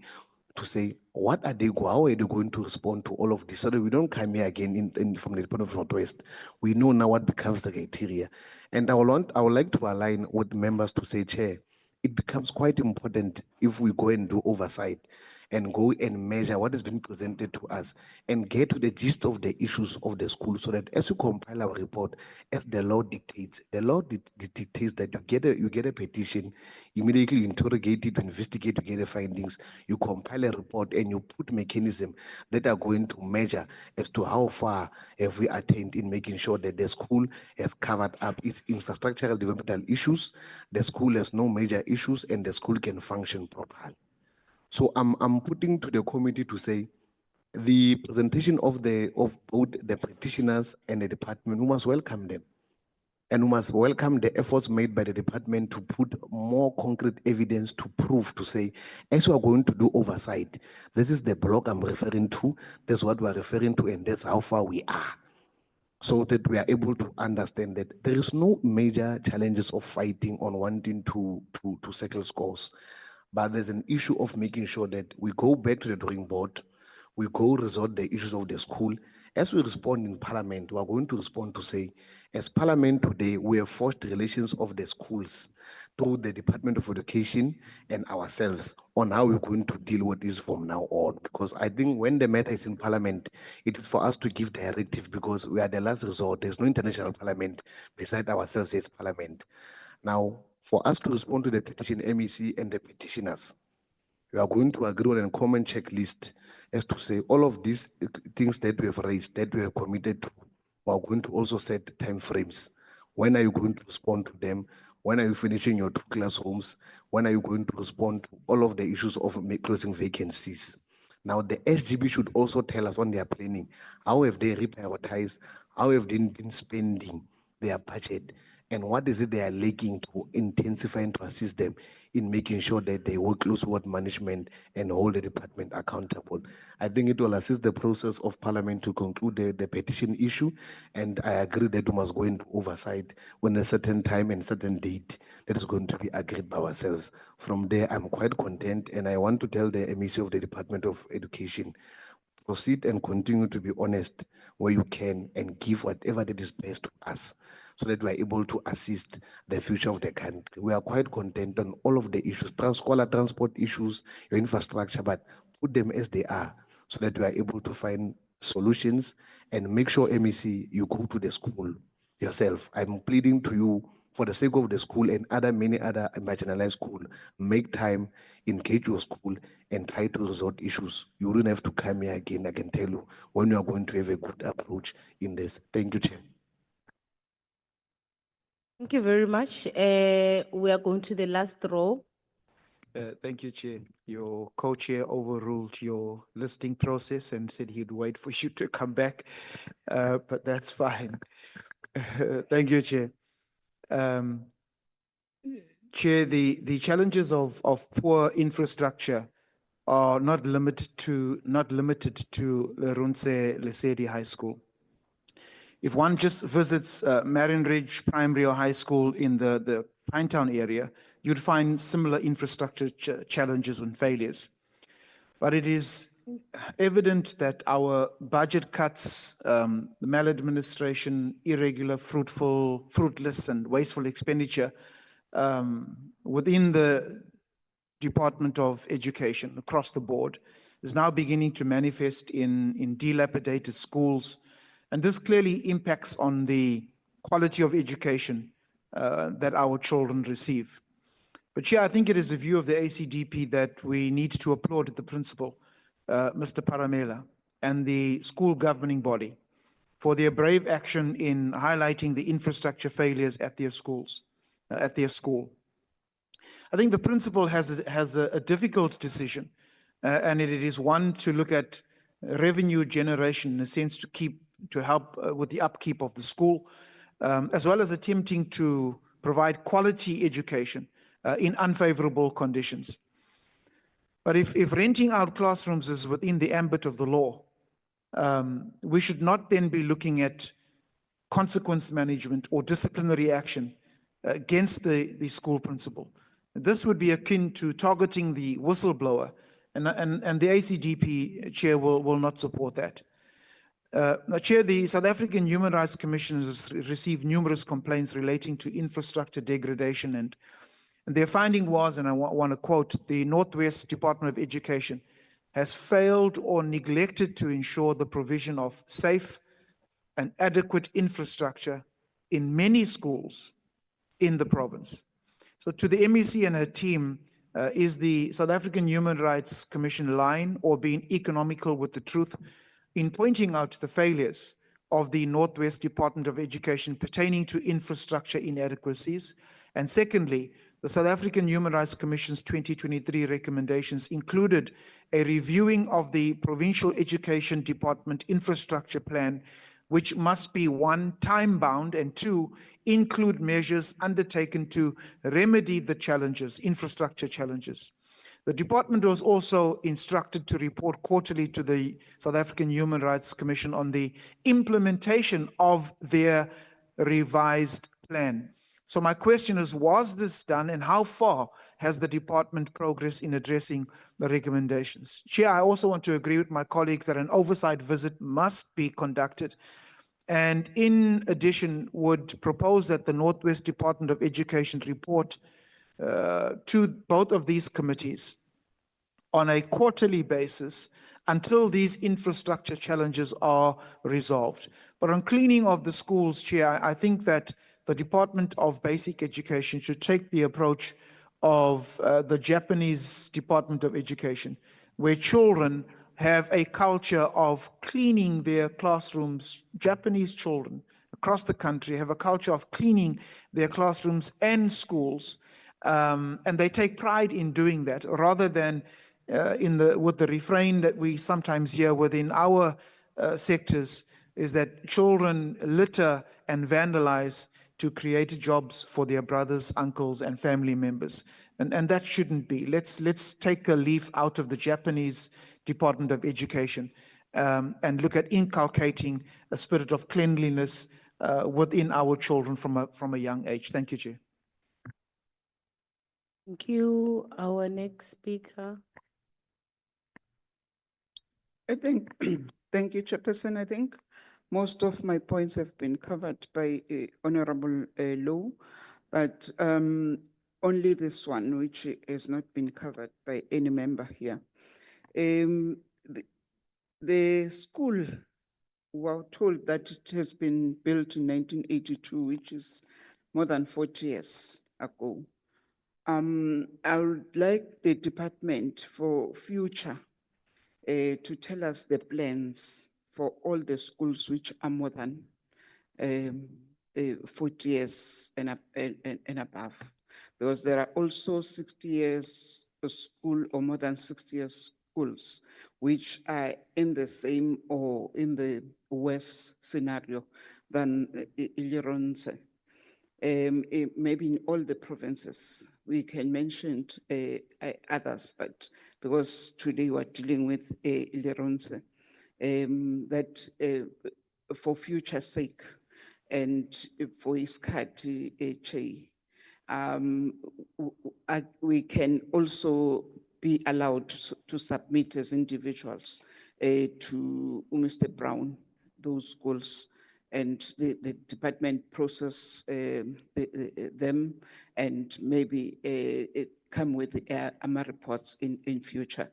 to say, how are they going to respond to all of this so that we don't come here again from the Department of Northwest. We know now what becomes the criteria. And I would like to align with members to say, Chair, it becomes quite important if we go and do oversight and go and measure what has been presented to us and get to the gist of the issues of the school so that as you compile our report, as the law dictates, the law dictates that you get a petition, immediately interrogate it, investigate, you get the findings, you compile a report and you put mechanism that are going to measure as to how far have we attained in making sure that the school has covered up its infrastructural developmental issues, the school has no major issues, and the school can function properly. So I'm putting to the committee to say the presentation of both the petitioners and the department, we must welcome them. And we must welcome the efforts made by the department to put more concrete evidence to prove, to say, as we are going to do oversight, this is the block I'm referring to, that's what we are referring to, and that's how far we are. So that we are able to understand that there is no major challenges of fighting on wanting to settle scores. But there's an issue of making sure that we go back to the drawing board, we go resolve the issues of the school. As we respond in parliament, we are going to respond to say, as parliament today, we have forged relations of the schools through the Department of Education and ourselves on how we're going to deal with this from now on. Because I think when the matter is in parliament, it is for us to give directive because we are the last resort. There's no international parliament beside ourselves, it's parliament. Now, for us to respond to the petition MEC and the petitioners, we are going to agree on a common checklist as to say all of these things that we have raised, that we have committed to, we are going to also set timeframes. When are you going to respond to them? When are you finishing your 2 classrooms? When are you going to respond to all of the issues of closing vacancies? Now, the SGB should also tell us on their planning, how have they reprioritized, how have they been spending their budget, and what is it they are lacking to intensify and to assist them in making sure that they work close with management and hold the department accountable. I think it will assist the process of parliament to conclude the petition issue, and I agree that we must go into oversight when a certain time and certain date that is going to be agreed by ourselves. From there, I'm quite content, and I want to tell the MEC of the Department of Education, proceed and continue to be honest where you can and give whatever that is best to us so that we are able to assist the future of the country. We are quite content on all of the issues, scholar transport issues, your infrastructure, but put them as they are so that we are able to find solutions and make sure, MEC, you go to the school yourself. I'm pleading to you for the sake of the school and many other marginalized schools, make time, engage your school, and try to resolve issues. You don't have to come here again, I can tell you, when you are going to have a good approach in this. Thank you, Chair. Thank you very much. We are going to the last row. Thank you, Chair. Your co-chair overruled your listing process and said he'd wait for you to come back, but that's fine. Thank you, Chair. Um, Chair, the challenges of poor infrastructure are not limited to Leruntse Lesedi High School. If one just visits Marion Ridge Primary or High School in the Pinetown area, you'd find similar infrastructure challenges and failures. But it is evident that our budget cuts, maladministration, irregular, fruitless, and wasteful expenditure within the Department of Education across the board is now beginning to manifest in dilapidated schools. And this clearly impacts on the quality of education that our children receive. But yeah, I think it is a view of the ACDP that we need to applaud the principal, Mr. Pharamela, and the school governing body for their brave action in highlighting the infrastructure failures at their schools, at their school. I think the principal has a difficult decision, and it is one to look at revenue generation in a sense to help with the upkeep of the school, as well as attempting to provide quality education in unfavorable conditions. But if renting out classrooms is within the ambit of the law, we should not then be looking at consequence management or disciplinary action against the school principal. This would be akin to targeting the whistleblower, and the ACDP chair will not support that. Chair, the South African Human Rights Commission has received numerous complaints relating to infrastructure degradation, and their finding was, and I want to quote, the Northwest Department of Education has failed or neglected to ensure the provision of safe and adequate infrastructure in many schools in the province. So to the MEC and her team, is the South African Human Rights Commission lying or being economical with the truth in pointing out the failures of the Northwest Department of Education pertaining to infrastructure inadequacies? And secondly, the South African Human Rights Commission's 2023 recommendations included a reviewing of the Provincial Education Department infrastructure plan, which must be one, time-bound, and two, include measures undertaken to remedy the challenges, infrastructure challenges. The department was also instructed to report quarterly to the South African Human Rights Commission on the implementation of their revised plan. So my question is, was this done, and how far has the department progressed in addressing the recommendations? Chair, I also want to agree with my colleagues that an oversight visit must be conducted, and in addition would propose that the Northwest Department of Education report to both of these committees on a quarterly basis until these infrastructure challenges are resolved. But on cleaning of the schools, Chair, I think that the Department of Basic Education should take the approach of the Japanese Department of Education, where children have a culture of cleaning their classrooms. Japanese children across the country have a culture of cleaning their classrooms and schools, and they take pride in doing that, rather than with the refrain that we sometimes hear within our sectors, is that children litter and vandalize to create jobs for their brothers, uncles, and family members. And that shouldn't be. Let's take a leaf out of the Japanese Department of Education and look at inculcating a spirit of cleanliness within our children from a young age. Thank you, Chair. Thank you. Our next speaker. I think, thank you, Chairperson. I think most of my points have been covered by Honorable Low, but only this one, which has not been covered by any member here. The school, we were told that it has been built in 1982, which is more than 40 years ago. I would like the department for future to tell us the plans for all the schools which are more than 40 years and above, because there are also 60 years school or more than 60 schools, which are in the same or in the worse scenario than Leruntse. Maybe in all the provinces, we can mention others, but because today we're dealing with Leruntse, that for future sake and for iskhathi we can also be allowed to submit as individuals to Mr. Brown those goals, and the department process them and maybe come with AMA reports in future,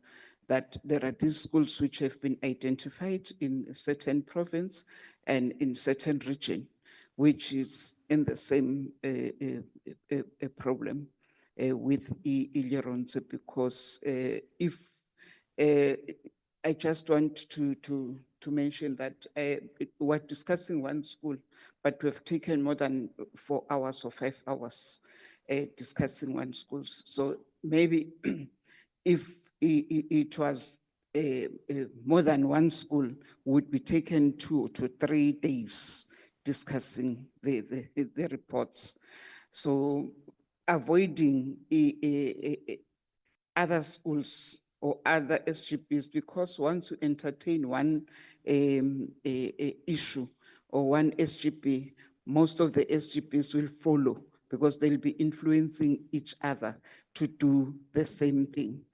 that there are these schools which have been identified in a certain province and in certain region, which is in the same problem with Leruntse, because if I just want to mention that we're discussing one school, but we've taken more than 4 hours or 5 hours discussing one school. So maybe if it was more than one school, would be taken 2 to 3 days discussing the reports. So avoiding other schools or other SGPs, because once you entertain one issue or one SGP, most of the SGPs will follow because they'll be influencing each other to do the same thing.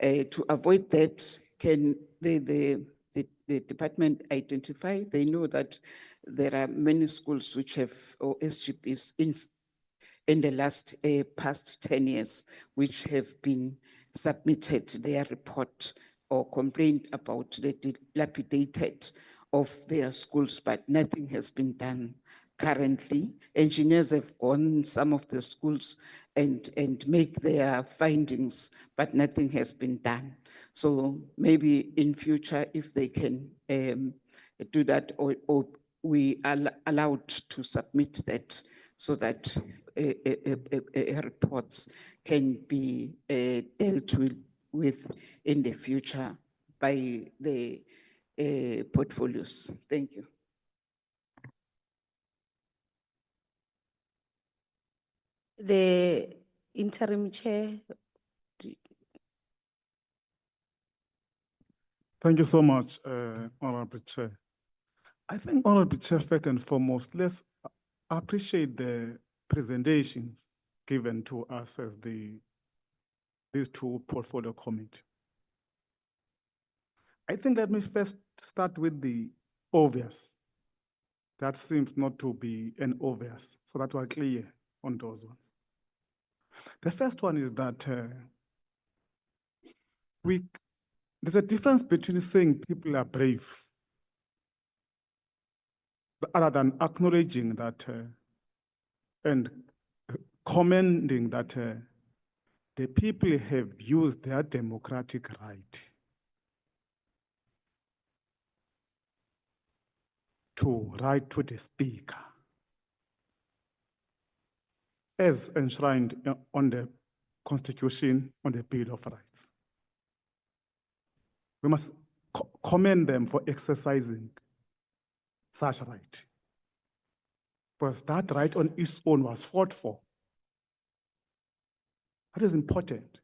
To avoid that, can the department identify? They know that there are many schools which have, or SGPs in the last past 10 years, which have been submitted their report or complained about the dilapidated of their schools, but nothing has been done currently. Engineers have gone some of the schools and make their findings, but nothing has been done. So maybe in future, if they can do that, or we are allowed to submit that so that reports can be dealt with in the future by the portfolios. Thank you. The interim chair. Thank you so much, Honorable Chair. I think, Honorable Chair, first and foremost, let's appreciate the presentations given to us as these two portfolio committee. I think let me first start with the obvious. That seems not to be an obvious, so that we're clear on those ones. The first one is that there's a difference between saying people are brave other than acknowledging that and commending that the people have used their democratic right to write to the speaker as enshrined on the Constitution, on the Bill of Rights. We must commend them for exercising such right. Because that right on its own was fought for. That is important.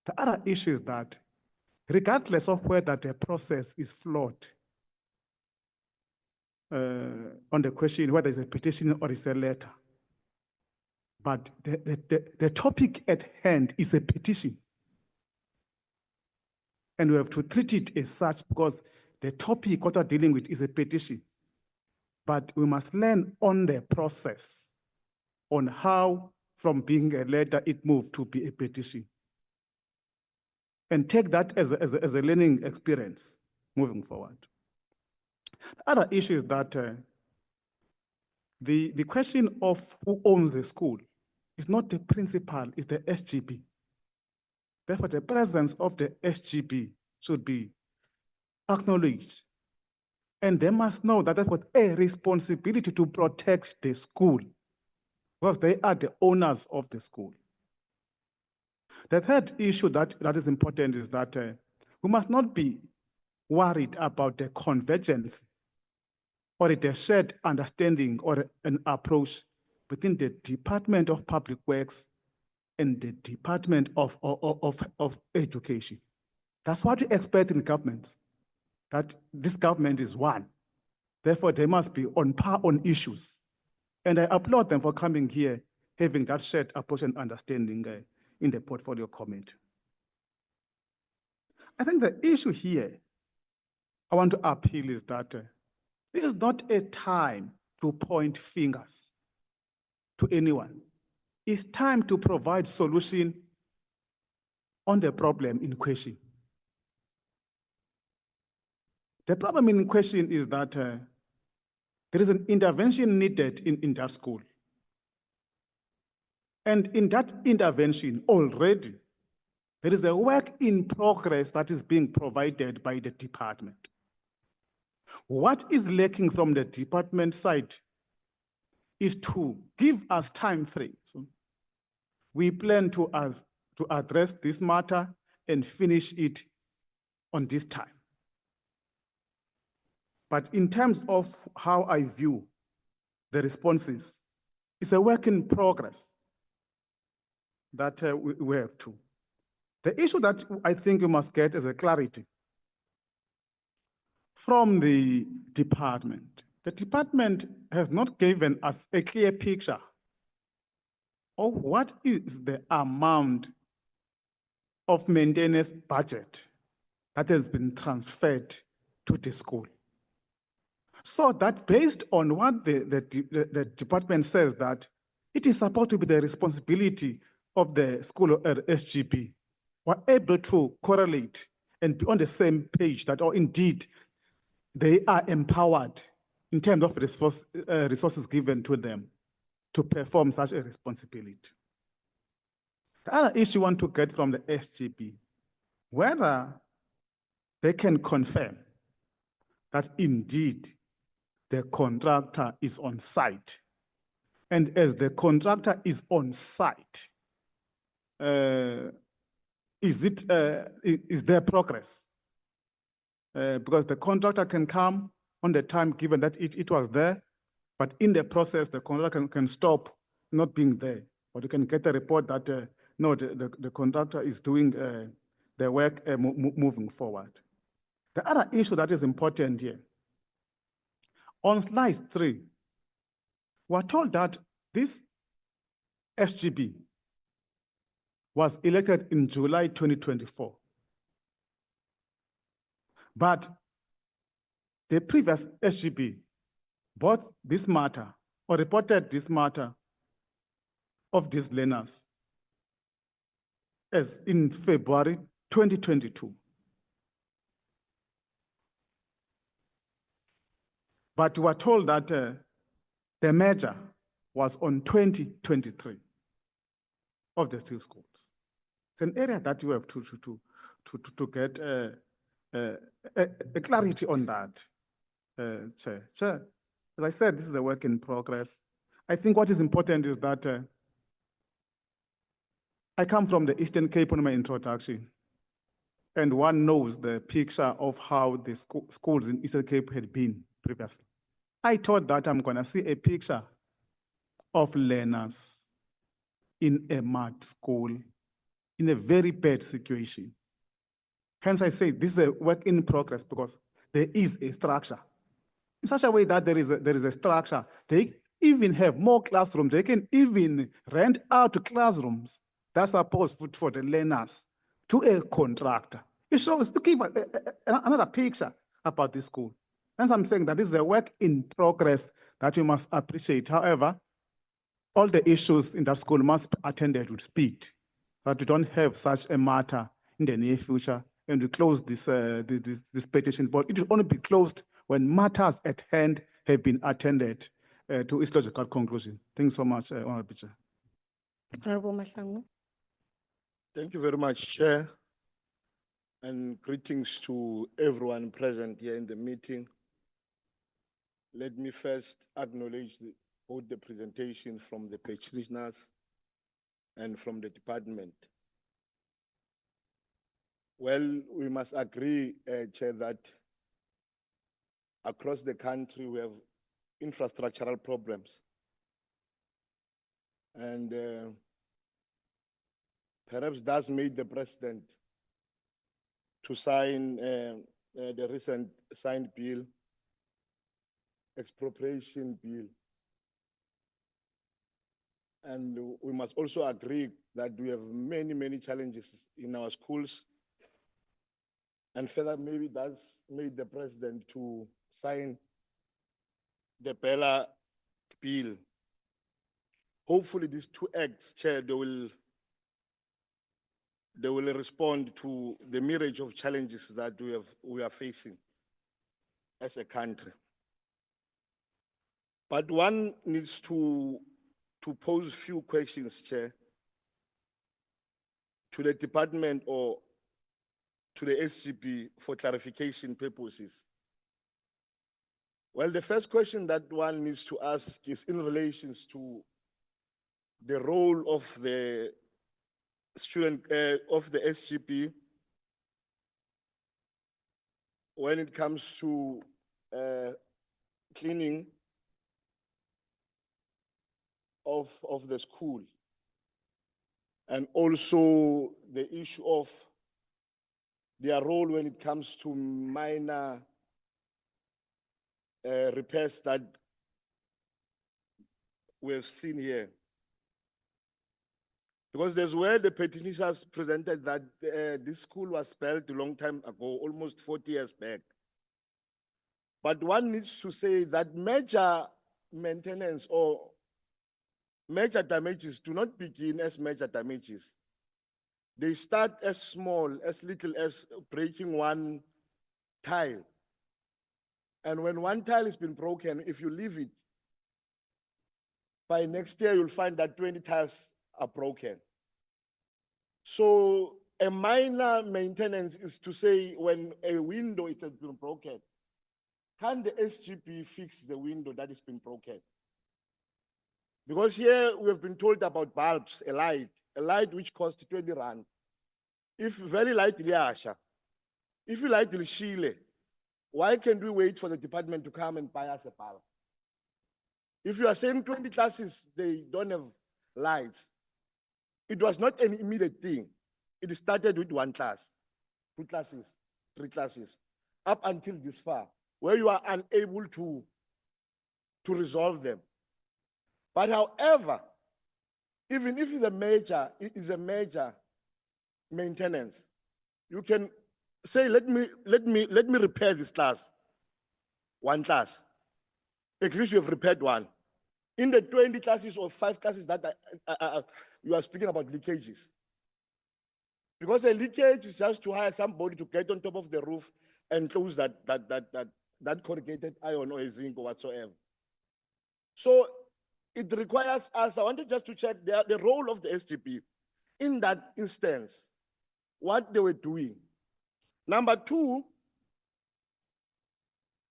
The other issue is that regardless of whether the process is flawed, on the question whether it's a petition or it's a letter, but the topic at hand is a petition. And we have to treat it as such because the topic what we're dealing with is a petition. But we must learn on the process, on how from being a letter it moved to be a petition. And take that as a learning experience moving forward. The other issue is that the question of who owns the school is not the principal, it's the SGB. Therefore, the presence of the SGB should be acknowledged. And they must know that they've got a responsibility to protect the school, because they are the owners of the school. The third issue that is important is that we must not be worried about the convergence or the shared understanding or an approach within the Department of Public Works and the Department of Education. That's what we expect in government, that this government is one. Therefore, they must be on par on issues. And I applaud them for coming here, having that shared approach and understanding in the portfolio committee. I think the issue here I want to appeal is that this is not a time to point fingers to anyone. It's time to provide solution on the problem in question. The problem in question is that there is an intervention needed in that school. And in that intervention already, there is a work in progress that is being provided by the department. What is lacking from the department side is to give us time frames. We plan to address this matter and finish it on this time. But in terms of how I view the responses, it's a work in progress that we have to. The issue that I think we must get is a clarity from the department. The department has not given us a clear picture of what is the amount of maintenance budget that has been transferred to the school. So that based on what the department says that it is supposed to be the responsibility of the school or SGB, we're able to correlate and be on the same page that, or indeed, they are empowered in terms of resources given to them to perform such a responsibility. The other issue I want to get from the SGB, whether they can confirm that indeed the contractor is on site. And as the contractor is on site, is there progress? Because the contractor can come on the time given that it was there, but in the process, the contractor can stop not being there. Or you can get a report that, no, the contractor is doing the work moving forward. The other issue that is important here, on slide 3, we're told that this SGB was elected in July 2024. But the previous SGB brought this matter or reported this matter of these learners as in February 2022. But we were told that the merger was on 2023 of the two schools. It's an area that you have to get a clarity on that, Chair. Chair, as I said, this is a work in progress. I think what is important is that I come from the Eastern Cape on my introduction, and one knows the picture of how the schools in Eastern Cape had been previously. I thought that I'm gonna see a picture of learners in a mud school in a very bad situation. Hence I say this is a work in progress because there is a structure. In such a way that there is a structure, they even have more classrooms. They can even rent out classrooms that's supposed for the learners to a contractor. It shows to give another picture about this school. Hence I'm saying that this is a work in progress that we must appreciate. However, all the issues in that school must be attended with speed, that we don't have such a matter in the near future and we close this petition. But it will only be closed when matters at hand have been attended to its logical conclusion. Thanks so much, Honorable Chair. Honorable Mahlangu. Thank you very much, Chair. And greetings to everyone present here in the meeting. Let me first acknowledge both the presentation from the petitioners and from the department. Well, we must agree, Chair, that across the country we have infrastructural problems. And perhaps that's made the president to sign the recent signed bill, expropriation bill. And we must also agree that we have many, many challenges in our schools. And further, maybe that's made the president to sign the Bella bill. Hopefully these two acts, Chair, they will respond to the myriad of challenges that we are facing as a country. But one needs to pose a few questions, Chair, to the department or to the SGP for clarification purposes. Well, the first question that one needs to ask is in relation to the role of the student, of the SGP when it comes to cleaning of the school, and also the issue of their role when it comes to minor repairs that we've seen here. Because there's where the petitioners presented that this school was built a long time ago, almost 40 years back. But one needs to say that major maintenance or major damages do not begin as major damages. They start as small, as little as breaking one tile. And when one tile has been broken, if you leave it, by next year, you'll find that 20 tiles are broken. So a minor maintenance is to say when a window has been broken, can the SGP fix the window that has been broken? Because here we have been told about bulbs, a light which costs 20 rand. If very light, if you light Shile, why can't we wait for the department to come and buy us a bulb? If you are saying 20 classes, they don't have lights. It was not an immediate thing. It started with one class, 2 classes, 3 classes, up until this far, where you are unable to resolve them. But however, even if it is a major maintenance, you can say, let me repair this class, 1 class. At least you have repaired 1. In the 20 classes or 5 classes that you are speaking about leakages. Because a leakage is just to hire somebody to get on top of the roof and close that corrugated iron or zinc or whatsoever. So it requires us, I wanted just to check the role of the SGP in that instance, what they were doing. Number 2,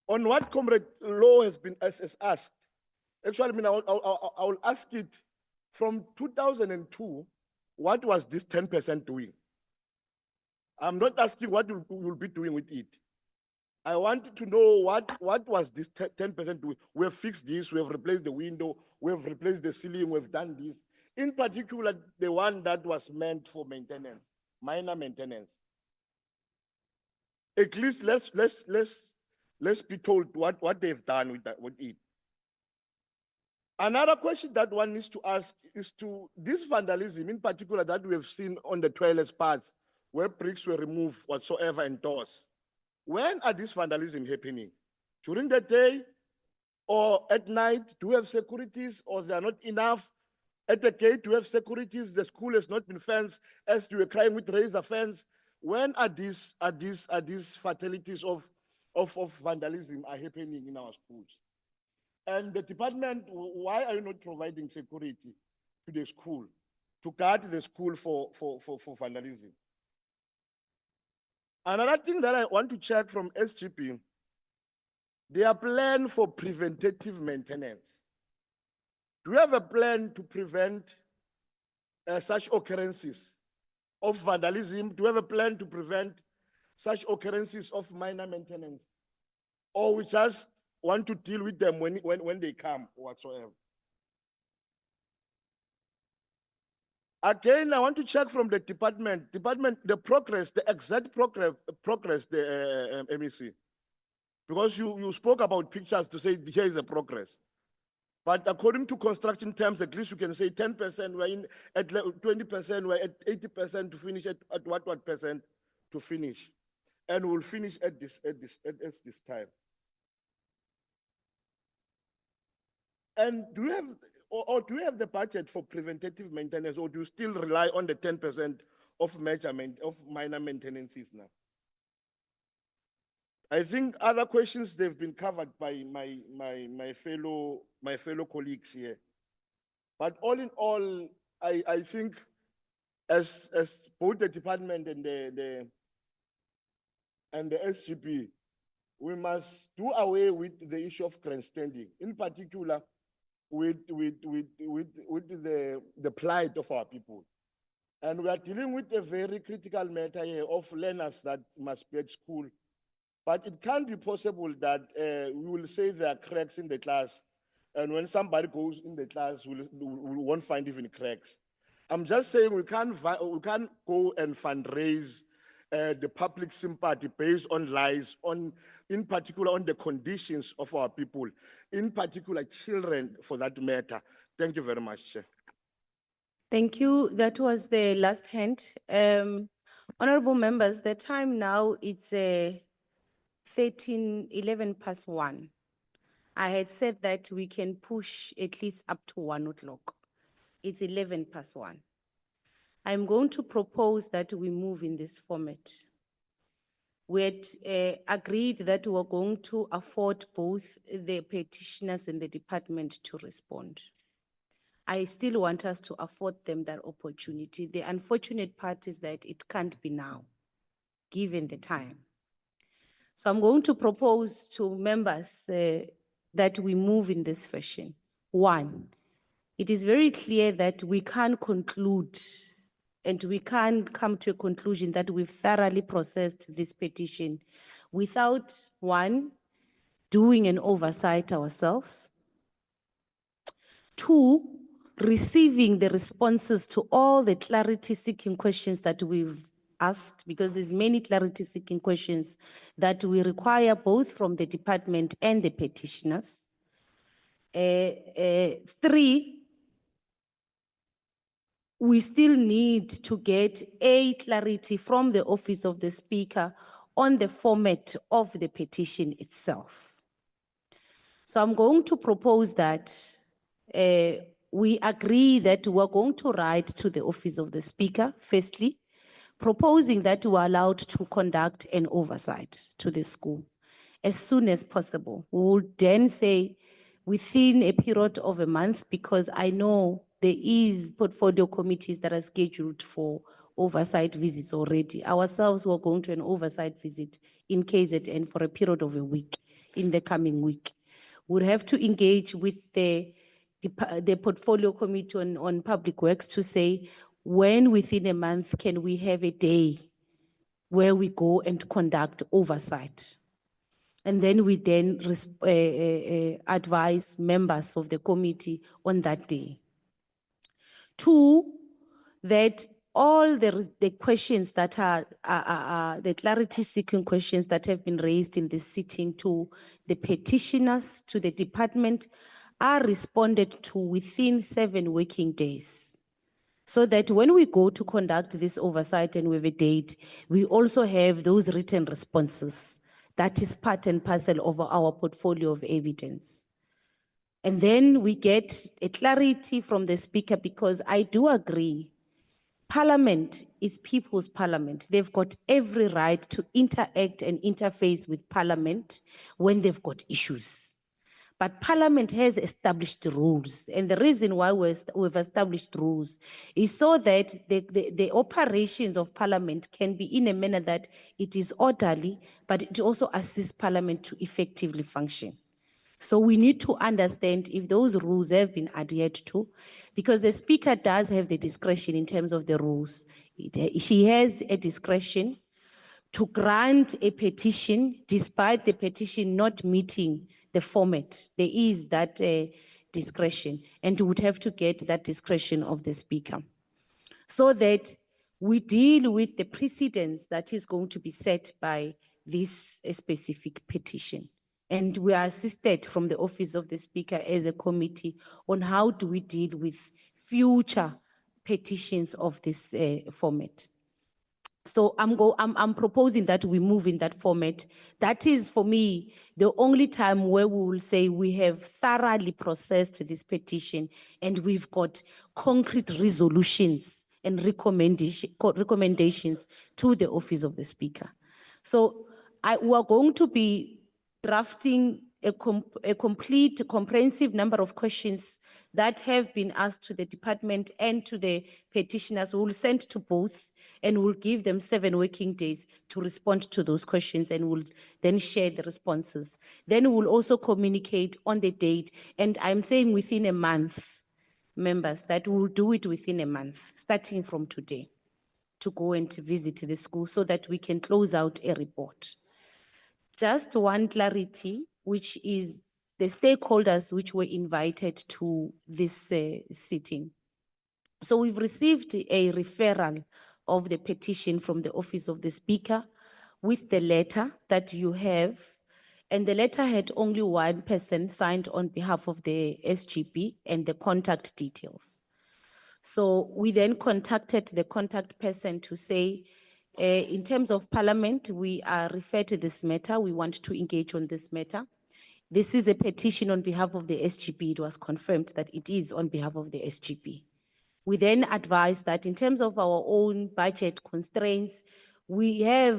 on what Comrade Law has been asked. Actually, I mean, I will ask it from 2002, what was this 10% doing? I'm not asking what you will be doing with it. I wanted to know what was this 10% doing. We have fixed this, we have replaced the window, we have replaced the ceiling, we've done this. In particular, the one that was meant for maintenance, minor maintenance. At least let's be told what they've done with it. Another question that one needs to ask is to this vandalism, in particular that we have seen on the toilet parts, where bricks were removed whatsoever and doors. When are this vandalism happening? During the day or at night? Do we have securities or they are not enough? At the gate, do we have securities? The school has not been fenced as you were crying with razor fence. When are these fatalities of vandalism are happening in our schools? And the department, why are you not providing security to the school, to guard the school for vandalism? Another thing that I want to check from SGP, their plan for preventative maintenance. Do we have a plan to prevent such occurrences of vandalism? Do we have a plan to prevent such occurrences of minor maintenance? Or we just want to deal with them when they come whatsoever? Again, I want to check from the department, the progress, the exact progress, the MEC. Because you spoke about pictures to say here is a progress. But according to construction terms, at least you can say 10%, we're in at 20%, we're at 80% to finish at what percent to finish. And we'll finish at this time. And do you have, or do you have the budget for preventative maintenance, or do you still rely on the 10% of measurement of minor maintenances now? I think other questions, they've been covered by my fellow colleagues here. But all in all, I think as both the department and the SGP, we must do away with the issue of grandstanding, in particular with the plight of our people. And we are dealing with a very critical matter here of learners that must be at school. But it can't be possible that we will say there are cracks in the class, and when somebody goes in the class, we won't find even cracks. I'm just saying we can't go and fundraise the public sympathy based on lies, in particular on the conditions of our people, in particular children for that matter. Thank you very much, Chair. Thank you. That was the last hand. Honorable members, the time now it's 11 past 1. I had said that we can push at least up to 1 o'clock. It's 11 past 1. I'm going to propose that we move in this format. We had agreed that we were going to afford both the petitioners and the department to respond. I still want us to afford them that opportunity. The unfortunate part is that it can't be now, given the time. So I'm going to propose to members that we move in this fashion. 1, it is very clear that we can't conclude and we can't come to a conclusion that we've thoroughly processed this petition without, 1, doing an oversight ourselves. 2, receiving the responses to all the clarity-seeking questions that we've asked, because there's many clarity-seeking questions that we require both from the department and the petitioners. 3, we still need to get a clarity from the Office of the Speaker on the format of the petition itself. So I'm going to propose that we agree that we're going to write to the Office of the Speaker, firstly, proposing that we are allowed to conduct an oversight to the school as soon as possible. We will then say within a period of a month, because I know there is portfolio committees that are scheduled for oversight visits already. Ourselves, we're going to an oversight visit in KZN for a period of a week in the coming week. We'll have to engage with the portfolio committee on public works to say, when within a month can we have a day where we go and conduct oversight? And then we then advise members of the committee on that day. 2, that all the questions that are the clarity-seeking questions that have been raised in this sitting to the petitioners, to the department, are responded to within 7 working days. So that when we go to conduct this oversight and we have a date, we also have those written responses. That is part and parcel of our portfolio of evidence. And then we get a clarity from the Speaker, because I do agree, Parliament is people's parliament. They've got every right to interact and interface with Parliament when they've got issues. But Parliament has established rules, and the reason why we've established rules is so that the operations of Parliament can be in a manner that it is orderly, but it also assists Parliament to effectively function. So we need to understand if those rules have been adhered to, because the speaker does have the discretion in terms of the rules. She has a discretion to grant a petition despite the petition not meeting the format. There is that discretion, and would have to get that discretion of the speaker, so that we deal with the precedence that is going to be set by this specific petition. And we are assisted from the office of the speaker as a committee on how do we deal with future petitions of this format. So I'm proposing that we move in that format. That is, for me, the only time where we will say we have thoroughly processed this petition and we've got concrete resolutions and recommendations to the office of the speaker. So we are going to be drafting a complete, comprehensive number of questions that have been asked to the department and to the petitioners. We will send to both, and we'll give them 7 working days to respond to those questions, and we'll then share the responses. Then we'll also communicate on the date, and I'm saying within a month, members, that we'll do it within a month, starting from today, to go and to visit the school so that we can close out a report. Just one clarity, which is the stakeholders which were invited to this sitting. So we've received a referral of the petition from the office of the speaker with the letter that you have, and the letter had only one person signed on behalf of the SGP and the contact details. So we then contacted the contact person to say, in terms of Parliament, we are referred to this matter. We want to engage on this matter. This is a petition on behalf of the SGP. It was confirmed that it is on behalf of the SGP. We then advised that in terms of our own budget constraints, we are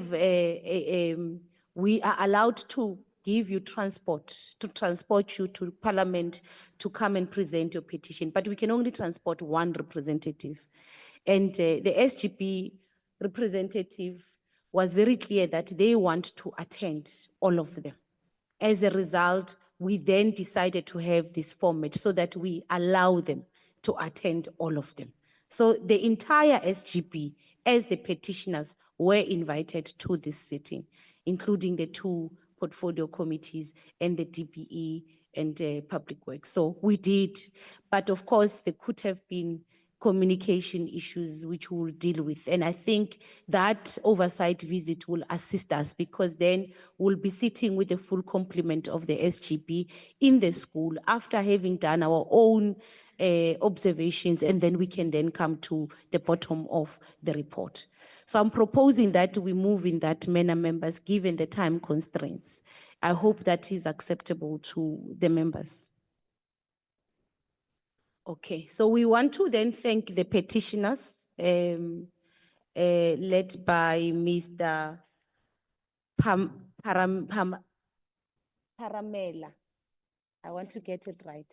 allowed to give you transport, to transport you to Parliament to come and present your petition, but we can only transport one representative. And the SGP representative was very clear that they want to attend all of them. As a result, we then decided to have this format so that we allow them to attend all of them. So the entire SGP, as the petitioners, were invited to this sitting, including the 2 portfolio committees and the DPE and Public Works. So we did, but of course there could have been communication issues which we'll deal with. And I think that oversight visit will assist us, because then we'll be sitting with the full complement of the SGP in the school after having done our own observations, and then we can then come to the bottom of the report. So I'm proposing that we move in that manner, members, given the time constraints. I hope that is acceptable to the members. Okay, so we want to then thank the petitioners, led by Mr. Pharamela. I want to get it right.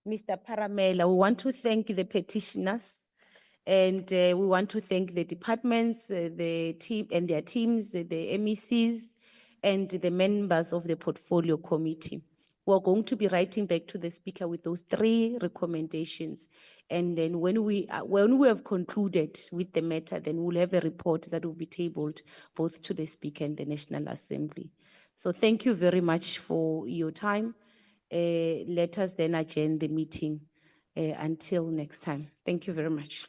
Mr. Pharamela, we want to thank the petitioners, and we want to thank the departments, the team and their teams, the MECs, and the members of the portfolio committee. We're going to be writing back to the speaker with those 3 recommendations. And then when we have concluded with the matter, then we'll have a report that will be tabled both to the speaker and the National Assembly. So thank you very much for your time. Let us then adjourn the meeting until next time. Thank you very much.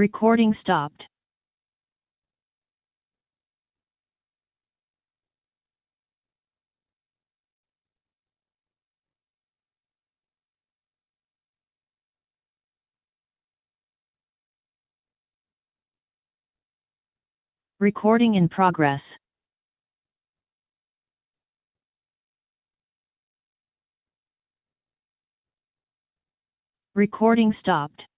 Recording stopped. Recording in progress. Recording stopped.